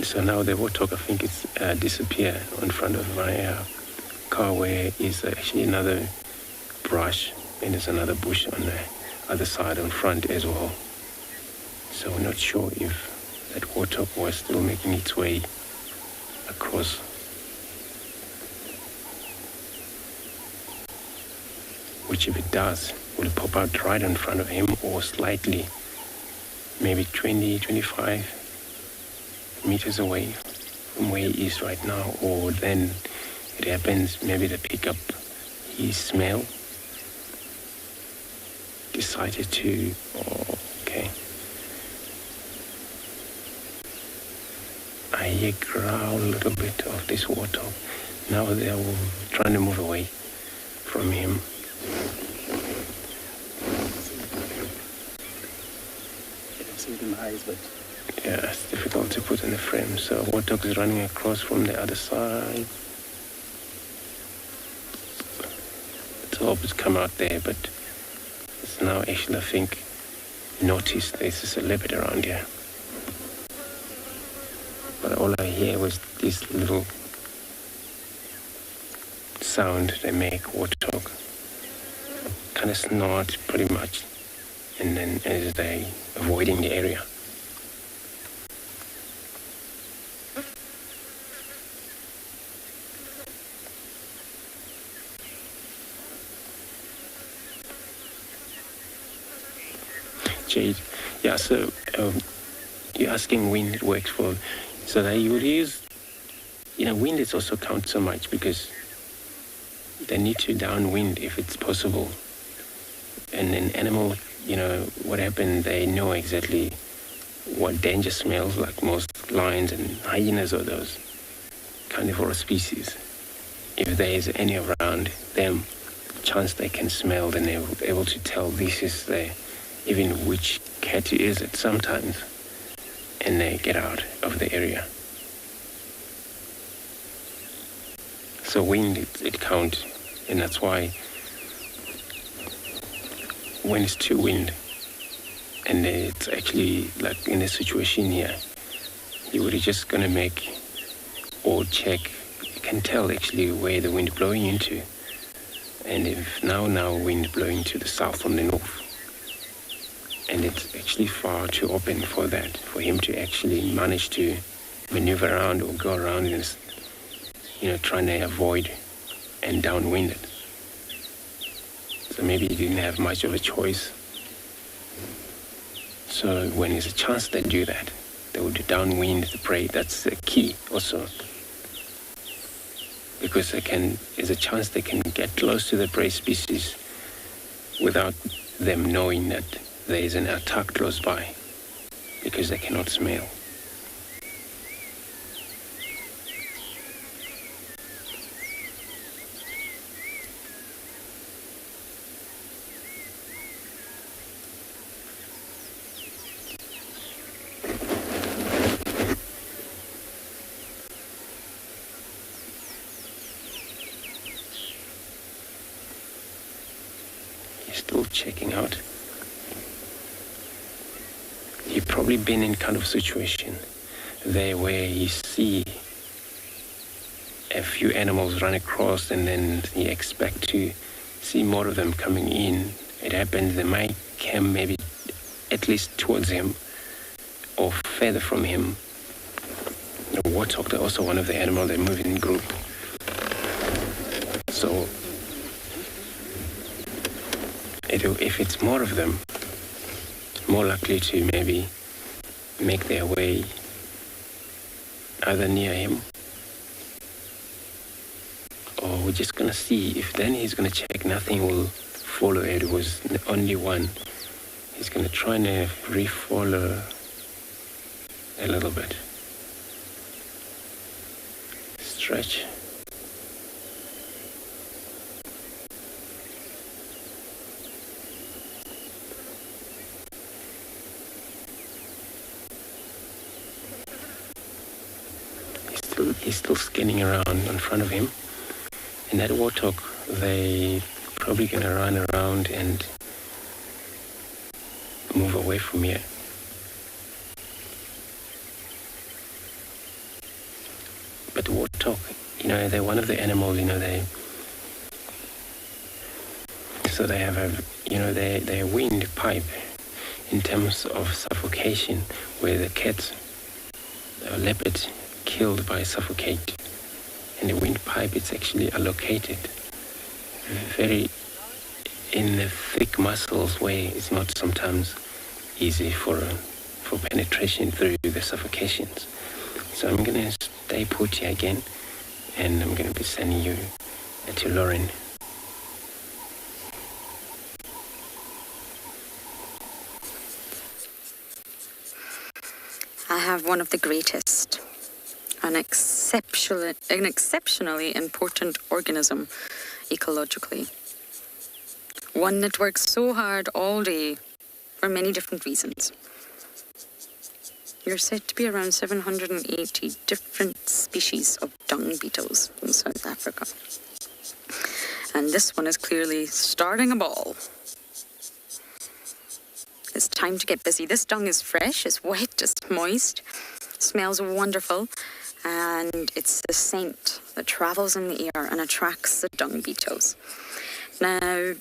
So now the warthog, I think it's disappeared in front of my car, where is actually another brush, and there's another bush on the other side in front as well. So we're not sure if that warthog was still making its way across. Which, if it does, will pop out right in front of him, or slightly, maybe 20, 25 meters away from where he is right now. Or then it happens, maybe they pick up his smell, decided to, okay. I hear growl a little bit of this warthog. Now they are trying to move away from him. I can see it in my eyes, but yeah, it's difficult to put in the frame. So warthog is running across from the other side. Let's hope it's come out there, but it's now actually, I think, noticed there's a leopard around here. But all I hear was this little sound they make, Warthog. Kind of snort pretty much. And then as they avoiding the area. Jade, yeah, so you're asking wind it works for, so they would use, wind is also counts so much because they need to downwind if it's possible. And then animal, what happened, they know exactly what danger smells, like most lions and hyenas or those carnivore species. If there is any around them, chance they can smell, then they're able to tell this is even which cat is it sometimes, and they get out of the area. So wind, it counts, and that's why when it's too wind, and it's actually like in a situation here, you would just gonna make or check, you can tell actually where the wind blowing into, and if now wind blowing to the south from the north, and it's actually far too open for that, for him to actually manage to maneuver around or go around and, trying to avoid and downwind it. So maybe he didn't have much of a choice. So when there's a chance they do that, they would downwind the prey. That's the key also. Because there's a chance they can get close to the prey species without them knowing that there is an attack close by, because they cannot smell. He's still checking out. You've probably been in kind of situation there where you see a few animals run across and then you expect to see more of them coming in. It happens they might come maybe at least towards him or further from him. The Warthog, they're also one of the animals that move in group. So if it's more of them, more likely to maybe make their way either near him, or we're just gonna see if then he's gonna check nothing will follow it. It was the only one. He's gonna try and re-follow a little bit. Stretch. He's still scanning around in front of him. And that Warthog, they probably gonna run around and move away from here. But the Warthog, they're one of the animals, so they have their wind pipe in terms of suffocation, where the cat, leopard, killed by suffocate, and the windpipe it's actually allocated very in the thick muscles where it's not sometimes easy for penetration through the suffocations. So I'm gonna stay put here again, and I'm gonna be sending you to Lauren. I have one of the greatest, an exceptionally important organism ecologically. One that works so hard all day for many different reasons. You're said to be around 780 different species of dung beetles in South Africa. And this one is clearly starting a ball. It's time to get busy. This dung is fresh, it's wet, it's moist. Smells wonderful, and it's the scent that travels in the air and attracts the dung beetles. Now,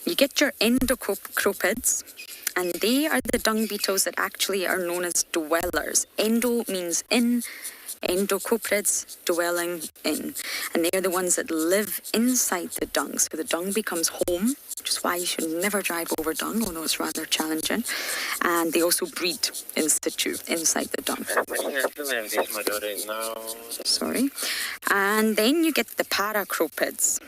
you get your endocropids, and they are the dung beetles that actually are known as dwellers. Endo means in, endocoprids, dwelling in. And they're the ones that live inside the dung. So the dung becomes home, which is why you should never drive over dung, although it's rather challenging. And they also breed in situ, inside the dung. Sorry. And then you get the paracropids.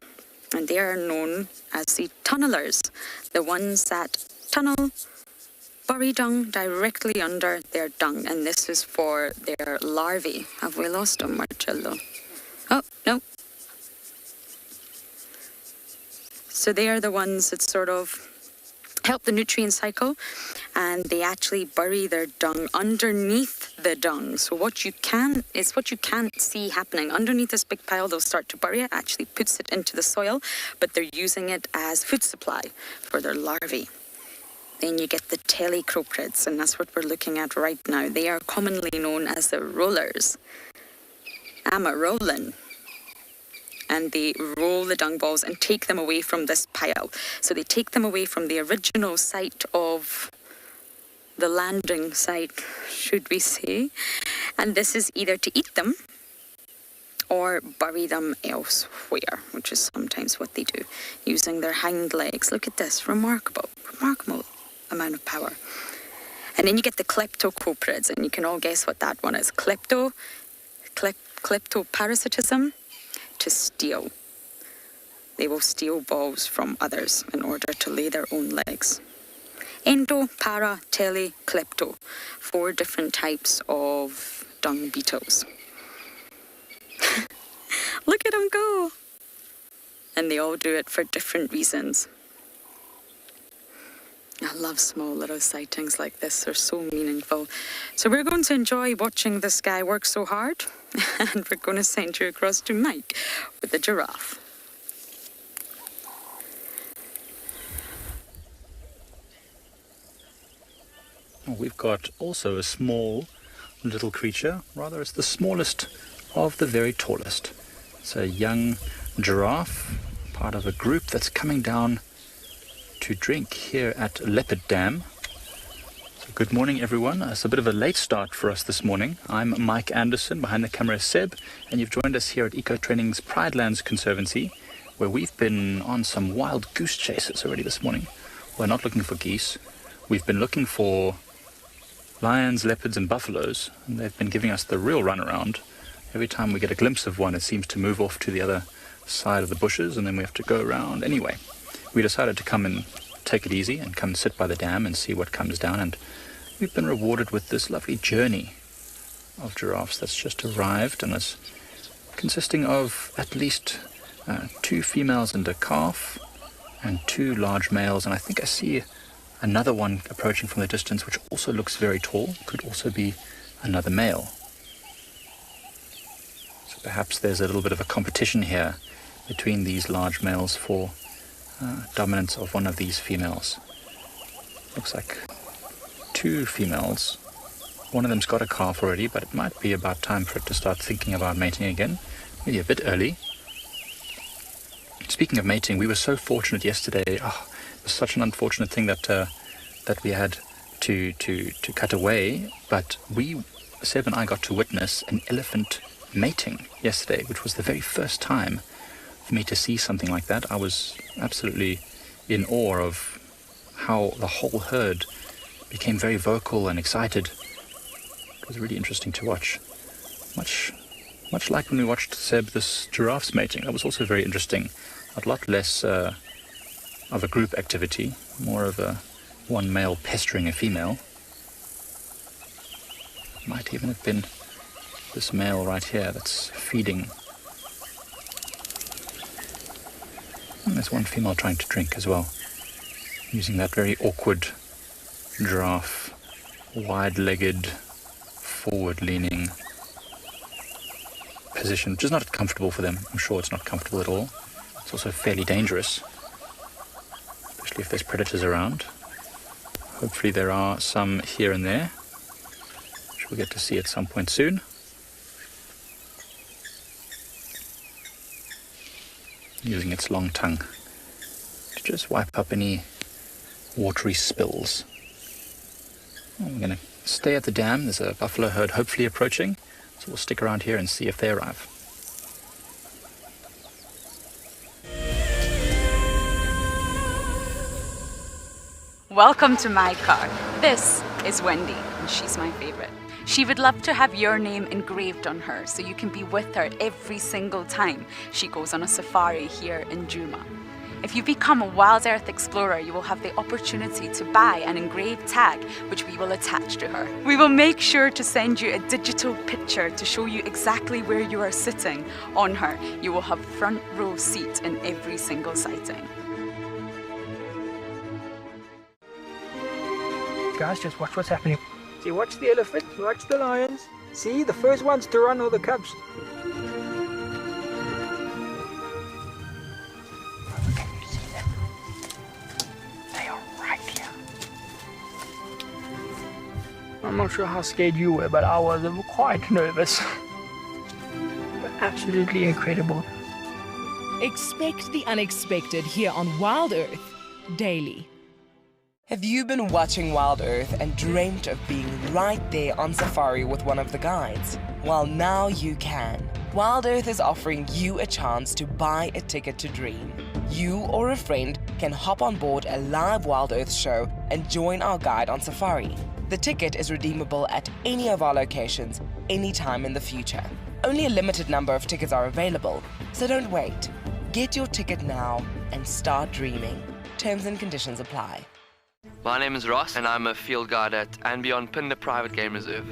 And they are known as the tunnelers, the ones that tunnel, bury dung directly under their dung, and this is for their larvae. Have we lost them, Marcello? Oh, no. So they are the ones that sort of help the nutrient cycle, and they actually bury their dung underneath the dung. So what you can't see happening. Underneath this big pile, they'll start to bury it, actually puts it into the soil, but they're using it as food supply for their larvae. Then you get the telecoprids, and that's what we're looking at right now. They are commonly known as the rollers. I'm a rolling. And they roll the dung balls and take them away from this pile. So they take them away from the original site of the landing site, should we say. And this is either to eat them or bury them elsewhere, which is sometimes what they do, using their hind legs. Look at this, remarkable amount of power. And then you get the kleptocoprids, and you can all guess what that one is. Kleptoparasitism, to steal. They will steal balls from others in order to lay their own eggs. Endo, para, tele, klepto. 4 different types of dung beetles. Look at them go! And they all do it for different reasons. I love small little sightings like this. They're so meaningful. So we're going to enjoy watching this guy work so hard. And we're going to send you across to Mike with the giraffe. We've got also a small little creature. Rather, it's the smallest of the very tallest. It's a young giraffe, part of a group that's coming down to drink here at Leopard Dam. So good morning, everyone. It's a bit of a late start for us this morning. I'm Mike Anderson, behind the camera is Seb, and you've joined us here at Eco Training's Pridelands Conservancy, where we've been on some wild goose chases already this morning. We're not looking for geese. We've been looking for lions, leopards and buffaloes, and they've been giving us the real runaround. Every time we get a glimpse of one, it seems to move off to the other side of the bushes, and then we have to go around. Anyway, we decided to come and take it easy and come sit by the dam and see what comes down, and we've been rewarded with this lovely journey of giraffes that's just arrived, and it's consisting of at least 2 females and a calf and 2 large males, and I think I see another one approaching from the distance which also looks very tall, could also be another male. So perhaps there's a little bit of a competition here between these large males for dominance of one of these females. Looks like 2 females. One of them's got a calf already, but it might be about time for it to start thinking about mating again. Maybe a bit early. Speaking of mating, we were so fortunate yesterday. It was such an unfortunate thing that we had to cut away, but Seb and I got to witness an elephant mating yesterday, which was the very first time for me to see something like that. I was absolutely in awe of how the whole herd became very vocal and excited. It was really interesting to watch. Much like when we watched Seb this giraffe's mating. That was also very interesting. A lot less of a group activity, more of a one male pestering a female. Might even have been this male right here that's feeding. And there's one female trying to drink as well, using that very awkward giraffe, wide-legged, forward-leaning position, which is not comfortable for them. I'm sure it's not comfortable at all. It's also fairly dangerous, especially if there's predators around. Hopefully there are some here and there, which we'll get to see at some point soon. Using its long tongue to just wipe up any watery spills. We're going to stay at the dam. There's a buffalo herd hopefully approaching, so we'll stick around here and see if they arrive. Welcome to my car. This is Wendy, and she's my favorite. She would love to have your name engraved on her so you can be with her every single time she goes on a safari here in Djuma. If you become a WildEarth explorer, you will have the opportunity to buy an engraved tag which we will attach to her. We will make sure to send you a digital picture to show you exactly where you are sitting on her. You will have front row seat in every single sighting. Guys, just watch what's happening. See, watch the elephants, watch the lions. See, the first ones to run are the cubs. Can you see them? They are right here. I'm not sure how scared you were, but I was quite nervous. But absolutely incredible. Expect the unexpected here on WildEarth daily. Have you been watching WildEarth and dreamt of being right there on safari with one of the guides? Well, now you can. WildEarth is offering you a chance to buy a ticket to dream. You or a friend can hop on board a live WildEarth show and join our guide on safari. The ticket is redeemable at any of our locations, anytime in the future. Only a limited number of tickets are available, so don't wait. Get your ticket now and start dreaming. Terms and conditions apply. My name is Ross and I'm a field guide at and beyond Djuma Private Game Reserve.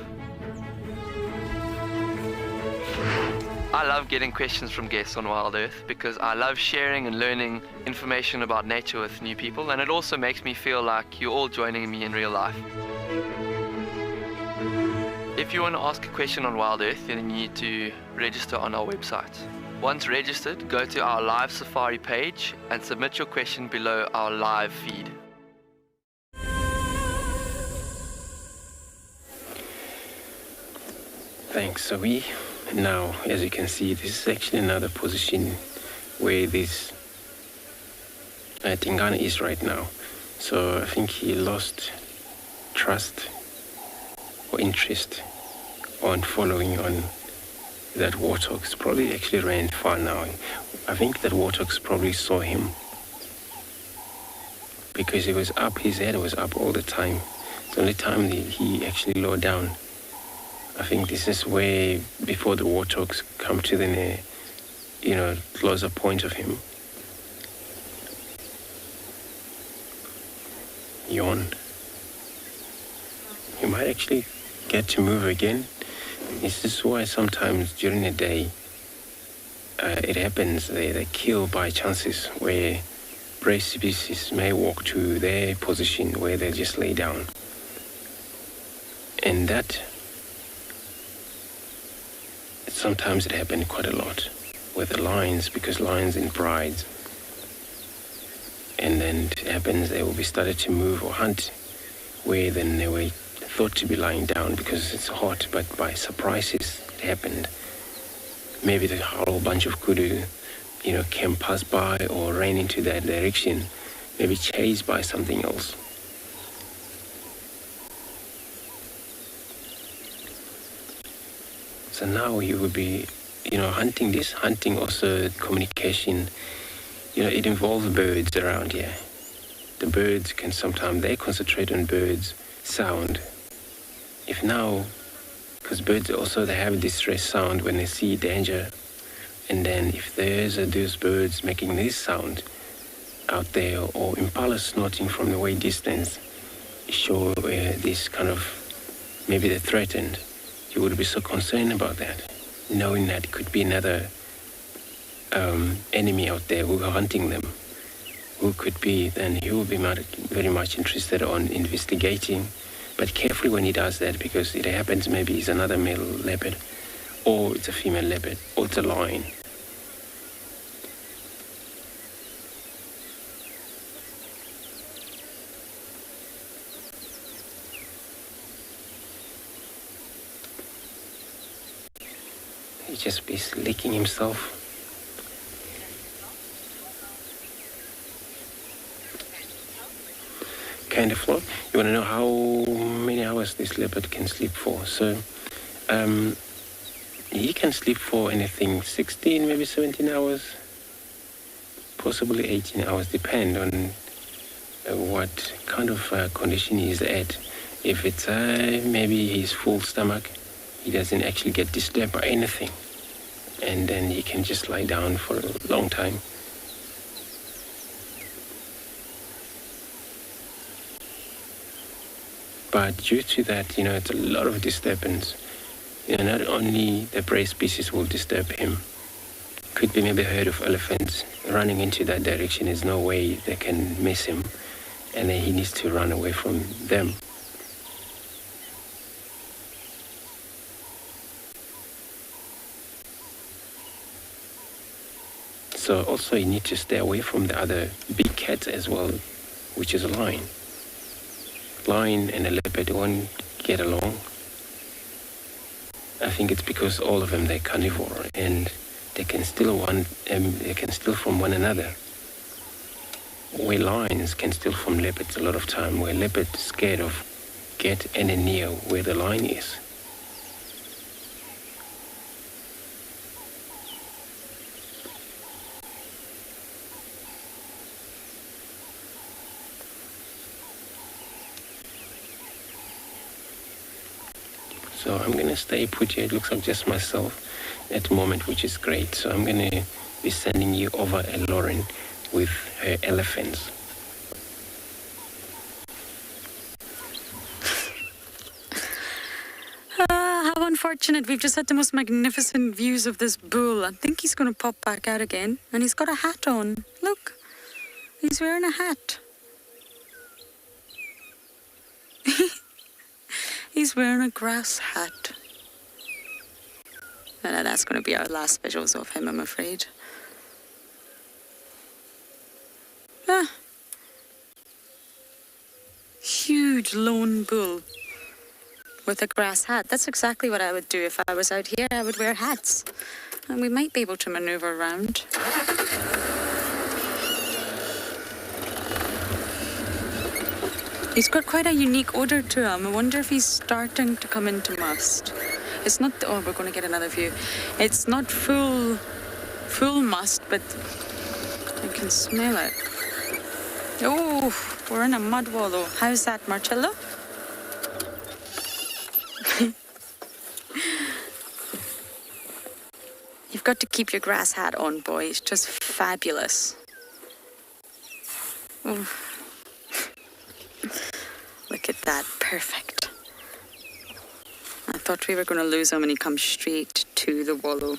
I love getting questions from guests on WildEarth because I love sharing and learning information about nature with new people, and it also makes me feel like you're all joining me in real life. If you want to ask a question on WildEarth, then you need to register on our website. Once registered, go to our live safari page and submit your question below our live feed. Thanks. So now, as you can see, this is actually another position where this Ngala is right now. So I think he lost trust or interest on following on that Warthog's probably actually ran far now. I think that Warthog's probably saw him because he was up, his head was up all the time. The only time he actually lowered down. I think this is where, before the Warthogs come to the, closer point of him. Yawn. You might actually get to move again. This is why sometimes during the day, it happens they kill by chances where prey species may walk to their position where they just lay down. And that sometimes it happened quite a lot with the lions, because lions in prides. And then it happens they will be started to move or hunt where then they were thought to be lying down because it's hot, but by surprises it happened. Maybe the whole bunch of kudu, came pass by or ran into that direction, maybe chased by something else. So now you would be, hunting also communication, it involves birds around here. The birds can sometimes, they concentrate on birds' sound. If now, because birds also, they have distress sound when they see danger. And then if there's those birds making this sound out there, or impala snorting from the way distance, show this kind of, maybe they're threatened. You would be so concerned about that, knowing that it could be another enemy out there who are hunting them, who could be, then he will be very much interested on investigating, but carefully when he does that, because it happens maybe it's another male leopard, or it's a female leopard, or it's a lion. He just be licking himself. Kind of float. You want to know how many hours this leopard can sleep for? So he can sleep for anything 16, maybe 17 hours, possibly 18 hours, depend on what kind of condition he's at. If it's maybe his full stomach, he doesn't actually get disturbed by anything, and then he can just lie down for a long time. But due to that, it's a lot of disturbance. Not only the prey species will disturb him. Could be maybe a herd of elephants running into that direction. There's no way they can miss him, and then he needs to run away from them. So also you need to stay away from the other big cats as well, which is a lion. Lion and a leopard won't get along. I think it's because all of them, they're carnivore and they can steal from one another. Where lions can steal from leopards a lot of time, where leopards are scared of get any near where the lion is. So I'm going to stay put here. It looks like just myself at the moment, which is great. So I'm going to be sending you over a Lauren with her elephants. How unfortunate. We've just had the most magnificent views of this bull. I think he's going to pop back out again. And he's got a hat on. Look, he's wearing a hat. He's wearing a grass hat. And that's going to be our last visuals of him, I'm afraid. Ah. Huge lone bull with a grass hat. That's exactly what I would do if I was out here. I would wear hats. And we might be able to maneuver around. He's got quite a unique odour to him. I wonder if he's starting to come into must. It's not, oh, we're going to get another view. It's not full must, but I can smell it. Oh, we're in a mud wallow. How's that, Marcello? You've got to keep your grass hat on, boy. It's just fabulous. Oh. Look at that, perfect. I thought we were going to lose him and he comes straight to the wallow.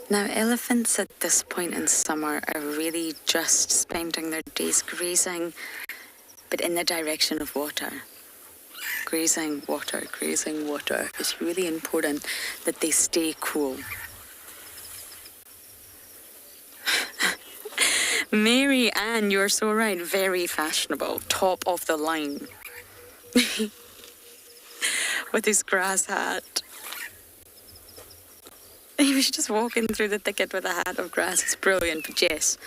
Now, elephants at this point in summer are really just spending their days grazing, but in the direction of water. Grazing water. It's really important that they stay cool. Mary Ann, you're so right. Very fashionable. Top of the line. With his grass hat. He was just walking through the thicket with a hat of grass. It's brilliant, but yes,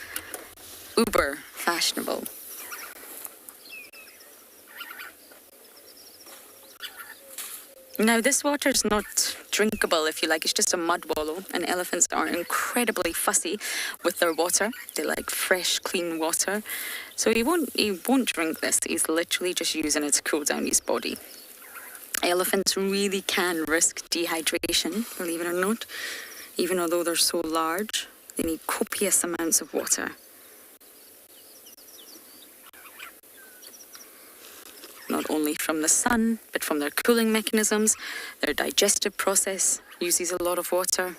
uber fashionable. Now, this water's not drinkable, if you like. It's just a mud wallow, and elephants are incredibly fussy with their water. They like fresh, clean water. So he won't drink this. He's literally just using it to cool down his body. Elephants really can risk dehydration, believe it or not. Even although they're so large, they need copious amounts of water. Not only from the sun, but from their cooling mechanisms. Their digestive process uses a lot of water.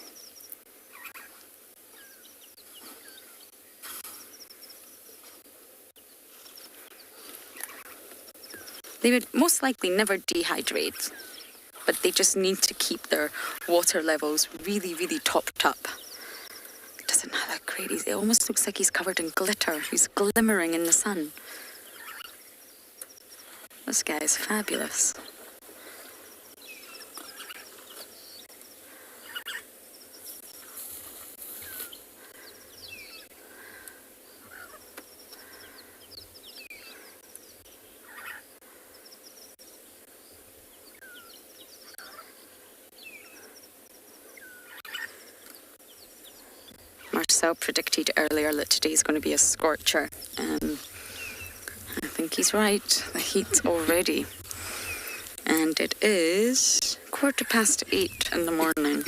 They would most likely never dehydrate, but they just need to keep their water levels really, really topped up. Doesn't that look great? It almost looks like he's covered in glitter. He's glimmering in the sun. This guy is fabulous. Marcel predicted earlier that today's going to be a scorcher. I think he's right. The heat already. And it is 8:15 in the morning.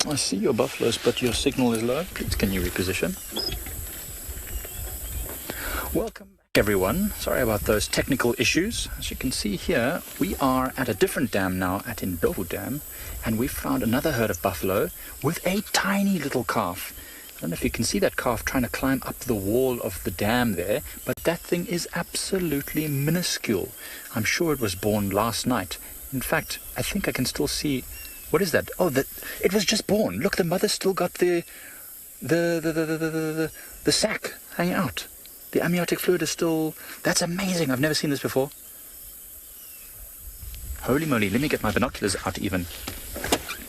I see your buffaloes, but your signal is low. Please, can you reposition? Welcome back, everyone. Sorry about those technical issues. As you can see here, we are at a different dam now, at Ndlovu Dam, and we found another herd of buffalo with a tiny little calf. I don't know if you can see that calf trying to climb up the wall of the dam there, but that thing is absolutely minuscule. I'm sure it was born last night. In fact, I think I can still see... What is that? Oh, it was just born. Look, the mother's still got the sac hanging out. The amniotic fluid is still... That's amazing. I've never seen this before. Holy moly. Let me get my binoculars out even.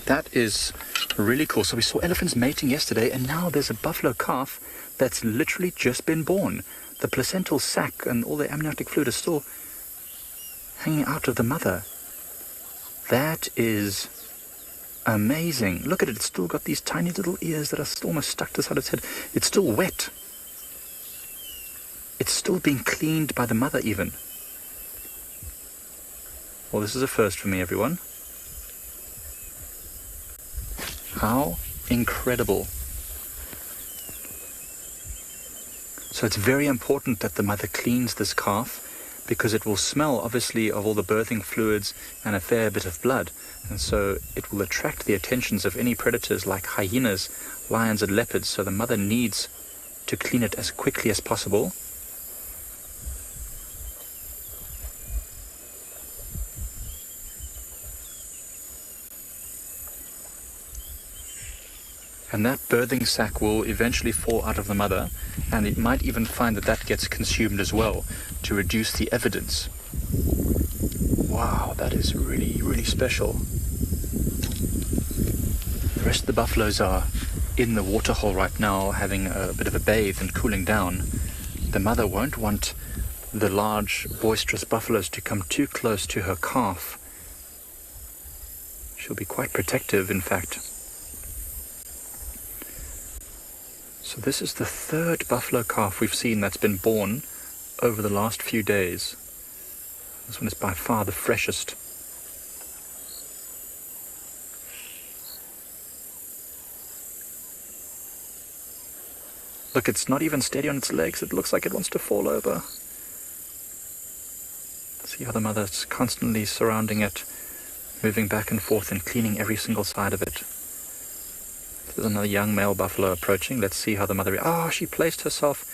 That is really cool. So we saw elephants mating yesterday, and now there's a buffalo calf that's literally just been born. The placental sac and all the amniotic fluid is still hanging out of the mother. That is... amazing. Look at it. It's still got these tiny little ears that are still almost stuck to the side of its head. It's still wet. It's still being cleaned by the mother even. Well, this is a first for me, everyone. How incredible. So it's very important that the mother cleans this calf, because it will smell, obviously, of all the birthing fluids and a fair bit of blood. And so it will attract the attentions of any predators like hyenas, lions and leopards. So the mother needs to clean it as quickly as possible. And that birthing sac will eventually fall out of the mother, and it might even find that that gets consumed as well to reduce the evidence. Wow, that is really, really special. The rest of the buffaloes are in the waterhole right now, having a bit of a bathe and cooling down. The mother won't want the large, boisterous buffaloes to come too close to her calf. She'll be quite protective, in fact. So this is the third buffalo calf we've seen that's been born over the last few days. This one is by far the freshest. Look, it's not even steady on its legs. It looks like it wants to fall over. See how the mother's constantly surrounding it, moving back and forth and cleaning every single side of it. There's another young male buffalo approaching. Let's see how the mother... Oh, she placed herself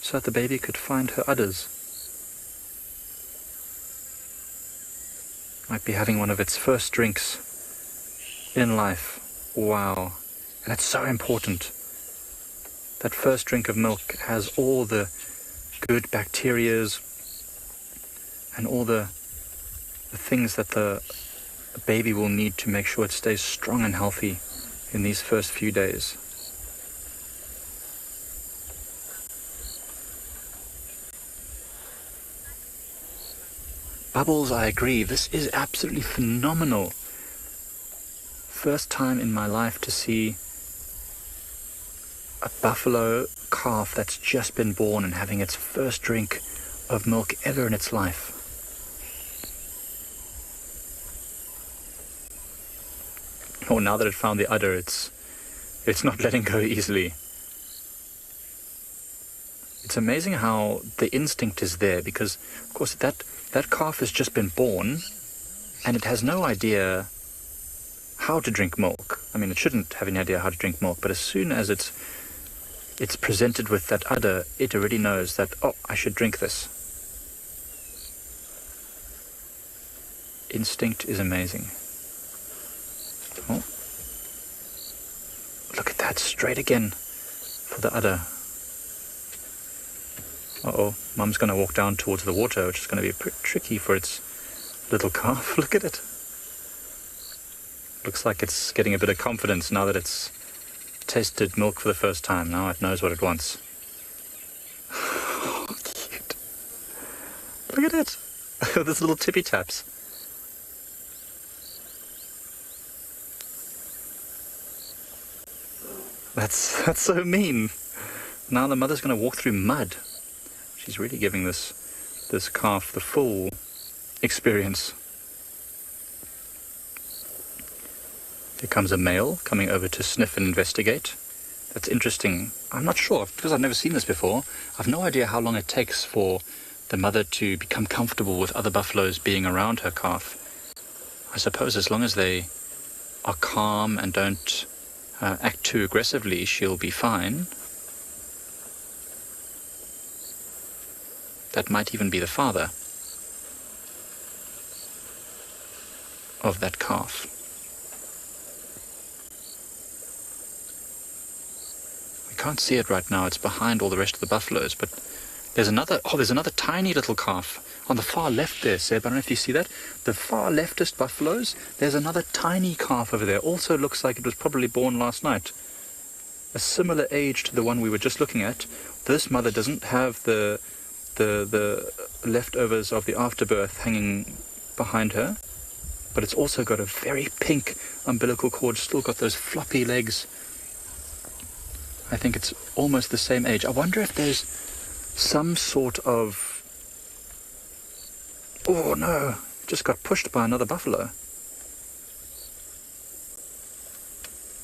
so that the baby could find her udders. Might be having one of its first drinks in life. Wow. And it's so important. That first drink of milk has all the good bacterias and all the things that the baby will need to make sure it stays strong and healthy in these first few days. Bubbles, I agree. This is absolutely phenomenal. first time in my life to see a buffalo calf that's just been born and having its first drink of milk ever in its life. Oh, now that it found the udder, it's not letting go easily. It's amazing how the instinct is there, because, of course, that calf has just been born, and it has no idea how to drink milk. I mean, it shouldn't have any idea how to drink milk, but as soon as it's presented with that udder, it already knows that, oh, I should drink this. Instinct is amazing. Oh. Look at that, straight again for the udder. Uh-oh, Mum's going to walk down towards the water, which is going to be a bit tricky for its little calf. Look at it. Looks like it's getting a bit of confidence now that it's tasted milk for the first time. Now it knows what it wants. Oh, cute. Look at it. Those little tippy taps. That's so mean. Now the mother's going to walk through mud. She's really giving this calf the full experience. Here comes a male coming over to sniff and investigate. That's interesting. I'm not sure, because I've never seen this before. I've no idea how long it takes for the mother to become comfortable with other buffaloes being around her calf. I suppose as long as they are calm and don't act too aggressively, she'll be fine. That might even be the father of that calf. We can't see it right now. It's behind all the rest of the buffaloes, but there's another tiny little calf on the far left there, Seb. I don't know if you see that. The far leftist buffaloes, there's another tiny calf over there. Also looks like it was probably born last night. A similar age to the one we were just looking at. This mother doesn't have the leftovers of the afterbirth hanging behind her, but it's also got a very pink umbilical cord, still got those floppy legs. I think it's almost the same age. I wonder if there's some sort of... Oh no, just got pushed by another buffalo.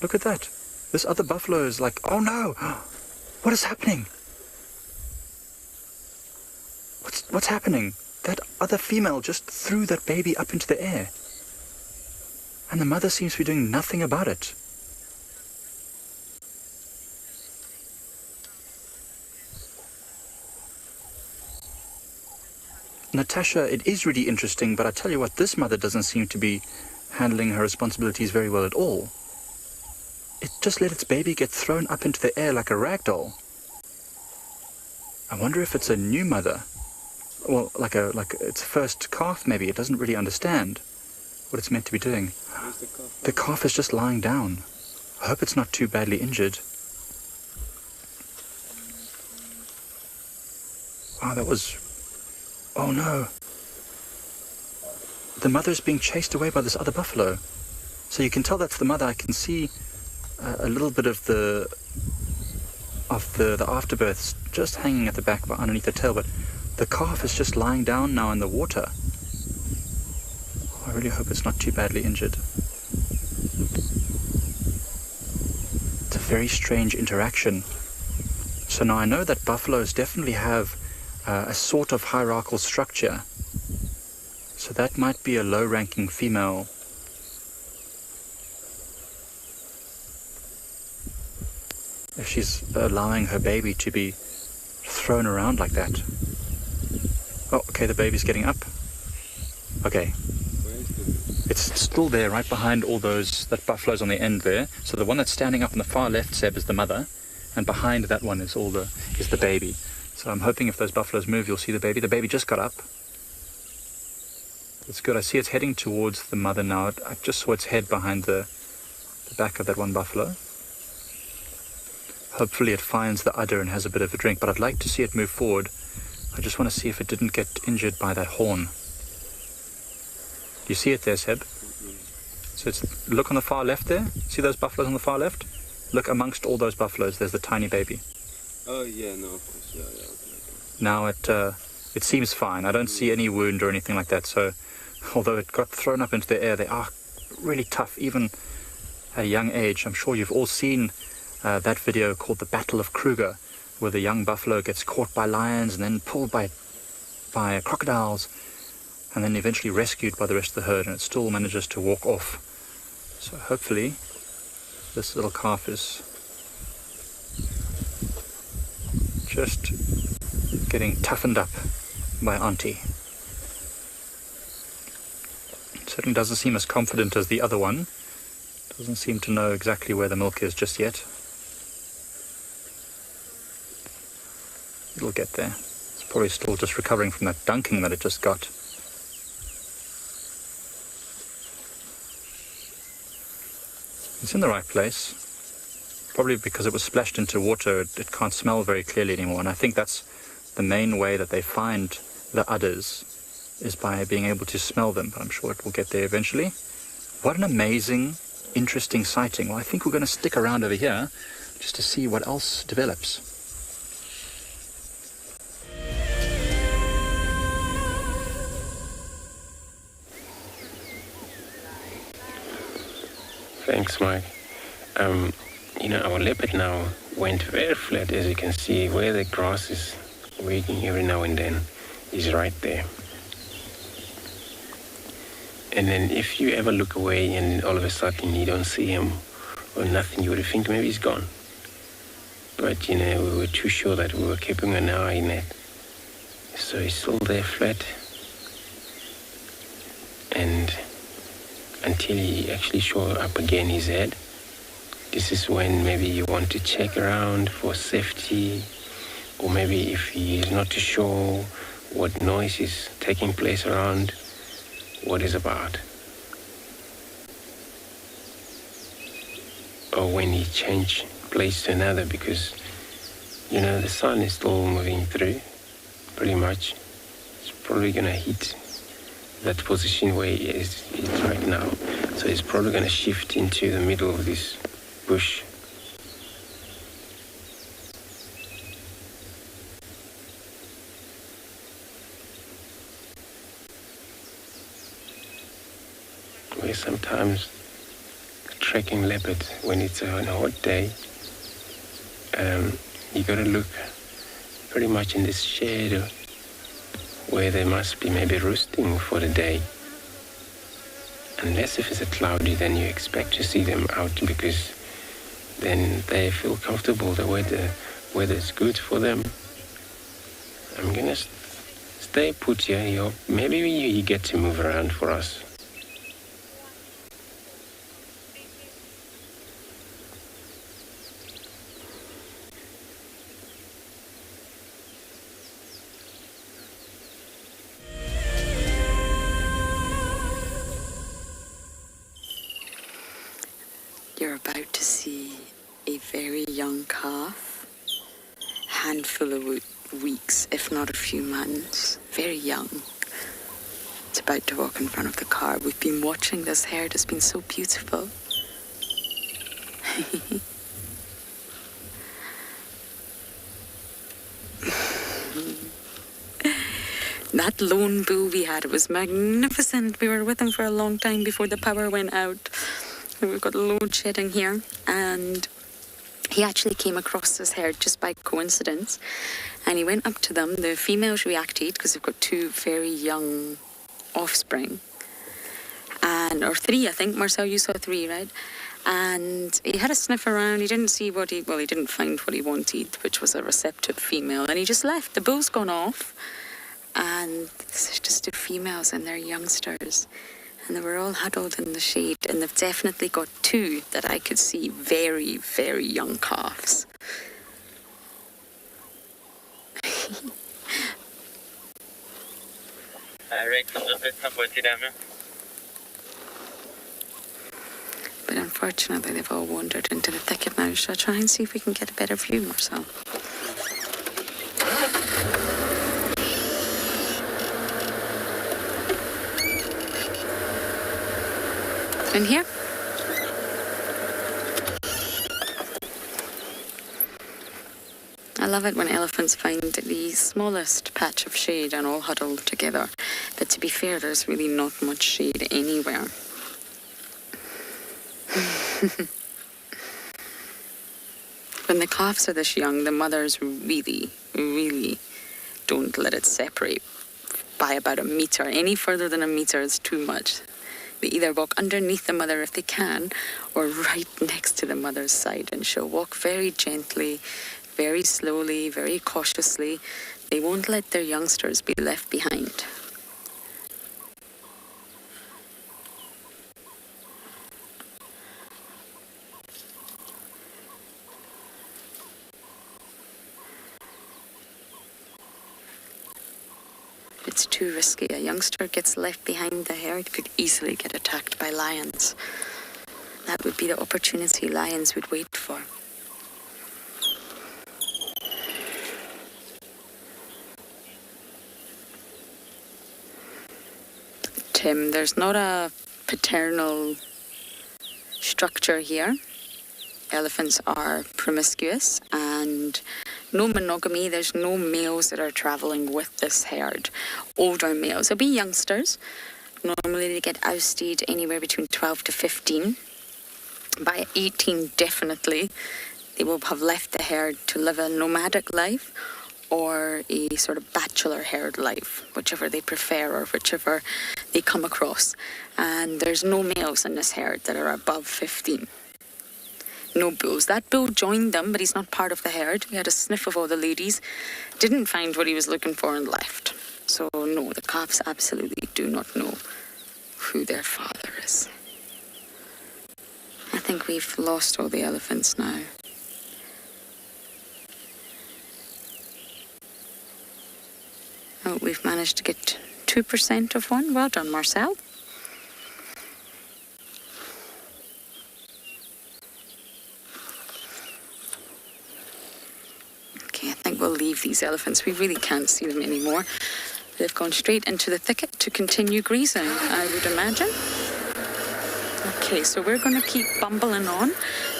Look at that. This other buffalo is like, oh no, what is happening? What's happening? That other female just threw that baby up into the air. And the mother seems to be doing nothing about it. Natasha, it is really interesting, but I tell you what, this mother doesn't seem to be handling her responsibilities very well at all. It just let its baby get thrown up into the air like a rag doll. I wonder if it's a new mother. Well, like its first calf maybe. It doesn't really understand what it's meant to be doing. The calf is just lying down. I hope it's not too badly injured. Wow, that was... Oh no. The mother's being chased away by this other buffalo. So you can tell that's the mother. I can see a little bit of the afterbirths just hanging at the back but underneath the tail, but the calf is just lying down now in the water. I really hope it's not too badly injured. It's a very strange interaction. So now I know that buffaloes definitely have a sort of hierarchical structure. So that might be a low-ranking female. If she's allowing her baby to be thrown around like that. Oh, okay, the baby's getting up. Okay. It's still there right behind all that buffalo's on the end there. So the one that's standing up on the far left, Seb, is the mother. And behind that one is the baby. So I'm hoping if those buffaloes move, you'll see the baby. The baby just got up. It's good. I see it's heading towards the mother now. I just saw its head behind the back of that one buffalo. Hopefully it finds the udder and has a bit of a drink, but I'd like to see it move forward. I just want to see if it didn't get injured by that horn. Do you see it there, Seb? So look on the far left there. See those buffaloes on the far left? Look amongst all those buffaloes. There's the tiny baby. Oh yeah, no, of course, yeah, okay. Now it seems fine. I don't see any wound or anything like that. So although it got thrown up into the air, they are really tough, even at a young age. I'm sure you've all seen that video called The Battle of Kruger, where the young buffalo gets caught by lions and then pulled by crocodiles, and then eventually rescued by the rest of the herd, and it still manages to walk off. So hopefully this little calf is just getting toughened up by Auntie. It certainly doesn't seem as confident as the other one. Doesn't seem to know exactly where the milk is just yet. It'll get there. It's probably still just recovering from that dunking that it just got. It's in the right place. Probably because it was splashed into water, it can't smell very clearly anymore. And I think that's the main way that they find the udders, is by being able to smell them. But I'm sure it will get there eventually. What an amazing, interesting sighting. Well, I think we're going to stick around over here just to see what else develops. Thanks, Mike. Our leopard now went very flat, as you can see, where the grass is wagging every now and then. He's right there. And then if you ever look away and all of a sudden you don't see him or nothing, you would think maybe he's gone. But, we were too sure that we were keeping an eye on it. So he's still there flat. And until he actually shows up again his head. This is when maybe you want to check around for safety, or maybe if he is not too sure what noise is taking place around, what is about. Or when he change place to another, because, the sun is still moving through, pretty much. It's probably going to hit that position where he is right now. So it's probably going to shift into the middle of this bush. Where sometimes tracking leopard, when it's on a hot day, you got to look pretty much in this shade where they must be maybe roosting for the day. Unless if it's cloudy, then you expect to see them out, because then they feel comfortable. The weather is good for them. I'm gonna stay put here. Maybe you get to move around for us. You're about to see a very young calf, handful of weeks, if not a few months, very young. It's about to walk in front of the car. We've been watching this herd. It's been so beautiful. That lone bull we had, it was magnificent. We were with him for a long time before the power went out. We've got load shedding here, and he actually came across this herd just by coincidence, and he went up to them. The females reacted because they've got two very young offspring, or three, I think. Marcel, you saw three, right? And he had a sniff around. He didn't see he didn't find what he wanted, which was a receptive female, and he just left. The bull's gone off, and this is just two females and their youngsters. And they were all huddled in the shade, and they've definitely got two that I could see very, very young calves. But unfortunately, they've all wandered into the thicket now, so I'll try and see if we can get a better view, Marcel. And here? I love it when elephants find the smallest patch of shade and all huddle together. But to be fair, there's really not much shade anywhere. When the calves are this young, the mothers really, really don't let it separate by about a meter. Any further than a meter is too much. They either walk underneath the mother if they can, or right next to the mother's side, and she'll walk very gently, very slowly, very cautiously. They won't let their youngsters be left behind. It's too risky. A youngster gets left behind the herd could easily get attacked by lions. That would be the opportunity lions would wait for. Tim, there's not a paternal structure here. Elephants are promiscuous and no monogamy. There's no males that are traveling with this herd. Older males. There'll be youngsters. Normally they get ousted anywhere between 12 to 15. By 18, definitely, they will have left the herd to live a nomadic life or a sort of bachelor herd life, whichever they prefer or whichever they come across. And there's no males in this herd that are above 15. No bulls. That bull joined them, but he's not part of the herd. He had a sniff of all the ladies, didn't find what he was looking for and left. So no, the calves absolutely do not know who their father is. I think we've lost all the elephants now. Oh, we've managed to get 2% of one. Well done, Marcel. Okay, I think we'll leave these elephants. We really can't see them anymore. They've gone straight into the thicket to continue grazing, I would imagine. Okay, so we're going to keep bumbling on.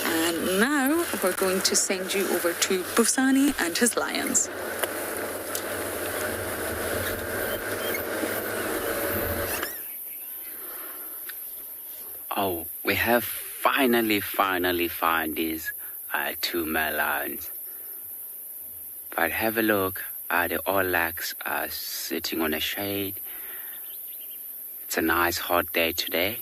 And now we're going to send you over to Busani and his lions. Oh, we have finally found these two male lions. But have a look, the all legs are sitting on a shade. It's a nice hot day today.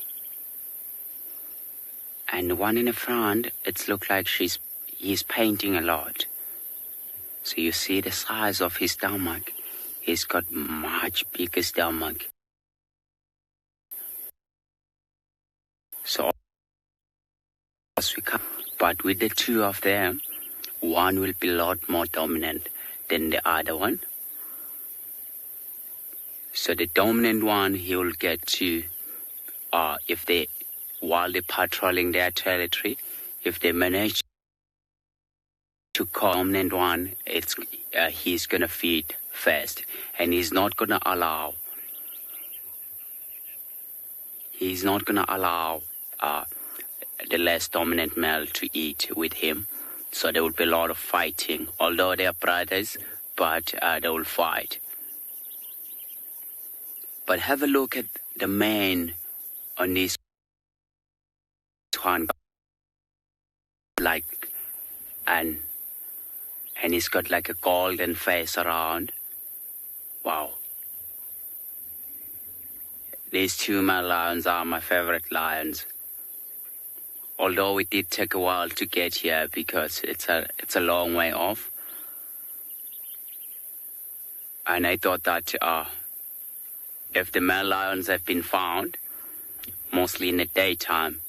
And the one in the front, it looks like he's painting a lot. So you see the size of his stomach. He's got much bigger stomach. So, as we come, but with the two of them, one will be a lot more dominant than the other one. So the dominant one, he will get to, while they're patrolling their territory, if they manage to call the dominant one, he's gonna feed first, and he's not gonna allow the less dominant male to eat with him. So there will be a lot of fighting. Although they are brothers, but they will fight. But have a look at the man on this one, and he's got like a golden face around. Wow. These two male lions are my favorite lions. Although it did take a while to get here because it's a long way off. And I thought that if the male lions have been found, mostly in the daytime,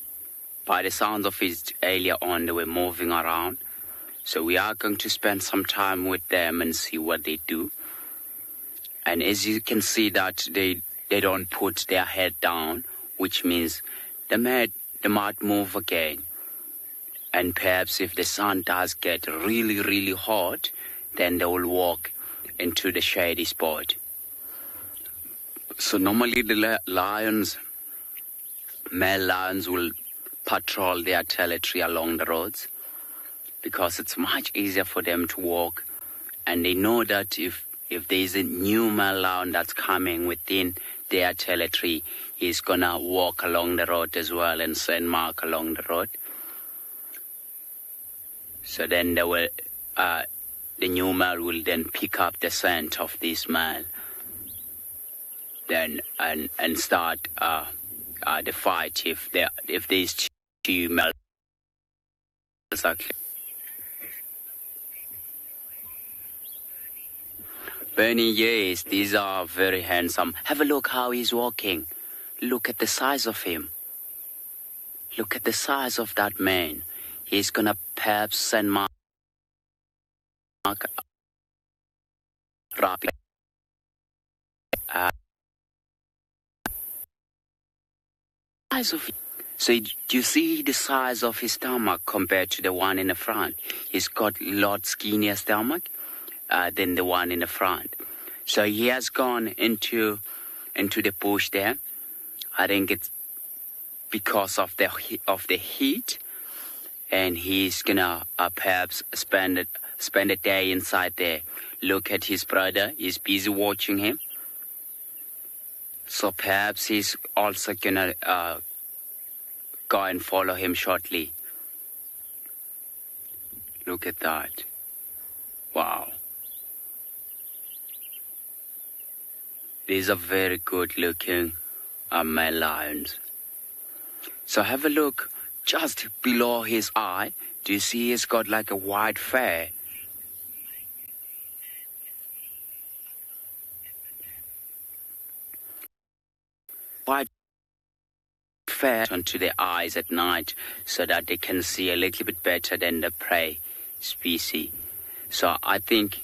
by the sounds of it earlier on, they were moving around. So we are going to spend some time with them and see what they do. And as you can see that they don't put their head down, which means they might move again. And perhaps if the sun does get really, really hot, then they will walk into the shady spot. So normally the lions, male lions will patrol their territory along the roads because it's much easier for them to walk, and they know that if there's a new male lion that's coming within their territory, he's gonna walk along the road as well and send mark along the road. So then they will, the new male will then pick up the scent of this male, then and start the fight if these two males are. Bernie, yes, these are very handsome. Have a look how he's walking. Look at the size of him. Look at the size of that man. He's gonna perhaps send mark size of him. So do you see the size of his stomach compared to the one in the front? He's got a lot skinnier stomach than the one in the front. So he has gone into the bush there. I think it's because of the heat, and he's gonna perhaps spend a day inside there. Look at his brother; he's busy watching him. So perhaps he's also gonna go and follow him shortly. Look at that! Wow. These are very good looking male lions. So have a look just below his eye. Do you see he's got like a white fur? White fur onto their eyes at night so that they can see a little bit better than the prey species. So I think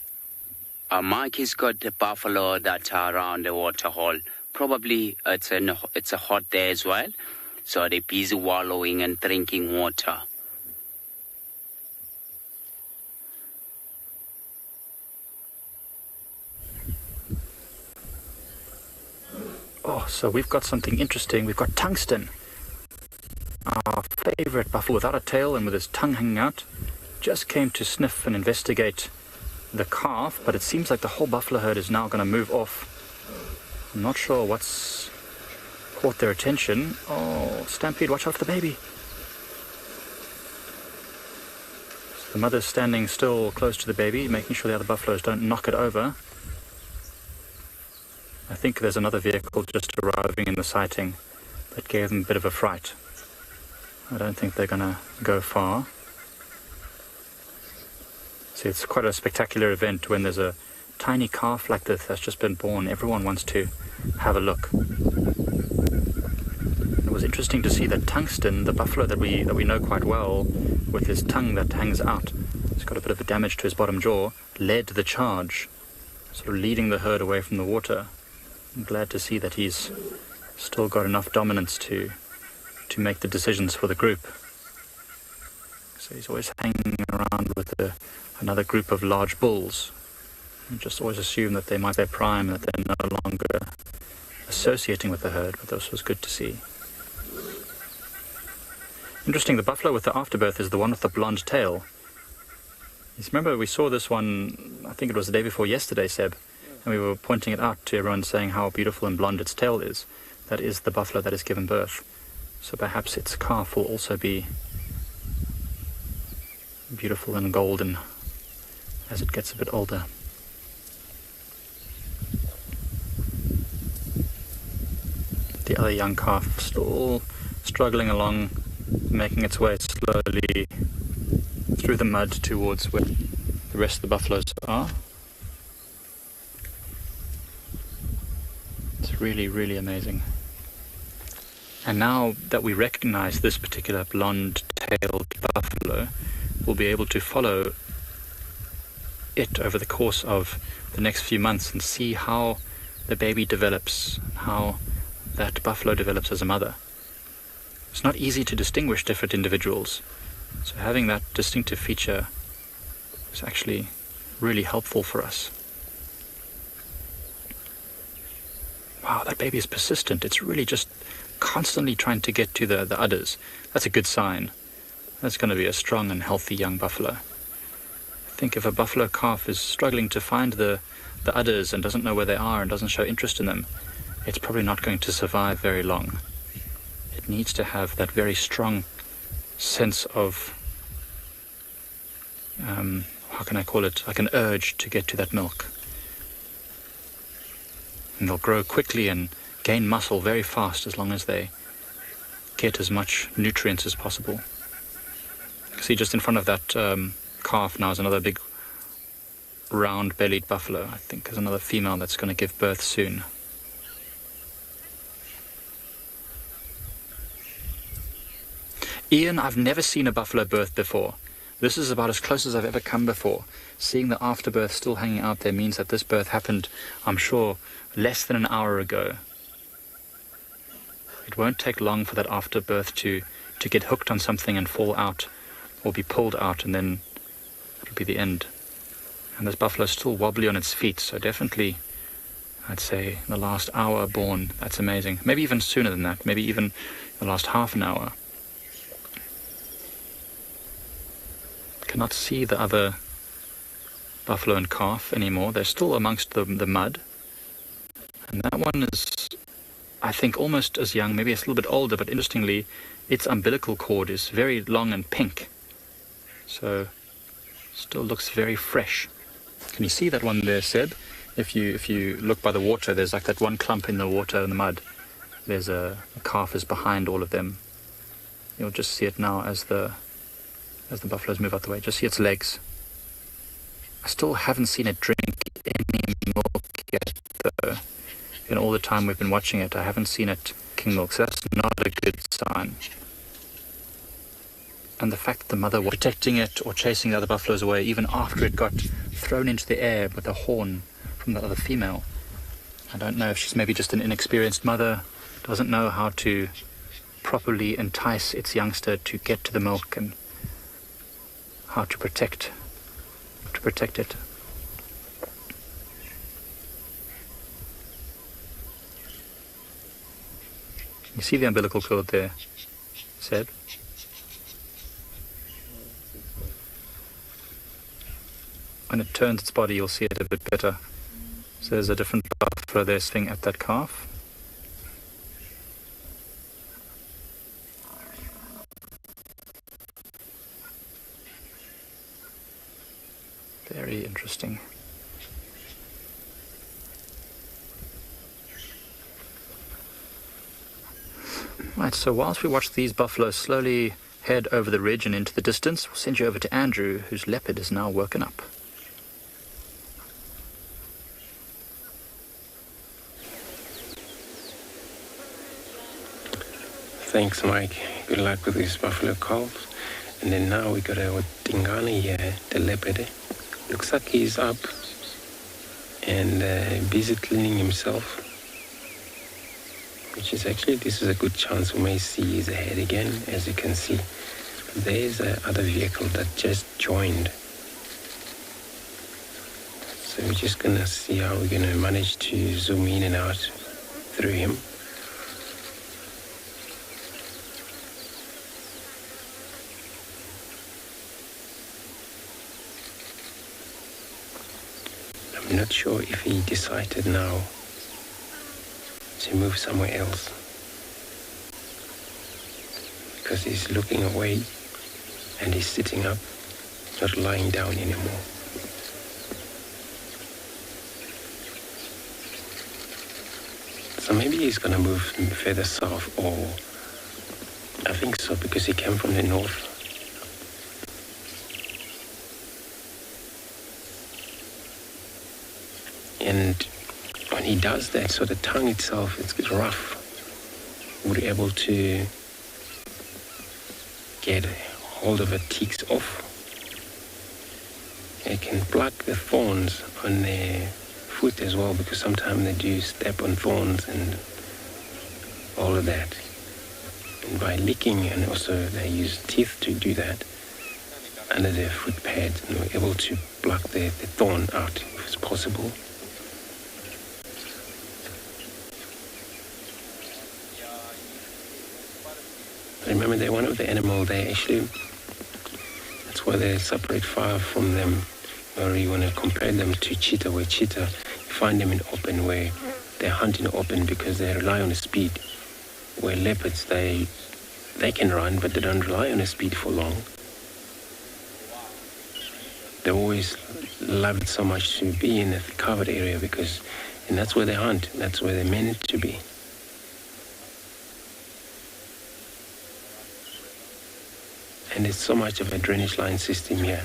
Mike has got the buffalo that are around the waterhole. Probably it's a hot day as well, so they're busy wallowing and drinking water. Oh, so we've got something interesting. We've got Tungsten, our favorite buffalo without a tail and with his tongue hanging out. Just came to sniff and investigate the calf, but it seems like the whole buffalo herd is now going to move off. I'm not sure what's caught their attention. Oh, Stampede, watch out for the baby. So the mother's standing still close to the baby, making sure the other buffaloes don't knock it over. I think there's another vehicle just arriving in the sighting that gave them a bit of a fright. I don't think they're going to go far. See, it's quite a spectacular event when there's a tiny calf like this that's just been born. Everyone wants to have a look. It was interesting to see that Tungsten, the buffalo that we know quite well, with his tongue that hangs out, he's got a bit of a damage to his bottom jaw, led the charge, sort of leading the herd away from the water. I'm glad to see that he's still got enough dominance to make the decisions for the group. So he's always hanging around with another group of large bulls. You just always assume that they might be their prime and that they're no longer associating with the herd, but this was good to see. Interesting, the buffalo with the afterbirth is the one with the blonde tail. You remember we saw this one, I think it was the day before yesterday, Seb, and we were pointing it out to everyone, saying how beautiful and blonde its tail is. That is the buffalo that has given birth. So perhaps its calf will also be beautiful and golden as it gets a bit older. The other young calf still struggling along, making its way slowly through the mud towards where the rest of the buffaloes are. It's really, really amazing. And now that we recognize this particular blonde-tailed buffalo, we'll be able to follow it over the course of the next few months and see how the baby develops, how that buffalo develops as a mother. It's not easy to distinguish different individuals, so having that distinctive feature is actually really helpful for us. Wow, that baby is persistent. It's really just constantly trying to get to the udders. That's a good sign. That's going to be a strong and healthy young buffalo. I think if a buffalo calf is struggling to find the udders and doesn't know where they are and doesn't show interest in them, it's probably not going to survive very long. It needs to have that very strong sense of, how can I call it, like an urge to get to that milk. And they'll grow quickly and gain muscle very fast as long as they get as much nutrients as possible. See, just in front of that calf now is another big round-bellied buffalo. I think there's another female that's going to give birth soon. Ian, I've never seen a buffalo birth before. This is about as close as I've ever come before. Seeing the afterbirth still hanging out there means that this birth happened, I'm sure, less than an hour ago. It won't take long for that afterbirth to get hooked on something and fall out or be pulled out, and then it'll be the end. And this buffalo is still wobbly on its feet, so definitely, I'd say, the last hour born. That's amazing. Maybe even sooner than that. Maybe even the last half an hour. Cannot see the other buffalo and calf anymore. They're still amongst the mud. And that one is, I think, almost as young, maybe it's a little bit older, but interestingly, its umbilical cord is very long and pink. So, still looks very fresh. Can you see that one there, Seb? If you look by the water, there's like that one clump in the water in the mud. There's a calf is behind all of them. You'll just see it now as the buffaloes move out the way. Just see its legs. I still haven't seen it drink any milk yet, though. In all the time we've been watching it, I haven't seen it king milk, so that's not a good sign. And the fact that the mother was protecting it or chasing the other buffaloes away even after it got thrown into the air with a horn from the other female. I don't know if she's maybe just an inexperienced mother, doesn't know how to properly entice its youngster to get to the milk and how to protect it. You see the umbilical cord there, Seb? When it turns its body, you'll see it a bit better. So there's a different buffalo there swing at that calf. Very interesting. Right, so whilst we watch these buffaloes slowly head over the ridge and into the distance, we'll send you over to Andrew, whose leopard is now woken up. Thanks, Mike. Good luck with these buffalo calves. And then now we got our Ngala here, the leopard. Looks like he's up and busy cleaning himself. Which is actually, this is a good chance we may see his head again. As you can see, there's another vehicle that just joined. So we're just gonna see how we're gonna manage to zoom in and out through him. I'm not sure if he decided now to move somewhere else, because he's looking away and he's sitting up, not lying down anymore. So maybe he's gonna move further south, or I think so, because he came from the north. And when he does that, so the tongue itself, it's rough. We're able to get hold of the ticks off. It can pluck the thorns on their foot as well, because sometimes they do step on thorns and all of that. And by licking, and also they use teeth to do that under their foot pads, and we're able to pluck the thorn out if it's possible. remember they're one of the animals, they actually, that's why they separate far from them. Or you want to compare them to cheetah, where cheetah, you find them in open, where they hunt in open because they rely on the speed. Where leopards, they can run, but they don't rely on the speed for long. They always love it so much to be in a covered area because, and that's where they hunt, that's where they're meant to be. And there's so much of a drainage line system here.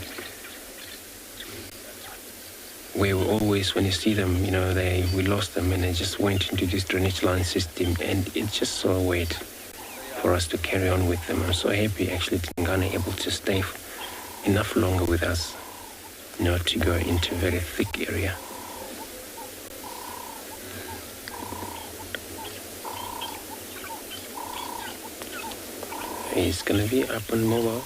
Where we always, when you see them, you know, we lost them and they just went into this drainage line system, and it's just so wet for us to carry on with them. I'm so happy actually Ngala able to stay enough longer with us, not to go into a very thick area. He's gonna be up and mobile.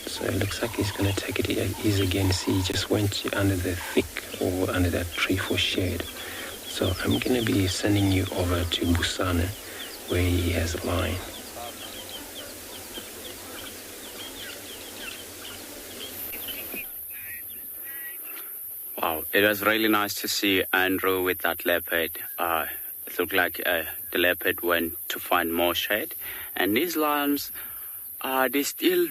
So it looks like he's going to take it easy again. See, he just went under the thick or under that tree for shade. So I'm going to be sending you over to Busana, where he has a line. Wow, it was really nice to see Andrew with that leopard. It looked like the leopard went to find more shade. And these lions, they still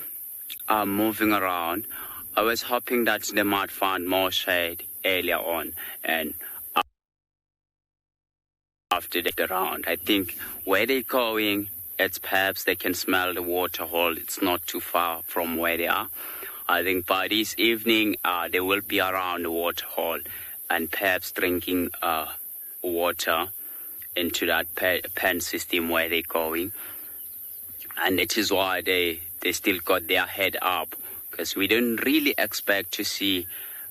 are moving around. I was hoping that they might find more shade earlier on, and after they get around. I think where they're going, it's perhaps they can smell the waterhole. It's not too far from where they are. I think by this evening, they will be around the waterhole and perhaps drinking water into that pen system where they're going. And it is why they still got their head up, because we didn't really expect to see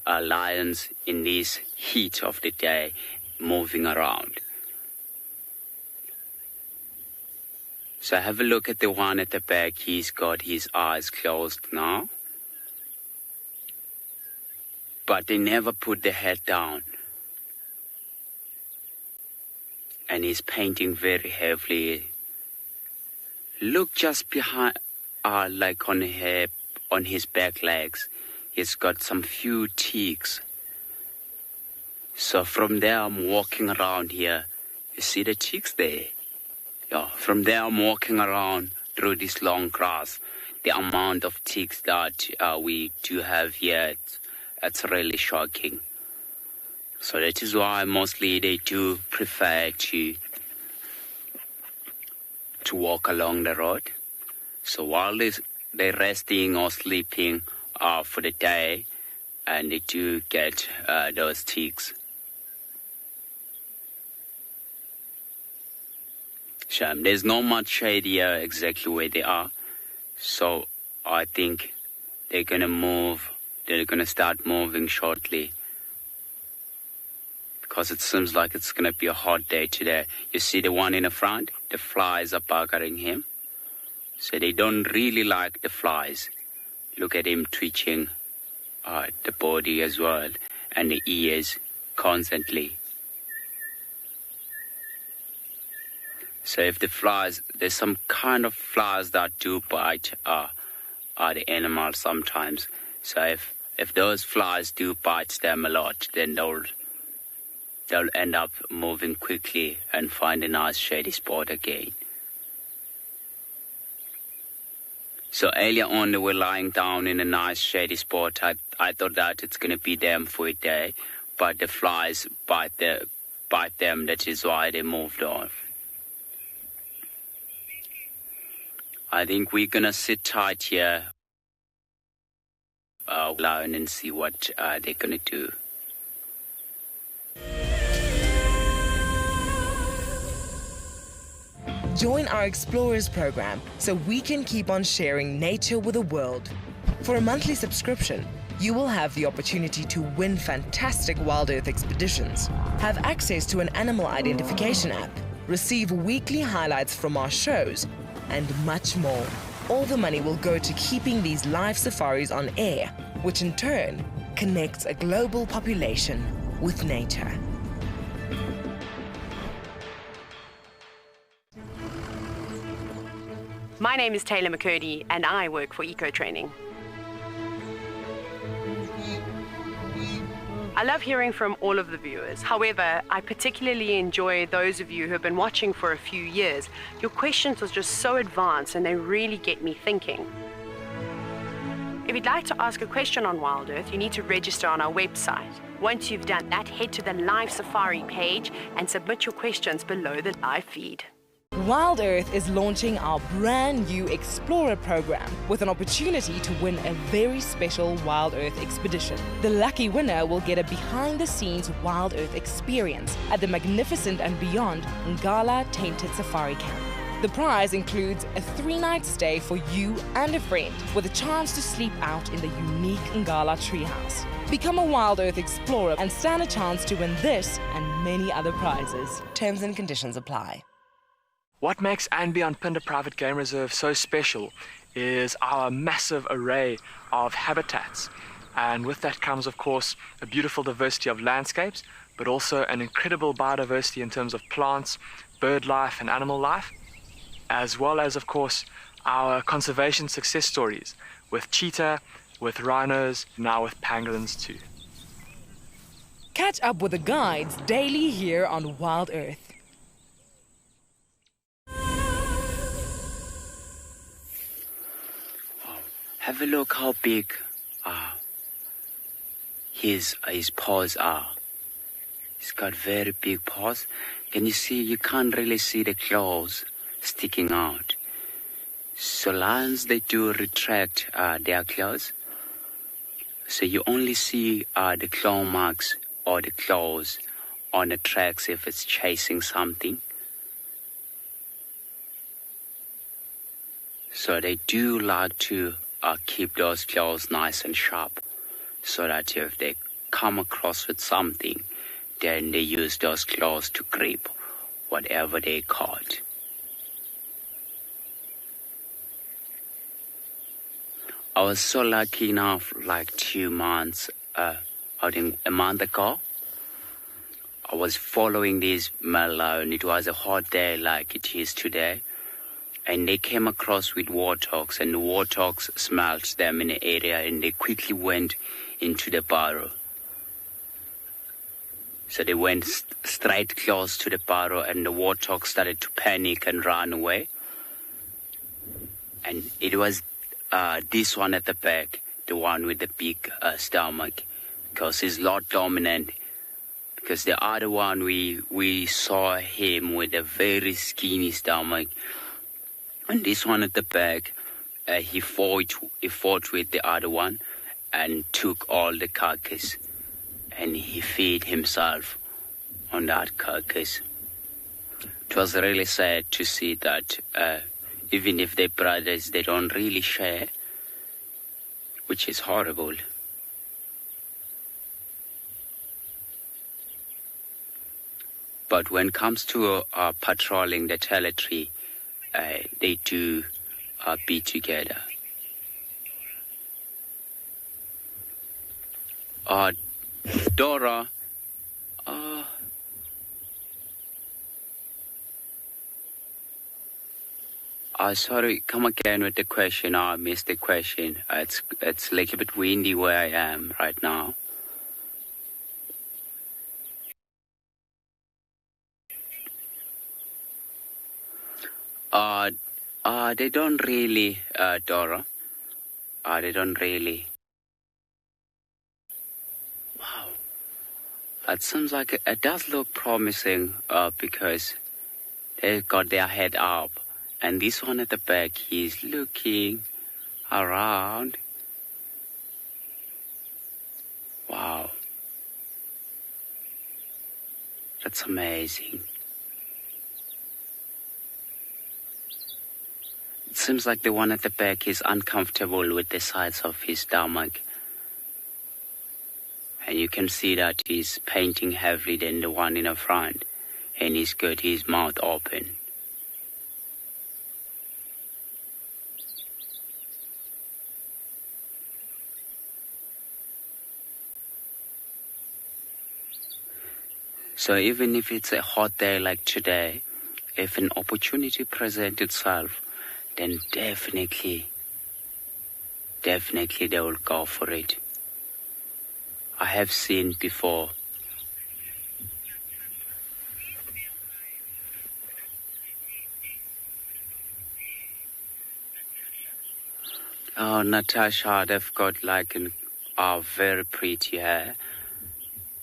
lions in this heat of the day moving around. So have a look at the one at the back. He's got his eyes closed now. But they never put the head down. And he's painting very heavily. Look just behind, like on his back legs, he's got some few ticks. So from there I'm walking around here. You see the ticks there? Yeah, from there I'm walking around through this long grass. The amount of ticks that we do have here, it's really shocking. So that is why mostly they do prefer to walk along the road. So while they're resting or sleeping for the day, and they do get those ticks. So there's not much shade here exactly where they are. So I think they're gonna move. They're gonna start moving shortly, because it seems like it's gonna be a hot day today. You see the one in the front? The flies are buggering him. So they don't really like the flies. Look at him twitching the body as well, and the ears constantly. So if the flies, there's some kind of flies that do bite the animals sometimes. So if those flies do bite them a lot, then they'll end up moving quickly and find a nice shady spot again. So earlier on they were lying down in a nice shady spot. I thought that it's going to be them for a day, but the flies bite them. That is why they moved on. I think we're going to sit tight here and see what they're going to do. Join our Explorers program so we can keep on sharing nature with the world. For a monthly subscription, you will have the opportunity to win fantastic WildEarth expeditions, have access to an animal identification app, receive weekly highlights from our shows, and much more. All the money will go to keeping these live safaris on air, which in turn connects a global population with nature. My name is Taylor McCurdy and I work for Eco Training. I love hearing from all of the viewers. However, I particularly enjoy those of you who have been watching for a few years. Your questions are just so advanced and they really get me thinking. If you'd like to ask a question on WildEarth, you need to register on our website. Once you've done that, head to the live safari page and submit your questions below the live feed. WildEarth is launching our brand new Explorer program with an opportunity to win a very special WildEarth expedition. The lucky winner will get a behind-the-scenes WildEarth experience at the magnificent and beyond Ngala Tainted Safari Camp. The prize includes a 3-night stay for you and a friend with a chance to sleep out in the unique Ngala treehouse. Become a WildEarth Explorer and stand a chance to win this and many other prizes. Terms and conditions apply. What makes Djuma Private Game Reserve so special is our massive array of habitats. And with that comes, of course, a beautiful diversity of landscapes, but also an incredible biodiversity in terms of plants, bird life and animal life, as well as, of course, our conservation success stories with cheetah, with rhinos, now with pangolins too. Catch up with the guides daily here on WildEarth. Have a look how big his paws are. He's got very big paws. Can you see? You can't really see the claws sticking out. So lions, they do retract their claws. So you only see the claw marks or the claws on the tracks if it's chasing something. So they do like to keep those claws nice and sharp, so that if they come across with something, then they use those claws to grip whatever they caught. I was so lucky enough, like 2 months, a month ago, I was following this mala, and it was a hot day like it is today. And they came across with warthogs, and the warthogs smelled them in the area, and they quickly went into the burrow. So they went straight close to the burrow, and the warthog started to panic and run away. And it was this one at the back, the one with the big stomach, because he's a lot dominant. Because the other one, we saw him with a very skinny stomach. And this one at the back, he fought with the other one and took all the carcass, and he fed himself on that carcass. It was really sad to see that even if they're brothers, they don't really share, which is horrible. But when it comes to patrolling the territory, they do be together. Dora, sorry, come again with the question. I missed the question. It's a little bit windy where I am right now. They don't really, Dora. They don't really. Wow. It seems like it does look promising because they've got their head up. And this one at the back, he's looking around. Wow. That's amazing. It seems like the one at the back is uncomfortable with the size of his stomach. And you can see that he's panting heavily than the one in the front. And he's got his mouth open. So even if it's a hot day like today, if an opportunity presents itself, then definitely they will go for it. I have seen before. Oh, Natasha, they've got like very pretty hair.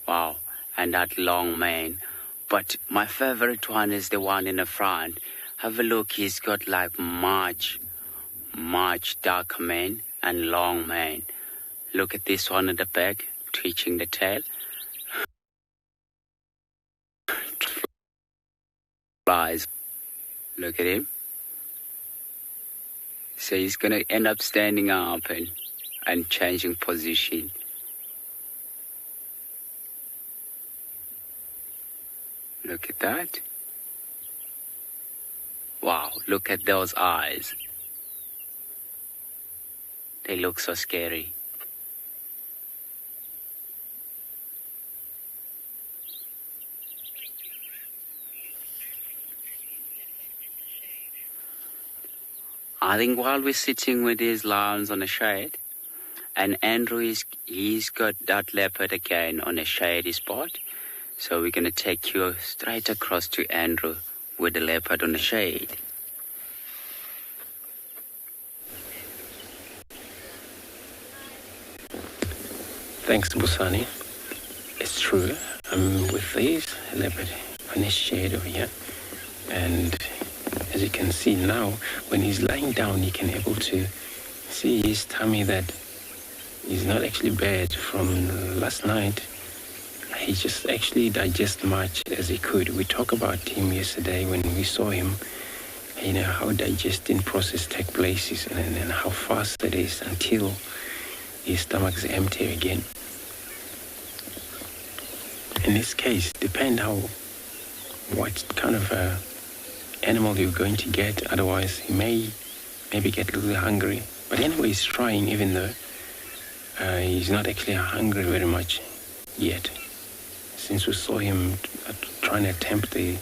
Wow, and that long mane. But my favorite one is the one in the front. Have a look, he's got like much dark mane and long mane. Look at this one in the back, twitching the tail. Flies. Look at him. So he's going to end up standing up and changing position. Look at that. Wow, look at those eyes. They look so scary. I think while we're sitting with these lions on the shade, and Andrew he's got that leopard again on a shady spot, so we're going to take you straight across to Andrew with the leopard on the shade. Thanks, Busani. It's true. I'm with these leopard on his shade over here, and as you can see now, when he's lying down, you can able to see his tummy that is not actually bad from last night. He just actually digests much as he could. We talked about him yesterday when we saw him, you know, how digesting process takes place and how fast it is until his stomach is empty again. In this case, depend what kind of animal you're going to get. Otherwise, he may maybe get a little hungry. But anyway, he's trying, even though he's not actually hungry very much yet. Since we saw him trying to attempt the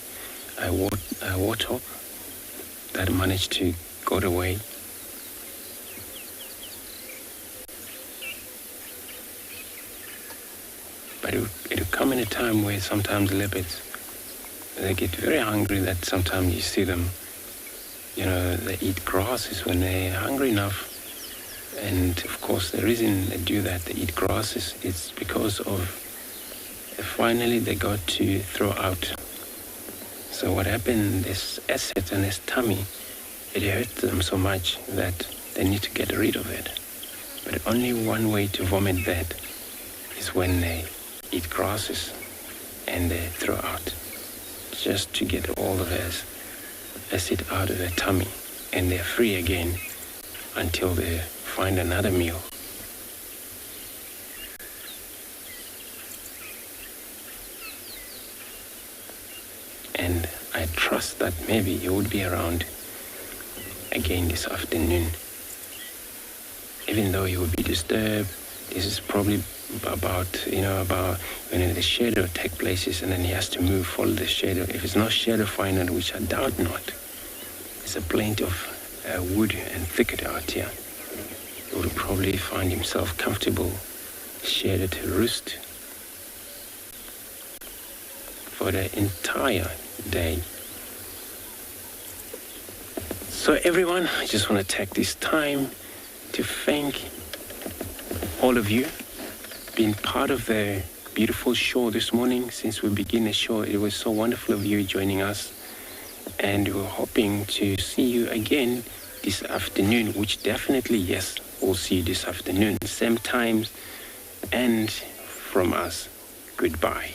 warthog that managed to got away. But it'll come in a time where sometimes leopards, they get very hungry, that sometimes you see them, you know, they eat grasses when they're hungry enough. And of course the reason they do that, they eat grasses, it's because of finally they got to throw out. So what happened, this acid in his tummy, it hurt them so much that they need to get rid of it. But only one way to vomit that is when they eat grasses and they throw out, just to get all of his acid out of their tummy, and they're free again until they find another meal. And I trust that maybe he would be around again this afternoon. Even though he would be disturbed, this is probably about when the shadow takes places and then he has to move, follow the shadow. If it's not shadow finding, which I doubt not, it's a plenty of wood and thicket out here. He would probably find himself comfortable, shadow to roost for the entire day. So everyone, I just want to take this time to thank all of you being part of the beautiful show this morning. Since we began the show, it was so wonderful of you joining us, and we're hoping to see you again this afternoon, which definitely, yes, we'll see you this afternoon, same times, and from us, goodbye.